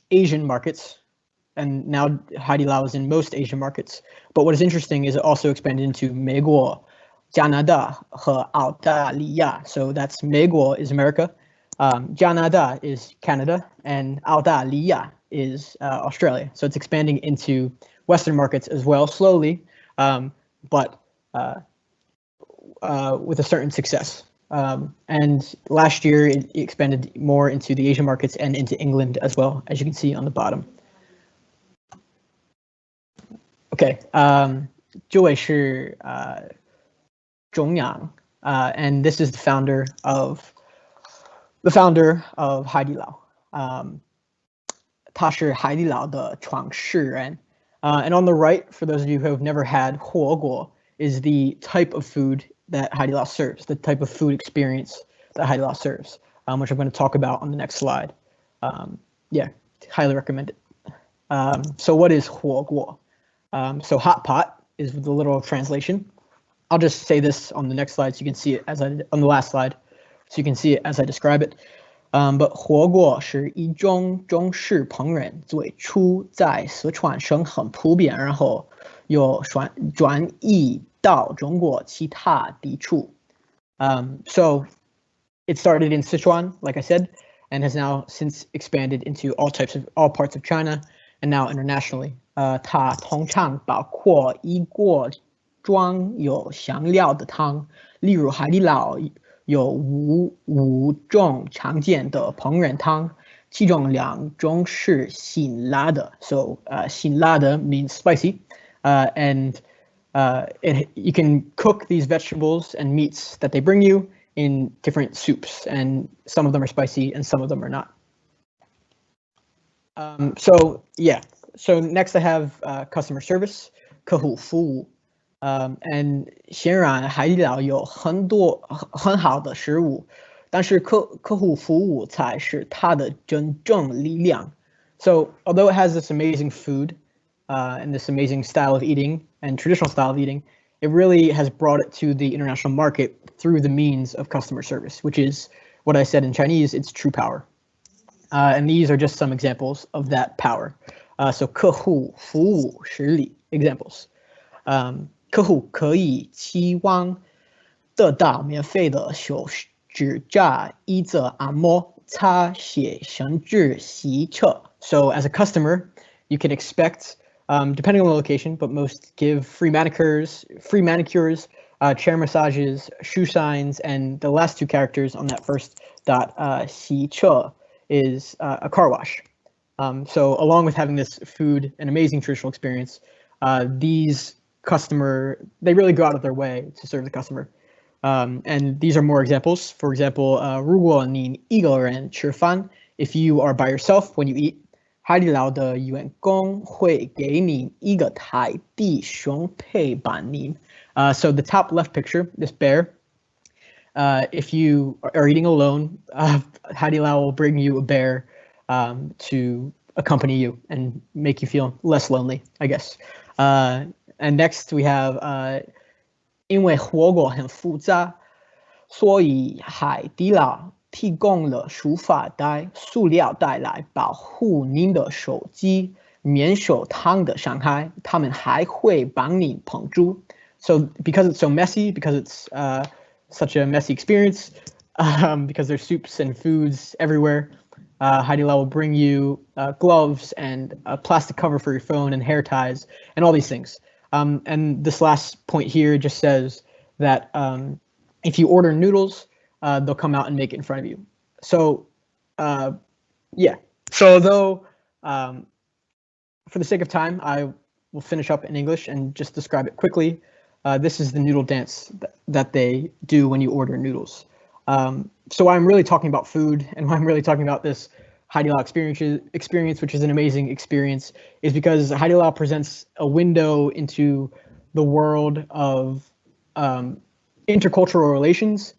Speaker 20: Asian markets. And now Haidilao is in most Asian markets. But what is interesting is it also expanded into 美国, Canada, 和澳大利亚. So that's 美国 is America, Canada is Canada, and 澳大利亚 is Australia. So it's expanding into Western markets as well, slowly, but with a certain success. And last year it expanded more into the Asian markets and into England as well, as you can see on the bottom. Okay, 这位是钟阳, and this is the founder of Haidilao. 他是海底捞的创始人. And on the right, for those of you who have never had 火锅, is the type of food that Haidilao serves, the type of food experience that Haidilao serves, which I'm going to talk about on the next slide. Yeah, highly recommend it. So what is 火锅? So hot pot is the literal translation. I'll just say this on the next slide so you can see it on the last slide, so you can see it as I describe it. But 火锅是一种中式烹饪，最初在四川省很普遍，然后又转移到中国其他地处。So it started in Sichuan, like I said, and has now since expanded into all parts of China and now internationally. 它通常包括一锅装有香料的汤，例如海底捞有五种常见的烹饪汤，其中两种是辛辣的。So 辛辣的 means spicy, and you can cook these vegetables and meats that they bring you in different soups, and some of them are spicy and some of them are not. So yeah. So next I have customer service, 客户服务. And 显然海底捞有很好的食物，但是客户服务才是它的真正力量. So although it has this amazing food and this amazing style of eating and traditional style of eating, it really has brought it to the international market through the means of customer service, which is what I said in Chinese, it's true power. And these are just some examples of that power. So 客户服务实例 examples. 客户可以期望得到免费的手指甲、椅子、按摩、擦鞋，甚至洗车. So as a customer, you can expect, depending on the location, but most give free manicures, chair massages, shoe shines, and the last two characters on that first dot, 洗车 is a car wash. So along with having this food, an amazing traditional experience, these they really go out of their way to serve the customer. And these are more examples. For example, 如果你一个人吃饭, if you are by yourself when you eat, 海底捞的员工会给你一个台币熊陪伴你. So the top left picture, this bear, if you are eating alone, Haidilao will bring you a bear to accompany you and make you feel less lonely, I guess. And next we have 因为火锅很复杂，所以海底捞提供了塑料袋来保护您的手机，免手汤的上海，他们还会帮你烹煮. So because it's so messy, because it's such a messy experience, because there's soups and foods everywhere, Haidilao will bring you gloves and a plastic cover for your phone and hair ties and all these things. And this last point here just says that if you order noodles, they'll come out and make it in front of you. So yeah, so although for the sake of time, I will finish up in English and just describe it quickly. This is the noodle dance that they do when you order noodles. So I'm really talking about food, and why I'm really talking about this Haidilao experience, which is an amazing experience, is because Haidilao presents a window into the world of intercultural relations,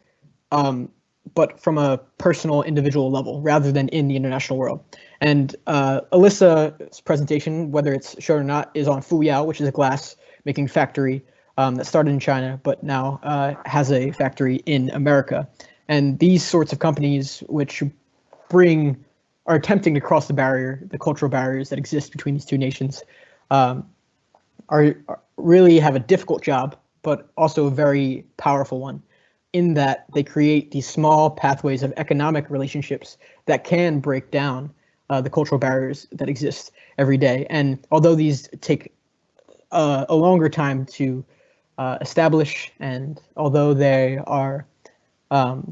Speaker 20: but from a personal, individual level, rather than in the international world. And Alyssa's presentation, whether it's shown or not, is on Fuyao, which is a glass making factory that started in China, but now has a factory in America. And these sorts of companies, which are attempting to cross the cultural barriers that exist between these two nations, really have a difficult job, but also a very powerful one, in that they create these small pathways of economic relationships that can break down the cultural barriers that exist every day. And although these take a longer time to establish, and although they are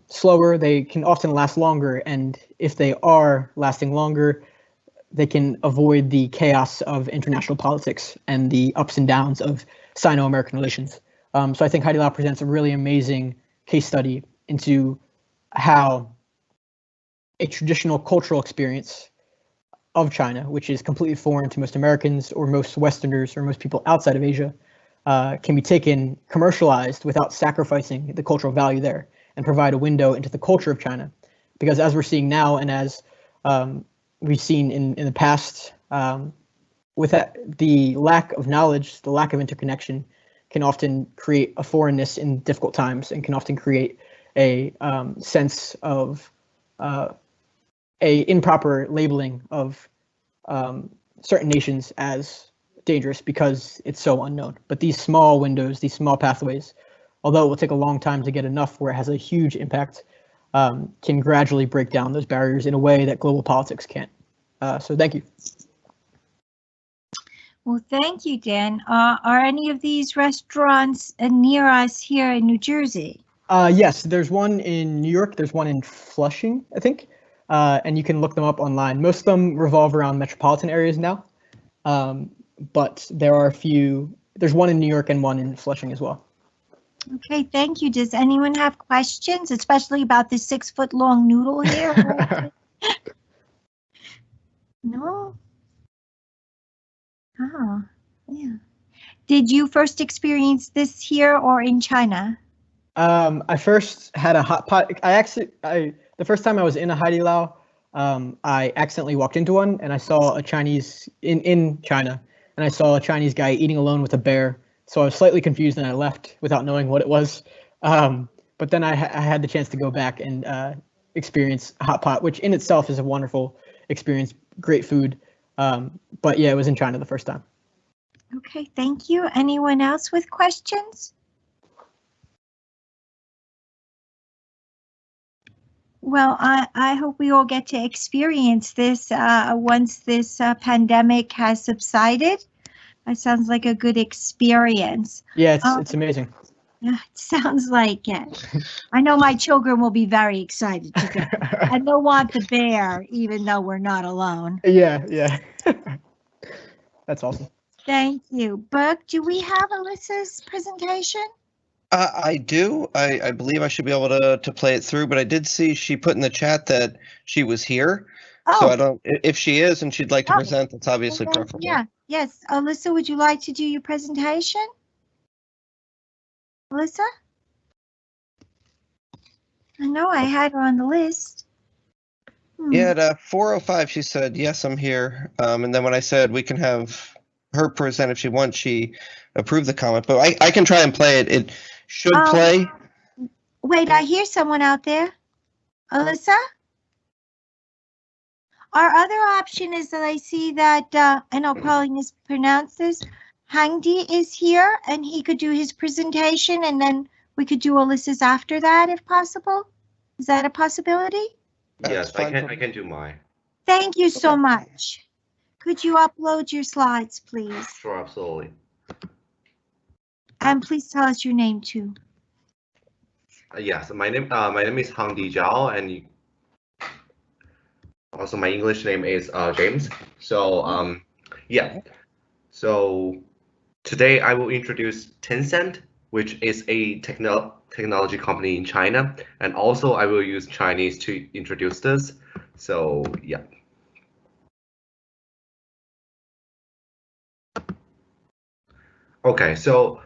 Speaker 20: slower, they can often last longer. And if they are lasting longer, they can avoid the chaos of international politics and the ups and downs of Sino-American relations. So I think Haidilao presents a really amazing case study into how a traditional cultural experience of China, which is completely foreign to most Americans or most Westerners or most people outside of Asia, can be taken, commercialized without sacrificing the cultural value there, and provide a window into the culture of China. Because as we're seeing now, and as we've seen in the past, with the lack of knowledge, the lack of interconnection, can often create a foreignness in difficult times, and can often create a sense of a improper labeling of certain nations as dangerous because it's so unknown. But these small windows, these small pathways, although it will take a long time to get enough where it has a huge impact, can gradually break down those barriers in a way that global politics can't. So thank you.
Speaker 3: Well, thank you, Dan. Are any of these restaurants near us here in New Jersey?
Speaker 20: Yes, there's one in New York. There's one in Flushing, I think. And you can look them up online. Most of them revolve around metropolitan areas now. But there are a few. There's one in New York and one in Flushing as well.
Speaker 3: Okay, thank you. Does anyone have questions, especially about the 6-foot-long noodle here? No? Oh, yeah. Did you first experience this here or in China?
Speaker 20: I first had a hot pot. The first time I was in a Haidilao, I accidentally walked into one, and I saw a Chinese in China, and I saw a Chinese guy eating alone with a bear. So I was slightly confused, and I left without knowing what it was. But then I had the chance to go back and experience hot pot, which in itself is a wonderful experience, great food. But yeah, it was in China the first time.
Speaker 3: Okay, thank you. Anyone else with questions? Well, I hope we all get to experience this once this pandemic has subsided. That sounds like a good experience.
Speaker 20: Yeah, it's amazing.
Speaker 3: Yeah, it sounds like it. I know my children will be very excited to go. And they'll want the bear, even though we're not alone.
Speaker 20: Yeah. That's awesome.
Speaker 3: Thank you. Burke, do we have Alyssa's presentation?
Speaker 1: I do. I believe I should be able to play it through, but I did see she put in the chat that she was here. So I don't, if she is and she'd like to present, that's obviously preferable.
Speaker 3: Yeah, yes. Alyssa, would you like to do your presentation? Alyssa? I know I had her on the list.
Speaker 1: Yeah, at 4:05 she said, yes, I'm here. And then when I said we can have her present if she wants, she approved the comment. But I can try and play it. It should play.
Speaker 3: Wait, I hear someone out there. Alyssa? Our other option is that I see that, and I'll probably mispronounce this, Hangdi is here and he could do his presentation and then we could do Alyssa's after that if possible. Is that a possibility?
Speaker 21: Yes, I can do mine.
Speaker 3: Thank you so much. Could you upload your slides, please?
Speaker 21: Sure, absolutely.
Speaker 3: And please tell us your name too.
Speaker 21: Yes, my name is Hangdi Zhao, and also my English name is James. So yeah, so today I will introduce Tencent, which is a technology company in China, and also I will use Chinese to introduce this. So yeah. Okay, so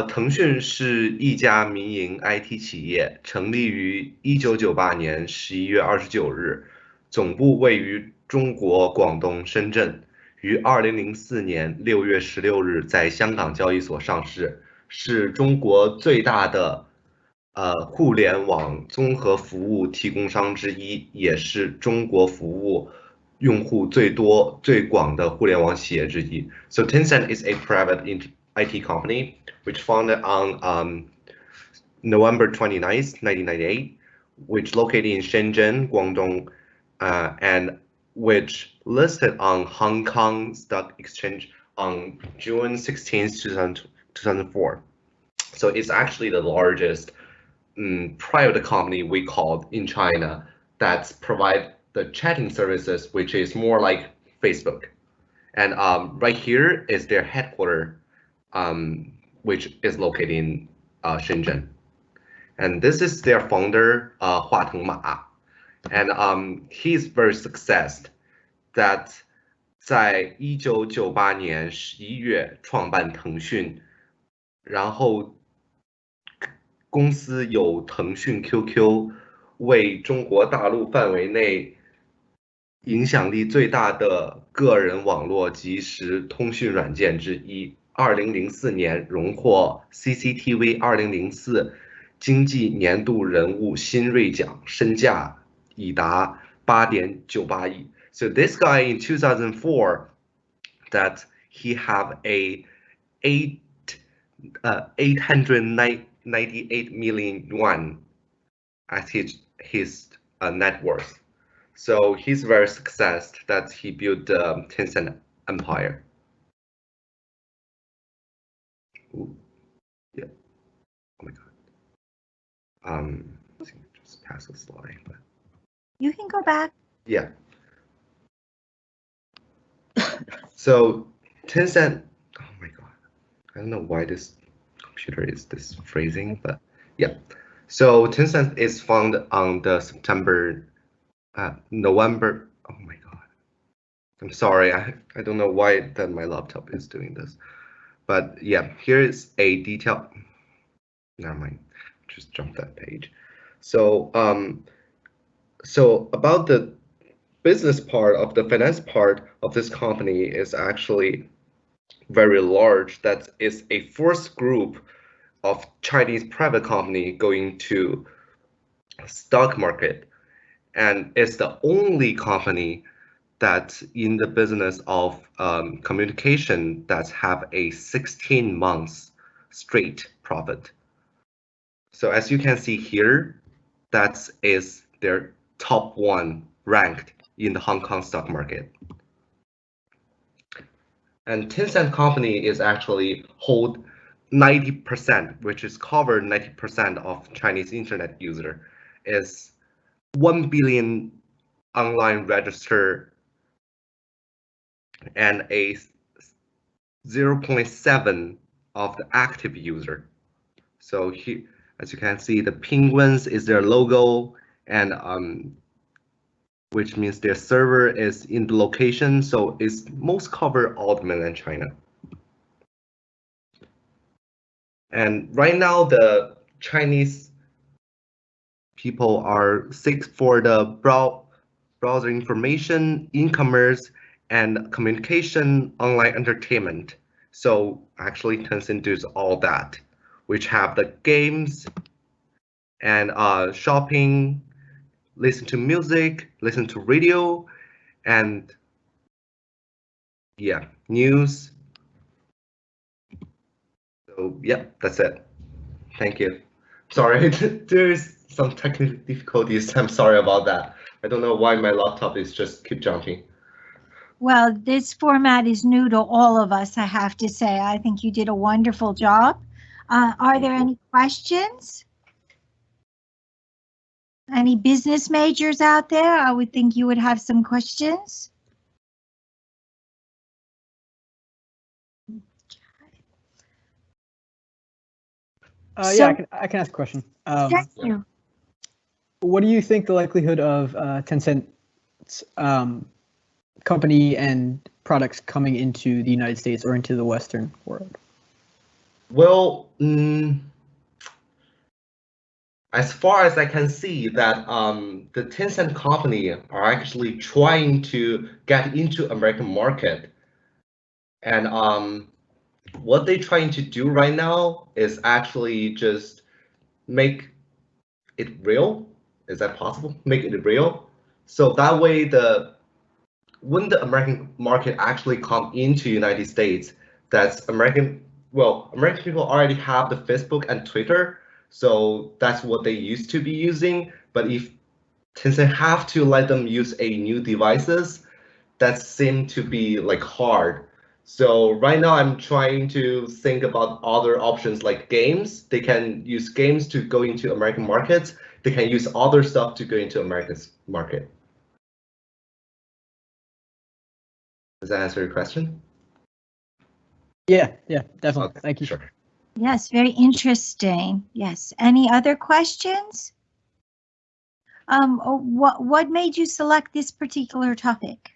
Speaker 21: 腾讯是一家民营 IT 企业，成立于1998年11月29日，总部位于中国广东深圳，于2004年6月16日在香港交易所上市，是中国最大的互联网综合服务提供商之一，也是中国服务用户最多、最广的互联网企业之一。So Tencent is a private IT company which founded on November 29th, 1998, which located in Shenzhen, Guangdong, and which listed on Hong Kong Stock Exchange on June 16th, 2004. So it's actually the largest private company we called in China that provide the chatting services, which is more like Facebook. And right here is their headquarters, which is located in Shenzhen. And this is their founder, Hua Tengma. And he's very successful that 在1998年11月创办腾讯，然后公司有腾讯 QQ 为中国大陆范围内影响力最大的个人网络即时通讯软件之一。2004年荣获 CCTV 2004经济年度人物新锐奖，身价已达8.98亿。So this guy in 2004, that he have a 898 million yuan as his net worth. So he's very successful that he built the Tencent empire. Ooh. Yeah. Oh my god. Just pass the slide. But...
Speaker 3: You can go back.
Speaker 21: Yeah. So Tencent. Oh my god. I don't know why this computer is this phrasing, but yeah. So Tencent is founded on the November. Oh my god. I'm sorry. I don't know why that my laptop is doing this. But yeah, here is a detail. Never mind. Just jump that page. So so about the business part of the finance part of this company is actually very large. That is a first group of Chinese private company going to stock market, and it's the only company that's in the business of communication that have a 16 months straight profit. So as you can see here, that is their top one ranked in the Hong Kong stock market. And Tencent company is actually hold 90%, which is covered 90% of Chinese internet user, is 1 billion online register and a 0.7 of the active user. So here, as you can see, the penguins is their logo, and which means their server is in the location, so it's most cover all the mainland China. And right now, the Chinese people are seek for the browser information, e-commerce, and communication, online entertainment. So actually Tencent does all that, which have the games and shopping, listen to music, listen to radio, and yeah, news. So yeah, that's it. Thank you. Sorry, there's some technical difficulties. I'm sorry about that. I don't know why my laptop is just keep jumping.
Speaker 3: Well, this format is new to all of us, I have to say. I think you did a wonderful job. Are there any questions? Any business majors out there? I would think you would have some questions.
Speaker 20: Yeah, I can ask a question.
Speaker 3: Thank you.
Speaker 20: What do you think the likelihood of Tencent's company and products coming into the United States or into the Western world?
Speaker 21: Well, as far as I can see, that the Tencent company are actually trying to get into American market, and what they're trying to do right now is actually just make it real. Is that possible? Make it real, so that way when the American market actually come into United States, that's American people already have the Facebook and Twitter, so that's what they used to be using. But if Tencent have to let them use a new devices, that seem to be like hard. So right now I'm trying to think about other options like games. They can use games to go into American markets. They can use other stuff to go into American market. Does that answer your question?
Speaker 20: Yeah, definitely.
Speaker 21: Okay,
Speaker 20: thank you.
Speaker 21: Sure.
Speaker 3: Yes, very interesting. Yes. Any other questions? What made you select this particular topic?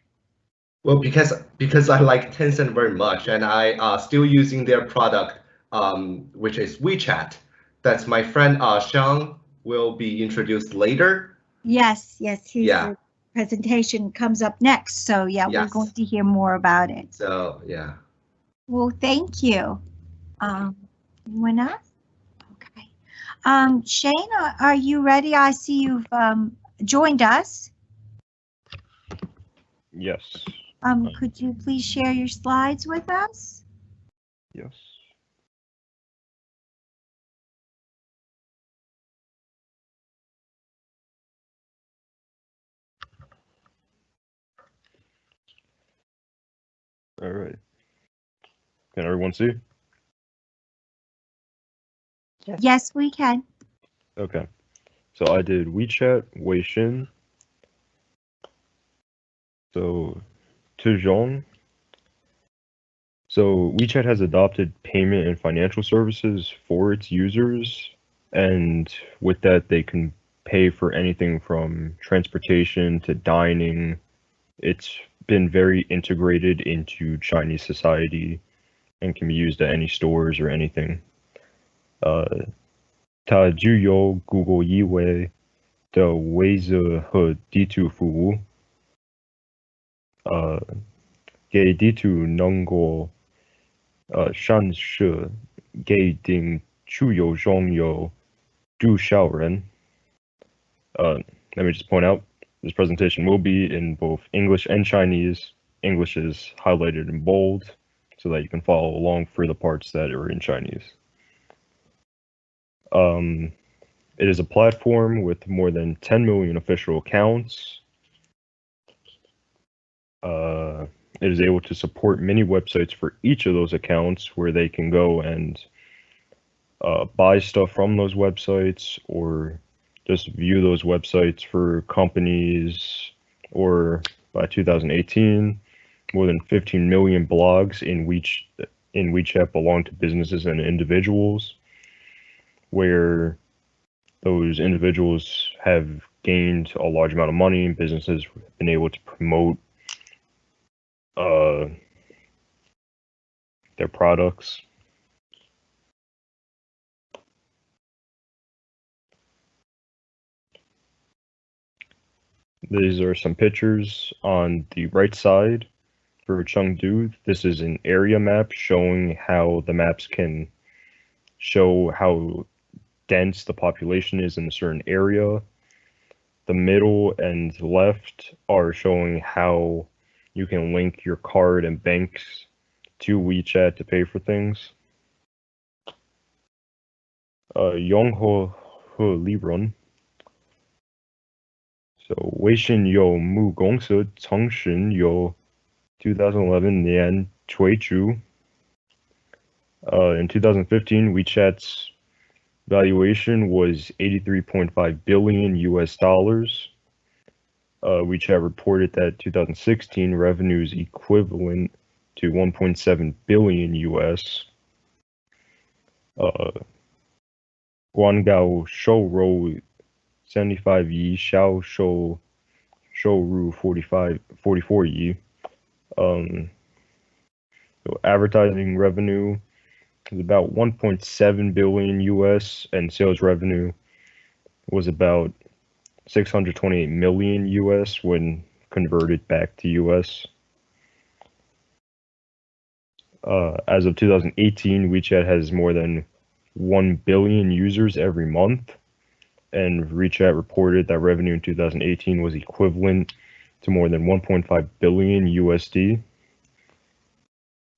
Speaker 21: Well, because I like Tencent very much, and I still using their product, which is WeChat. That's my friend Xiang will be introduced later.
Speaker 3: Yes, his
Speaker 21: Yeah.
Speaker 3: presentation comes up next. So yeah, we're
Speaker 21: Yes.
Speaker 3: going to hear more about it.
Speaker 21: So yeah.
Speaker 3: Well, thank you. Anyone else? Okay. Shane, are you ready? I see you've joined us.
Speaker 4: Yes.
Speaker 3: Could you please share your slides with us?
Speaker 4: Yes. All right. Can everyone see?
Speaker 3: Yes, we can.
Speaker 4: Okay. So I did WeChat, Weixin. So Tuzhong. So WeChat has adopted payment and financial services for its users, and with that they can pay for anything from transportation to dining. It's been very integrated into Chinese society and can be used at any stores or anything. 它具有 Google 以外的位置和地图服务，给地图能够闪示给定出游中有多少人。Let me just point out, this presentation will be in both English and Chinese. English is highlighted in bold so that you can follow along for the parts that are in Chinese. It is a platform with more than 10 million official accounts. It is able to support many websites for each of those accounts where they can go and buy stuff from those websites or just view those websites for companies. Or by 2018, more than 15 million blogs in WeChat belong to businesses and individuals, where those individuals have gained a large amount of money and businesses have been able to promote their products. These are some pictures on the right side for Chengdu. This is an area map showing how the maps can show how dense the population is in a certain area. the middle and left are showing how you can link your card and banks to WeChat to pay for things. 영어理论. So 微信有母公司腾讯有2011年推出. In 2015, WeChat's valuation was $83.5 billion US dollars. WeChat reported that 2016 revenues equivalent to 1.7 billion US. Guangao Shouro 75 yi, Xiao Shouru 44 yi. So advertising revenue is about 1.7 billion US, and sales revenue was about 628 million US when converted back to US. As of 2018, WeChat has more than 1 billion users every month, and WeChat reported that revenue in 2018 was equivalent to more than 1.5 billion USD.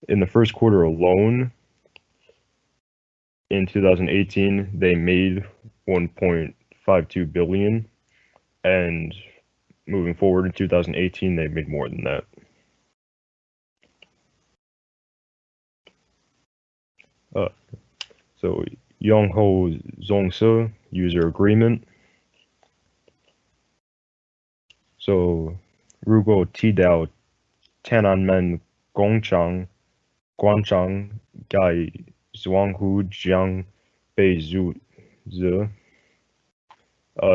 Speaker 4: In the first quarter alone, in 2018, they made 1.52 billion, and moving forward in 2018, they made more than that. So Yongho Zongse user agreement. So Rugo Tidao Tiananmen Gongchang Guangzhang Gai Zhuanghu Jiang Bei Zhu Ze.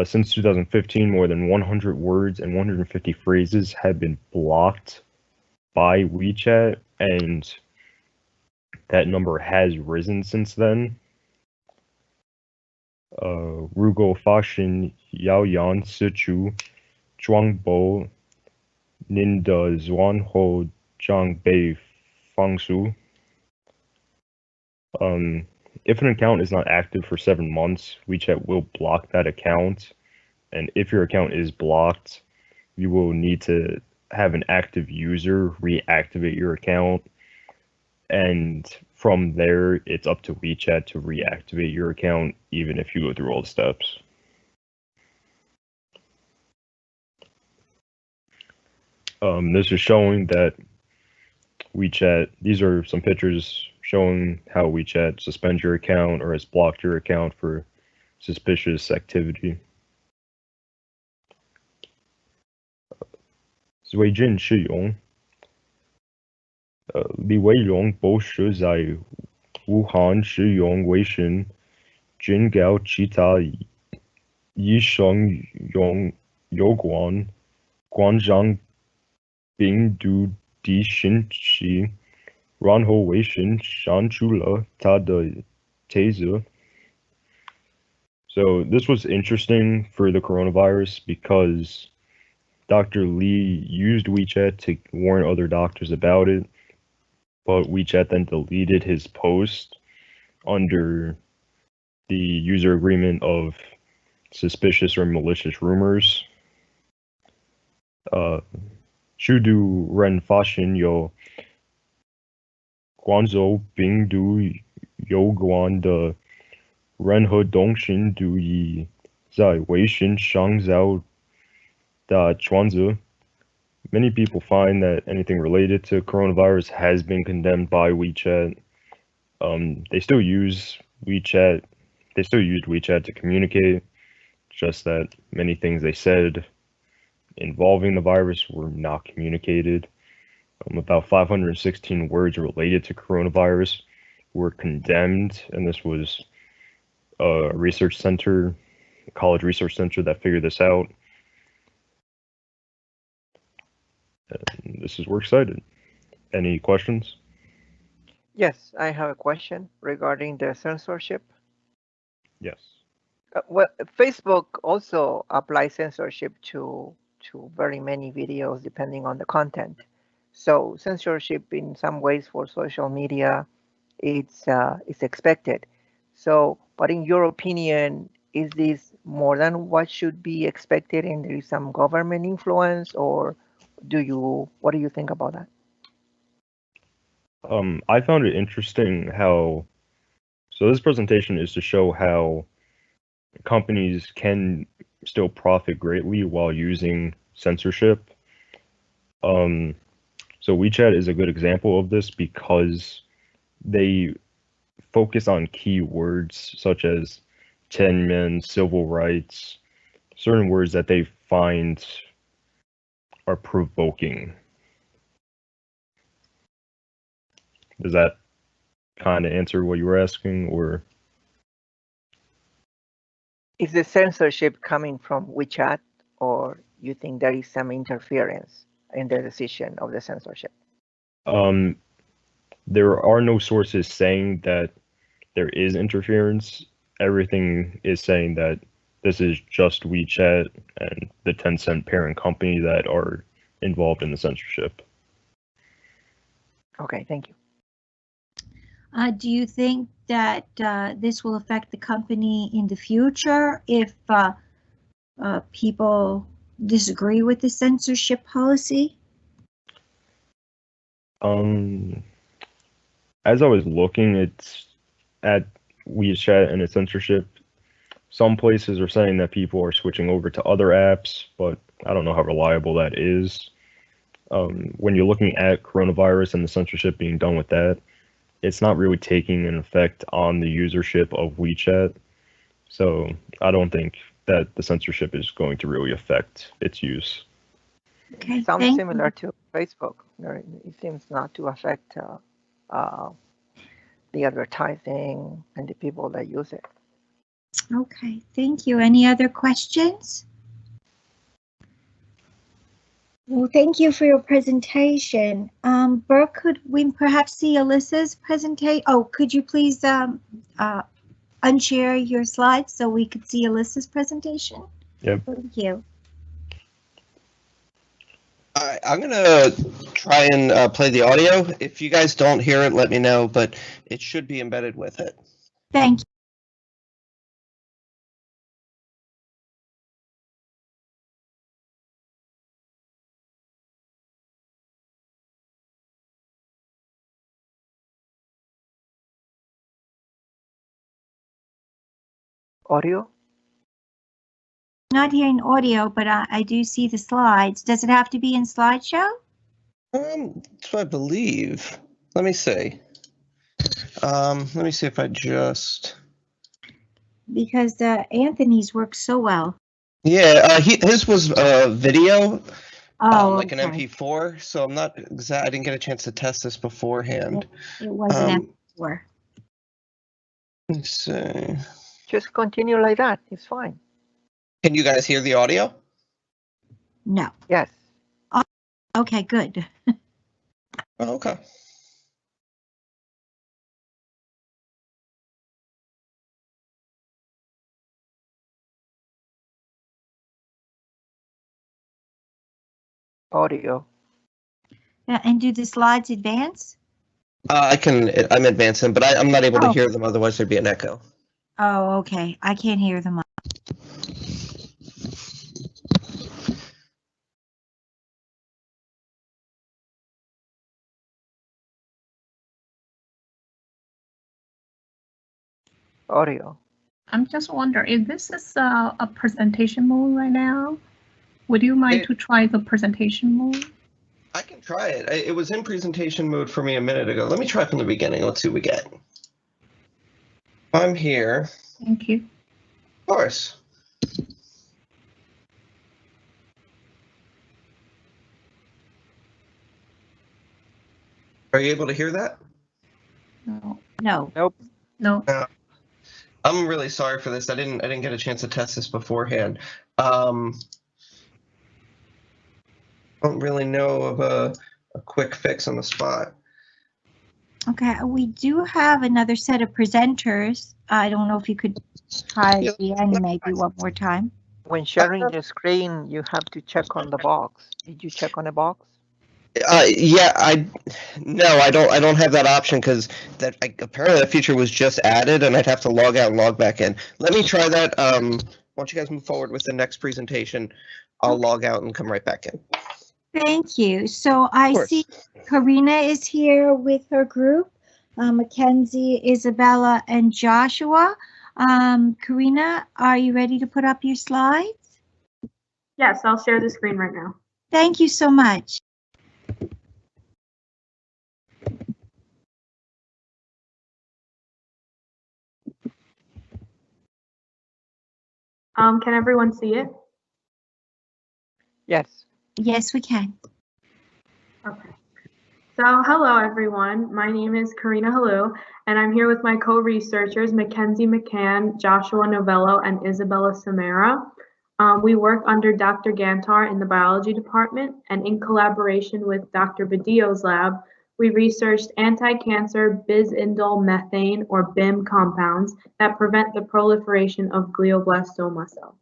Speaker 4: Since 2015, more than 100 words and 150 phrases have been blocked by WeChat, and that number has risen since then. Rugo Fashin Yaoyan Sichu Zhuangbo Ninda Zhuanho Zhangbei Fangsu. If an account is not active for 7 months, WeChat will block that account. And if your account is blocked, you will need to have an active user reactivate your account. And from there, it's up to WeChat to reactivate your account, even if you go through all the steps. This is showing that WeChat, these are some pictures showing how WeChat suspends your account or has blocked your account for suspicious activity. 最近使用李伟荣博士在武汉使用微信警告其他医生用有关冠状病毒的信息，然后微信删除了他的帖子。So this was interesting for the coronavirus because Dr. Lee used WeChat to warn other doctors about it, but WeChat then deleted his post under the user agreement of suspicious or malicious rumors. Shudu Ren Fashin Yo Guanzhou Bingdu Yo Guan de Ren He Dongshin Du Yi Zai Weishin Shang Zhao Da Chuanzi. Many people find that anything related to coronavirus has been condemned by WeChat. They still use WeChat. They still used WeChat to communicate, just that many things they said involving the virus were not communicated. About 516 words related to coronavirus were condemned, and this was a research center, a college research center that figured this out. And this is Works Cited. Any questions?
Speaker 11: Yes, I have a question regarding the censorship.
Speaker 4: Yes.
Speaker 11: Well, Facebook also applies censorship to very many videos depending on the content. So censorship in some ways for social media, it's expected. So, but in your opinion, is this more than what should be expected and there is some government influence, or what do you think about that?
Speaker 4: I found it interesting how, so this presentation is to show how companies can still profit greatly while using censorship. So WeChat is a good example of this because they focus on keywords such as Tiananmen, civil rights, certain words that they find are provoking. Does that kind of answer what you were asking, or?
Speaker 11: Is the censorship coming from WeChat, or you think there is some interference in the decision of the censorship?
Speaker 4: There are no sources saying that there is interference. Everything is saying that this is just WeChat and the Tencent parent company that are involved in the censorship.
Speaker 11: Okay, thank you.
Speaker 3: Do you think that this will affect the company in the future if people disagree with the censorship policy?
Speaker 4: As I was looking at WeChat and its censorship, some places are saying that people are switching over to other apps, but I don't know how reliable that is. When you're looking at coronavirus and the censorship being done with that, it's not really taking an effect on the usership of WeChat. So I don't think that the censorship is going to really affect its use.
Speaker 3: Okay,
Speaker 11: sounds similar to Facebook. It seems not to affect the advertising and the people that use it.
Speaker 3: Okay, thank you. Any other questions? Well, thank you for your presentation. Burke, could we perhaps see Alyssa's presentation? Oh, could you please unshare your slides so we could see Alyssa's presentation?
Speaker 4: Yep.
Speaker 3: Thank you.
Speaker 1: All right, I'm gonna try and play the audio. If you guys don't hear it, let me know, but it should be embedded with it.
Speaker 3: Thank you.
Speaker 11: Audio?
Speaker 3: Not hearing audio, but I do see the slides. Does it have to be in slideshow?
Speaker 1: That's what I believe. Let me see. Let me see if I just.
Speaker 3: Because Anthony's works so well.
Speaker 1: Yeah, his was video, like an
Speaker 3: okay.
Speaker 1: MP4. So I'm not exact. I didn't get a chance to test this beforehand.
Speaker 3: It was an MP4.
Speaker 1: Let's see.
Speaker 11: Just continue like that. It's fine.
Speaker 1: Can you guys hear the audio?
Speaker 3: No.
Speaker 11: Yes.
Speaker 3: Okay, good.
Speaker 1: Oh, okay.
Speaker 11: Audio.
Speaker 3: Yeah, and do the slides advance?
Speaker 1: I'm advancing, but I'm not able to hear them. Otherwise, there'd be an echo.
Speaker 3: Oh, okay. I can't hear them.
Speaker 11: Audio.
Speaker 18: I'm just wondering if this is a presentation mode right now. Would you mind to try the presentation mode?
Speaker 1: I can try it. It was in presentation mode for me a minute ago. Let me try from the beginning. Let's see what we get. I'm here.
Speaker 18: Thank you.
Speaker 1: Of course. Are you able to hear that?
Speaker 18: No.
Speaker 3: No.
Speaker 11: Nope.
Speaker 18: No.
Speaker 1: I'm really sorry for this. I didn't get a chance to test this beforehand. Don't really know of a quick fix on the spot.
Speaker 3: Okay, we do have another set of presenters. I don't know if you could try again maybe one more time.
Speaker 11: When sharing the screen, you have to check on the box. Did you check on the box?
Speaker 1: Yeah, I don't have that option because apparently that feature was just added and I'd have to log out and log back in. Let me try that once you guys move forward with the next presentation, I'll log out and come right back in.
Speaker 3: Thank you. So I see Karina is here with her group, Mackenzie, Isabella, and Joshua. Karina, are you ready to put up your slides?
Speaker 6: Yes, I'll share the screen right now.
Speaker 3: Thank you so much.
Speaker 6: Can everyone see it?
Speaker 11: Yes.
Speaker 3: Yes, we can.
Speaker 6: Okay. So hello, everyone. My name is Karina Halou, and I'm here with my co-researchers, Mackenzie McCann, Joshua Novello, and Isabella Samara. We work under Dr. Gantar in the biology department, and in collaboration with Dr. Badillo's lab, we researched anti-cancer bis-indole methane, or BIM compounds that prevent the proliferation of glioblastoma cells.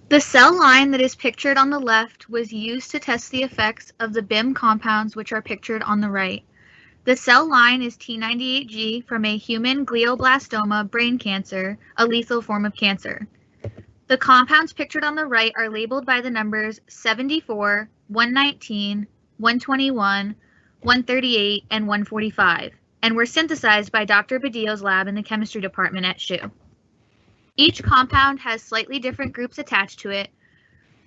Speaker 22: The cell line that is pictured on the left was used to test the effects of the BIM compounds which are pictured on the right. The cell line is T98G from a human glioblastoma brain cancer, a lethal form of cancer. The compounds pictured on the right are labeled by the numbers 74, 119, 121, 138, and 145, and were synthesized by Dr. Badillo's lab in the chemistry department at SHU. Each compound has slightly different groups attached to it,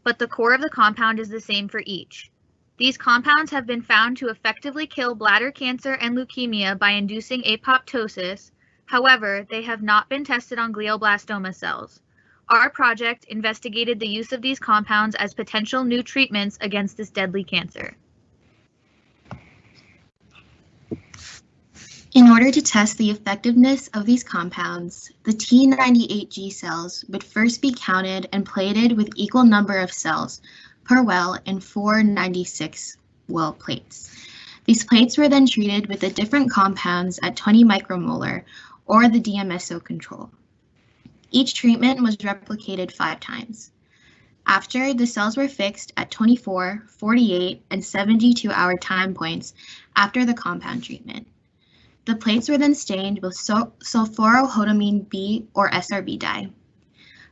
Speaker 22: but the core of the compound is the same for each. These compounds have been found to effectively kill bladder cancer and leukemia by inducing apoptosis. However, they have not been tested on glioblastoma cells. Our project investigated the use of these compounds as potential new treatments against this deadly cancer.
Speaker 23: In order to test the effectiveness of these compounds, the T98G cells would first be counted and plated with equal number of cells per well in 496 well plates. These plates were then treated with the different compounds at 20 micromolar, or the DMSO control. Each treatment was replicated 5 times. After, the cells were fixed at 24, 48, and 72-hour time points after the compound treatment. The plates were then stained with sulforohodamine B or SRB dye.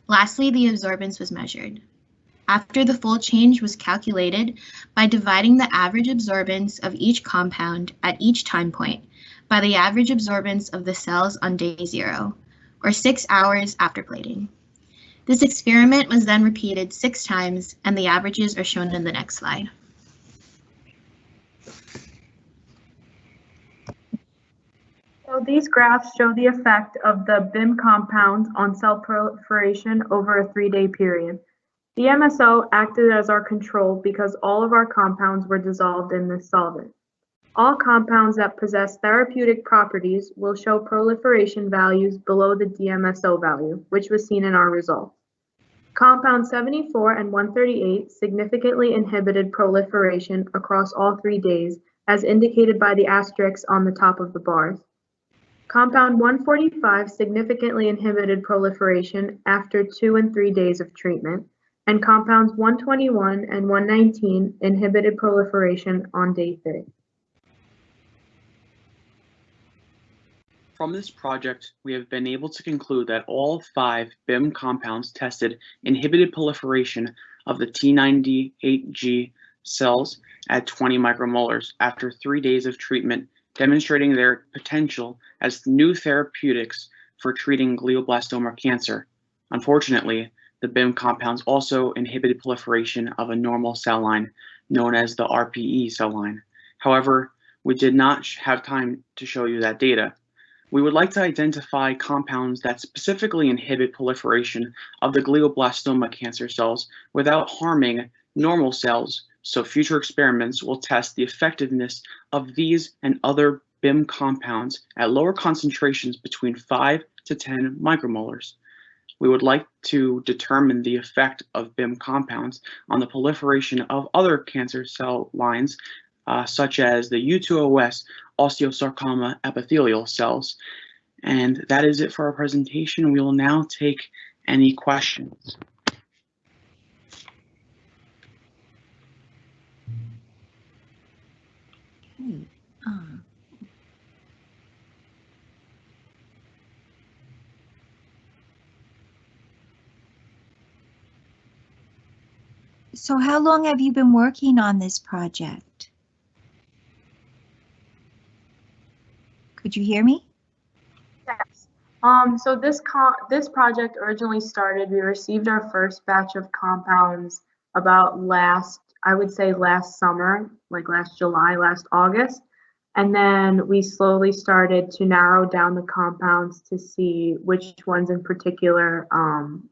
Speaker 23: Lastly, the absorbance was measured. After, the fold change was calculated by dividing the average absorbance of each compound at each time point by the average absorbance of the cells on day 0, or 6 hours after plating. This experiment was then repeated 6 times, and the averages are shown in the next slide.
Speaker 6: So these graphs show the effect of the BIM compounds on cell proliferation over a 3-day period. The MSO acted as our control because all of our compounds were dissolved in this solvent. All compounds that possess therapeutic properties will show proliferation values below the DMSO value, which was seen in our results. Compounds 74 and 138 significantly inhibited proliferation across all 3 days, as indicated by the asterisks on the top of the bars. Compound 145 significantly inhibited proliferation after 2 and 3 days of treatment, and compounds 121 and 119 inhibited proliferation on day 3.
Speaker 24: From this project, we have been able to conclude that all 5 BIM compounds tested inhibited proliferation of the T98G cells at 20 micromolars after 3 days of treatment, demonstrating their potential as new therapeutics for treating glioblastoma cancer. Unfortunately, the BIM compounds also inhibited proliferation of a normal cell line, known as the RPE cell line. However, we did not have time to show you that data. We would like to identify compounds that specifically inhibit proliferation of the glioblastoma cancer cells without harming normal cells, so future experiments will test the effectiveness of these and other BIM compounds at lower concentrations between 5 to 10 micromolars. We would like to determine the effect of BIM compounds on the proliferation of other cancer cell lines, such as the U2OS osteosarcoma epithelial cells. And that is it for our presentation. We will now take any questions.
Speaker 3: So how long have you been working on this project? Could you hear me?
Speaker 6: Yes. So this project originally started, we received our first batch of compounds about I would say last summer, like last July, last August. And then we slowly started to narrow down the compounds to see which ones in particular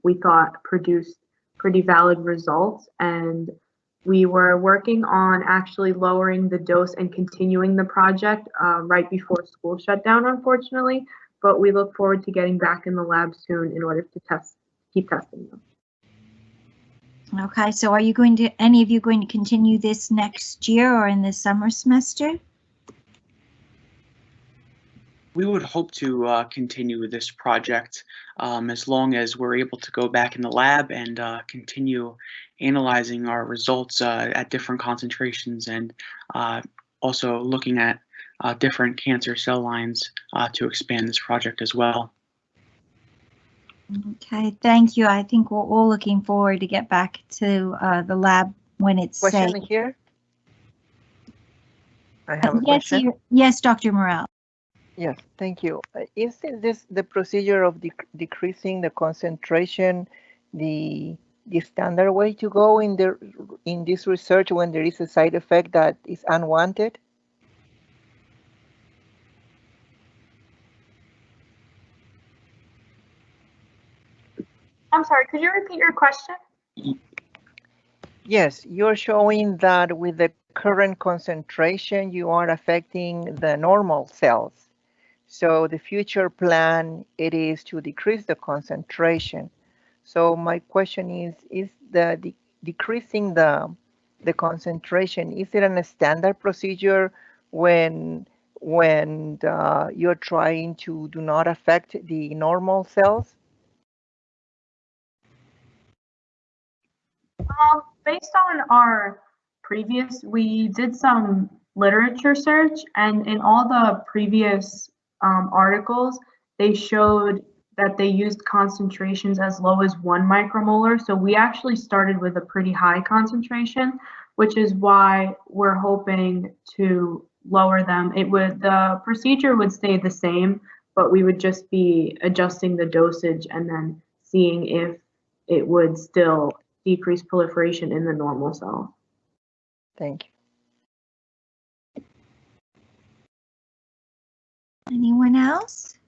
Speaker 6: we thought produced pretty valid results. And we were working on actually lowering the dose and continuing the project right before school shut down, unfortunately. But we look forward to getting back in the lab soon in order to keep testing them.
Speaker 3: Okay, so are you any of you going to continue this next year or in the summer semester?
Speaker 24: We would hope to continue with this project as long as we're able to go back in the lab and continue analyzing our results at different concentrations and also looking at different cancer cell lines to expand this project as well.
Speaker 3: Okay, thank you. I think we're all looking forward to get back to the lab when it's
Speaker 11: Question
Speaker 3: safe.
Speaker 11: here? I have a question.
Speaker 3: Yes, Dr. Morel.
Speaker 11: Yes, thank you. Isn't this the procedure of decreasing the concentration the standard way to go in this research when there is a side effect that is unwanted?
Speaker 6: I'm sorry, could you repeat your question?
Speaker 11: Yes, you're showing that with the current concentration, you are affecting the normal cells. So the future plan, it is to decrease the concentration. So my question is the decreasing the concentration, is it a standard procedure when you're trying to do not affect the normal cells?
Speaker 6: Based on our we did some literature search, and in all the previous articles, they showed that they used concentrations as low as 1 micromolar. So we actually started with a pretty high concentration, which is why we're hoping to lower them. The procedure would stay the same, but we would just be adjusting the dosage and then seeing if it would still decrease proliferation in the normal cell.
Speaker 11: Thank you.
Speaker 3: Anyone else?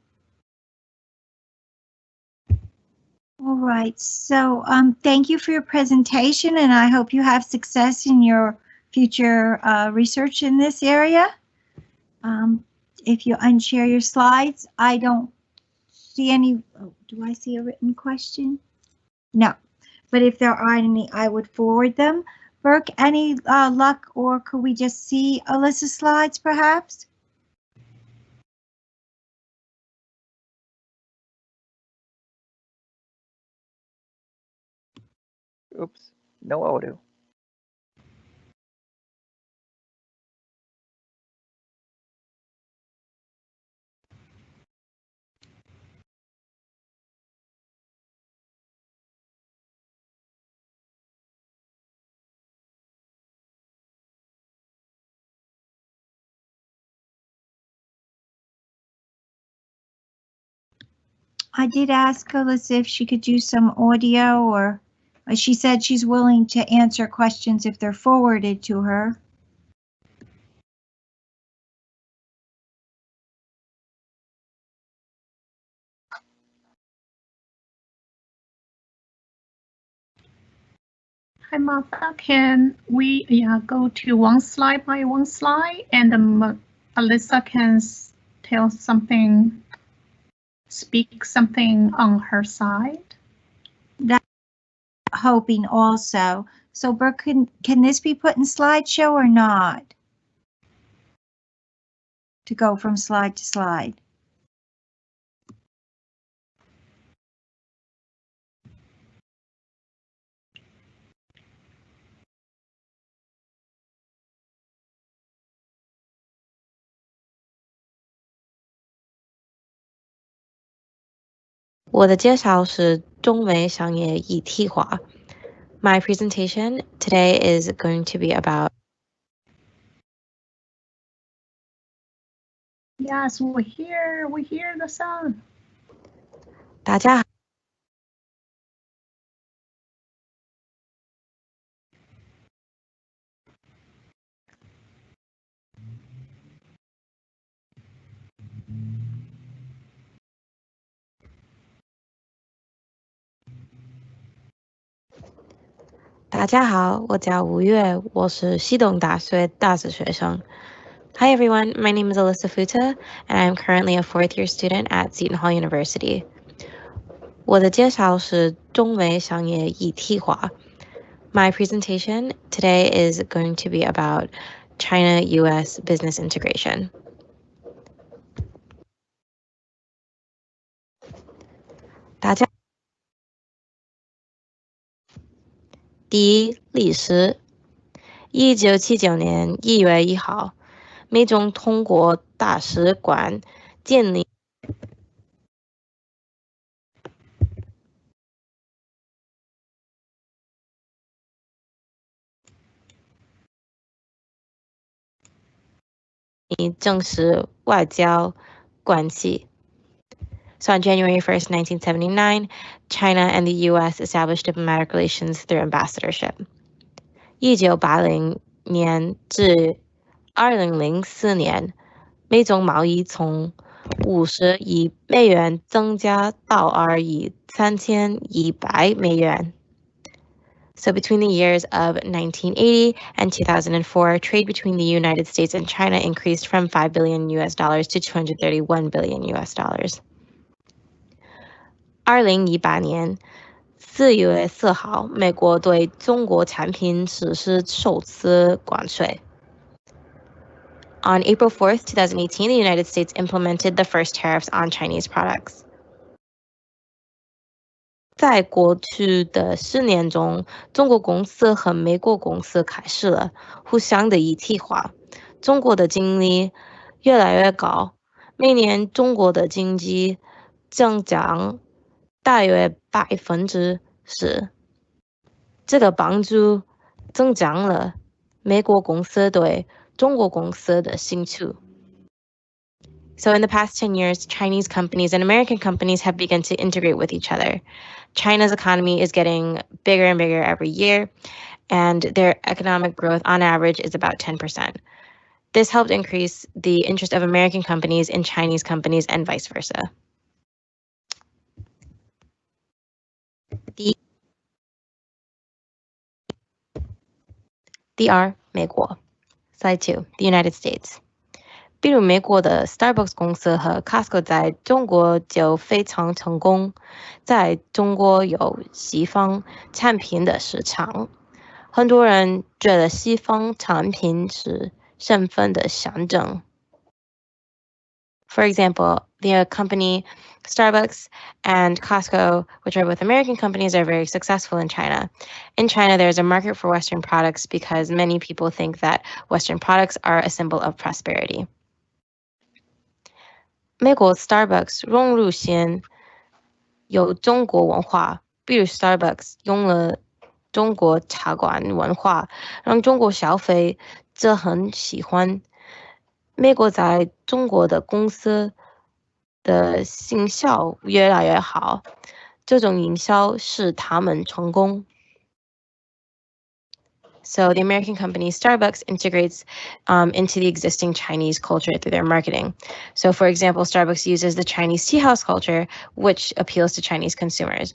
Speaker 3: All right, so thank you for your presentation, and I hope you have success in your future research in this area. If you unshare your slides, I don't see any. Oh, do I see a written question? No, but if there are any, I would forward them. Burke, any luck, or could we just see Alyssa's slides perhaps?
Speaker 11: Oops, no audio.
Speaker 3: I did ask Alyssa if she could do some audio, or she said she's willing to answer questions if they're forwarded to her.
Speaker 18: Hi, Martha. Can we go to one slide by one slide, and Alyssa can tell something, speak something on her side?
Speaker 3: That's hoping also. So Brooke, can this be put in slideshow or not? To go from slide to slide.
Speaker 7: 我的介绍是中美商业一体化。My presentation today is going to be about
Speaker 18: Yes, we hear the sound.
Speaker 7: 大家好。大家好，我叫吴月，我是西东大学大四学生。Hi everyone, my name is Alyssa Futa, and I am currently a fourth-year student at Seton Hall University. 我的介绍是中美商业一体化。My presentation today is going to be about China-US business integration. 大家第一，历史。1979年1月1号，美中通过大使馆建立正式外交关系。So on January 1st, 1979, China and the U.S. established diplomatic relations through ambassadorship. 1980年至2004年，美中贸易从50亿美元增加到2亿3100美元。So between the years of 1980 and 2004, trade between the United States and China increased from $5 billion to $231 billion. 2018年4月4号，美国对中国产品实施首次关税。On April 4th, 2018, the United States implemented the first tariffs on Chinese products. 在过去的10年中，中国公司和美国公司开始了互相的一体化。中国的净利越来越高，每年中国的经济增长大约10%，这个帮助增长了美国公司对中国公司的兴趣。So in the past 10 years, Chinese companies and American companies have begun to integrate with each other. China's economy is getting bigger and bigger every year, and their economic growth on average is about 10%. This helped increase the interest of American companies in Chinese companies and vice versa. 第二，美国。Slide 2, the United States. 比如美国的 Starbucks 公司和 Costco 在中国就非常成功，在中国有西方产品的市场，很多人觉得西方产品是身份的象征。For example, the company Starbucks and Costco, which are both American companies, are very successful in China. In China, there's a market for Western products because many people think that Western products are a symbol of prosperity. 美国 Starbucks 融入先有中国文化，比如 Starbucks 用了中国茶馆文化，让中国消费者很喜欢。美国在中国的公司的行销越来越好，这种营销使他们成功。So the American company Starbucks integrates into the existing Chinese culture through their marketing. So for example, Starbucks uses the Chinese tea house culture, which appeals to Chinese consumers.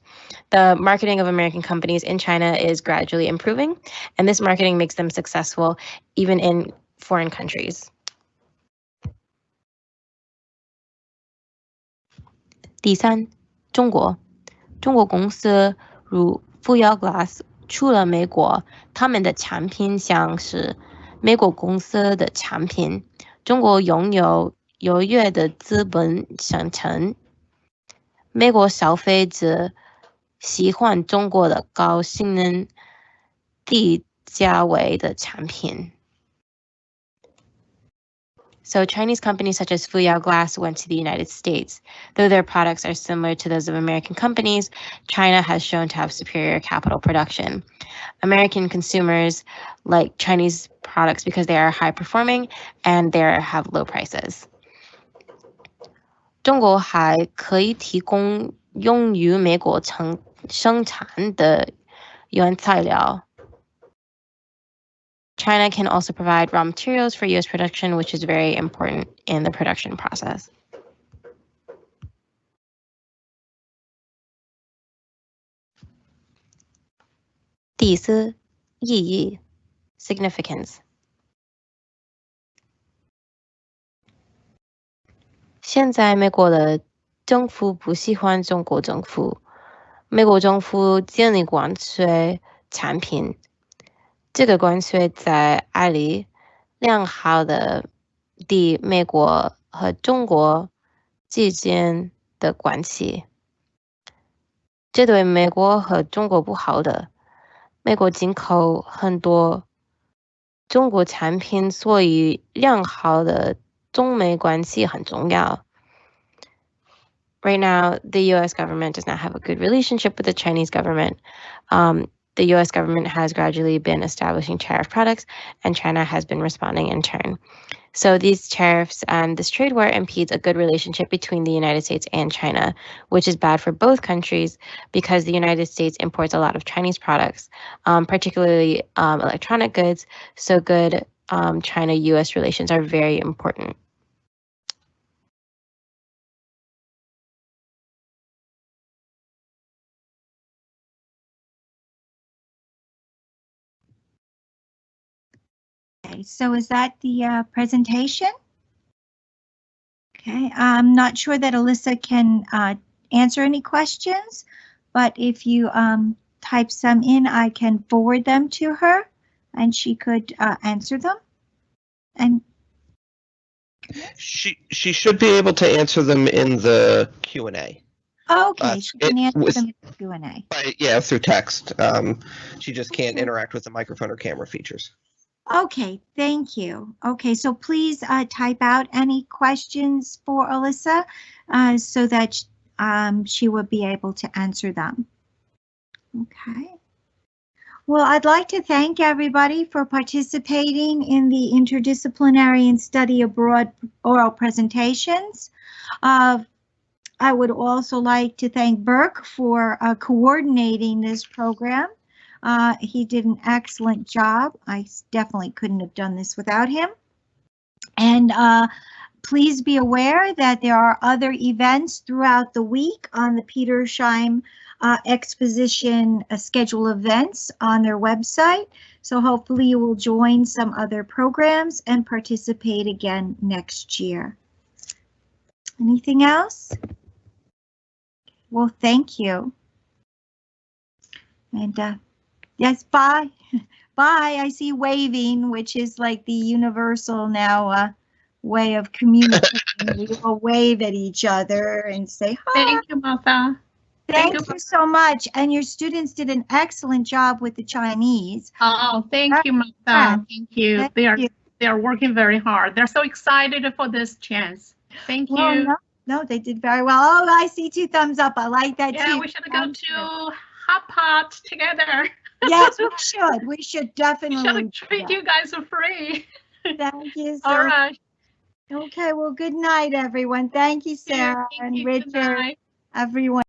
Speaker 7: The marketing of American companies in China is gradually improving, and this marketing makes them successful even in foreign countries. 第三，中国公司如 Fuyao Glass 除了美国，他们的产品像是美国公司的产品。中国拥有优越的资本生成，美国消费者喜欢中国的高性能、低价位的产品。So Chinese companies such as Fuyao Glass went to the United States. Though their products are similar to those of American companies, China has shown to have superior capital production. American consumers like Chinese products because they are high performing and they have low prices. 中国还可以提供用于美国生产的原材料。China can also provide raw materials for U.S. production, which is very important in the production process. Significance. 现在美国的政府不喜欢中国政府，美国政府建立关税产品，这个关税在爱里良好的美国和中国之间的关系，这对美国和中国不好的。美国进口很多中国产品，所以良好的中美关系很重要。Right now, the U.S. government does not have a good relationship with the Chinese government. The U.S. government has gradually been establishing tariff products, and China has been responding in turn. So these tariffs and this trade war impedes a good relationship between the United States and China, which is bad for both countries because the United States imports a lot of Chinese products, particularly electronic goods. So good China-U.S. relations are very important.
Speaker 3: Okay, so is that the presentation? Okay, I'm not sure that Alyssa can answer any questions, but if you type some in, I can forward them to her and she could answer them. And
Speaker 1: she should be able to answer them in the Q&A.
Speaker 3: Okay, she can answer them in the Q&A.
Speaker 1: Yeah, through text. She just can't interact with the microphone or camera features.
Speaker 3: Okay, thank you. Okay, so please type out any questions for Alyssa so that she will be able to answer them. Okay. Well, I'd like to thank everybody for participating in the Interdisciplinary and Study Abroad oral presentations. I would also like to thank Burke for coordinating this program. He did an excellent job. I definitely couldn't have done this without him. And please be aware that there are other events throughout the week on the Petersheim Exposition schedule events on their website. So hopefully you will join some other programs and participate again next year. Anything else? Well, thank you. And yes, bye. Bye. I see waving, which is like the universal now way of communicating. We will wave at each other and say hi.
Speaker 18: Thank you, Martha.
Speaker 3: Thank you so much. And your students did an excellent job with the Chinese.
Speaker 18: Oh, thank you, Martha. Thank you. They are working very hard. They're so excited for this chance. Thank you.
Speaker 3: No, they did very well. Oh, I see 2 thumbs up. I like that too.
Speaker 18: Yeah, we should go to Hot Pot together.
Speaker 3: Yes, we should. We should definitely.
Speaker 18: We should treat you guys for free.
Speaker 3: Thank you.
Speaker 18: All right.
Speaker 3: Okay, well, good night, everyone. Thank you, Sarah and Richard, everyone.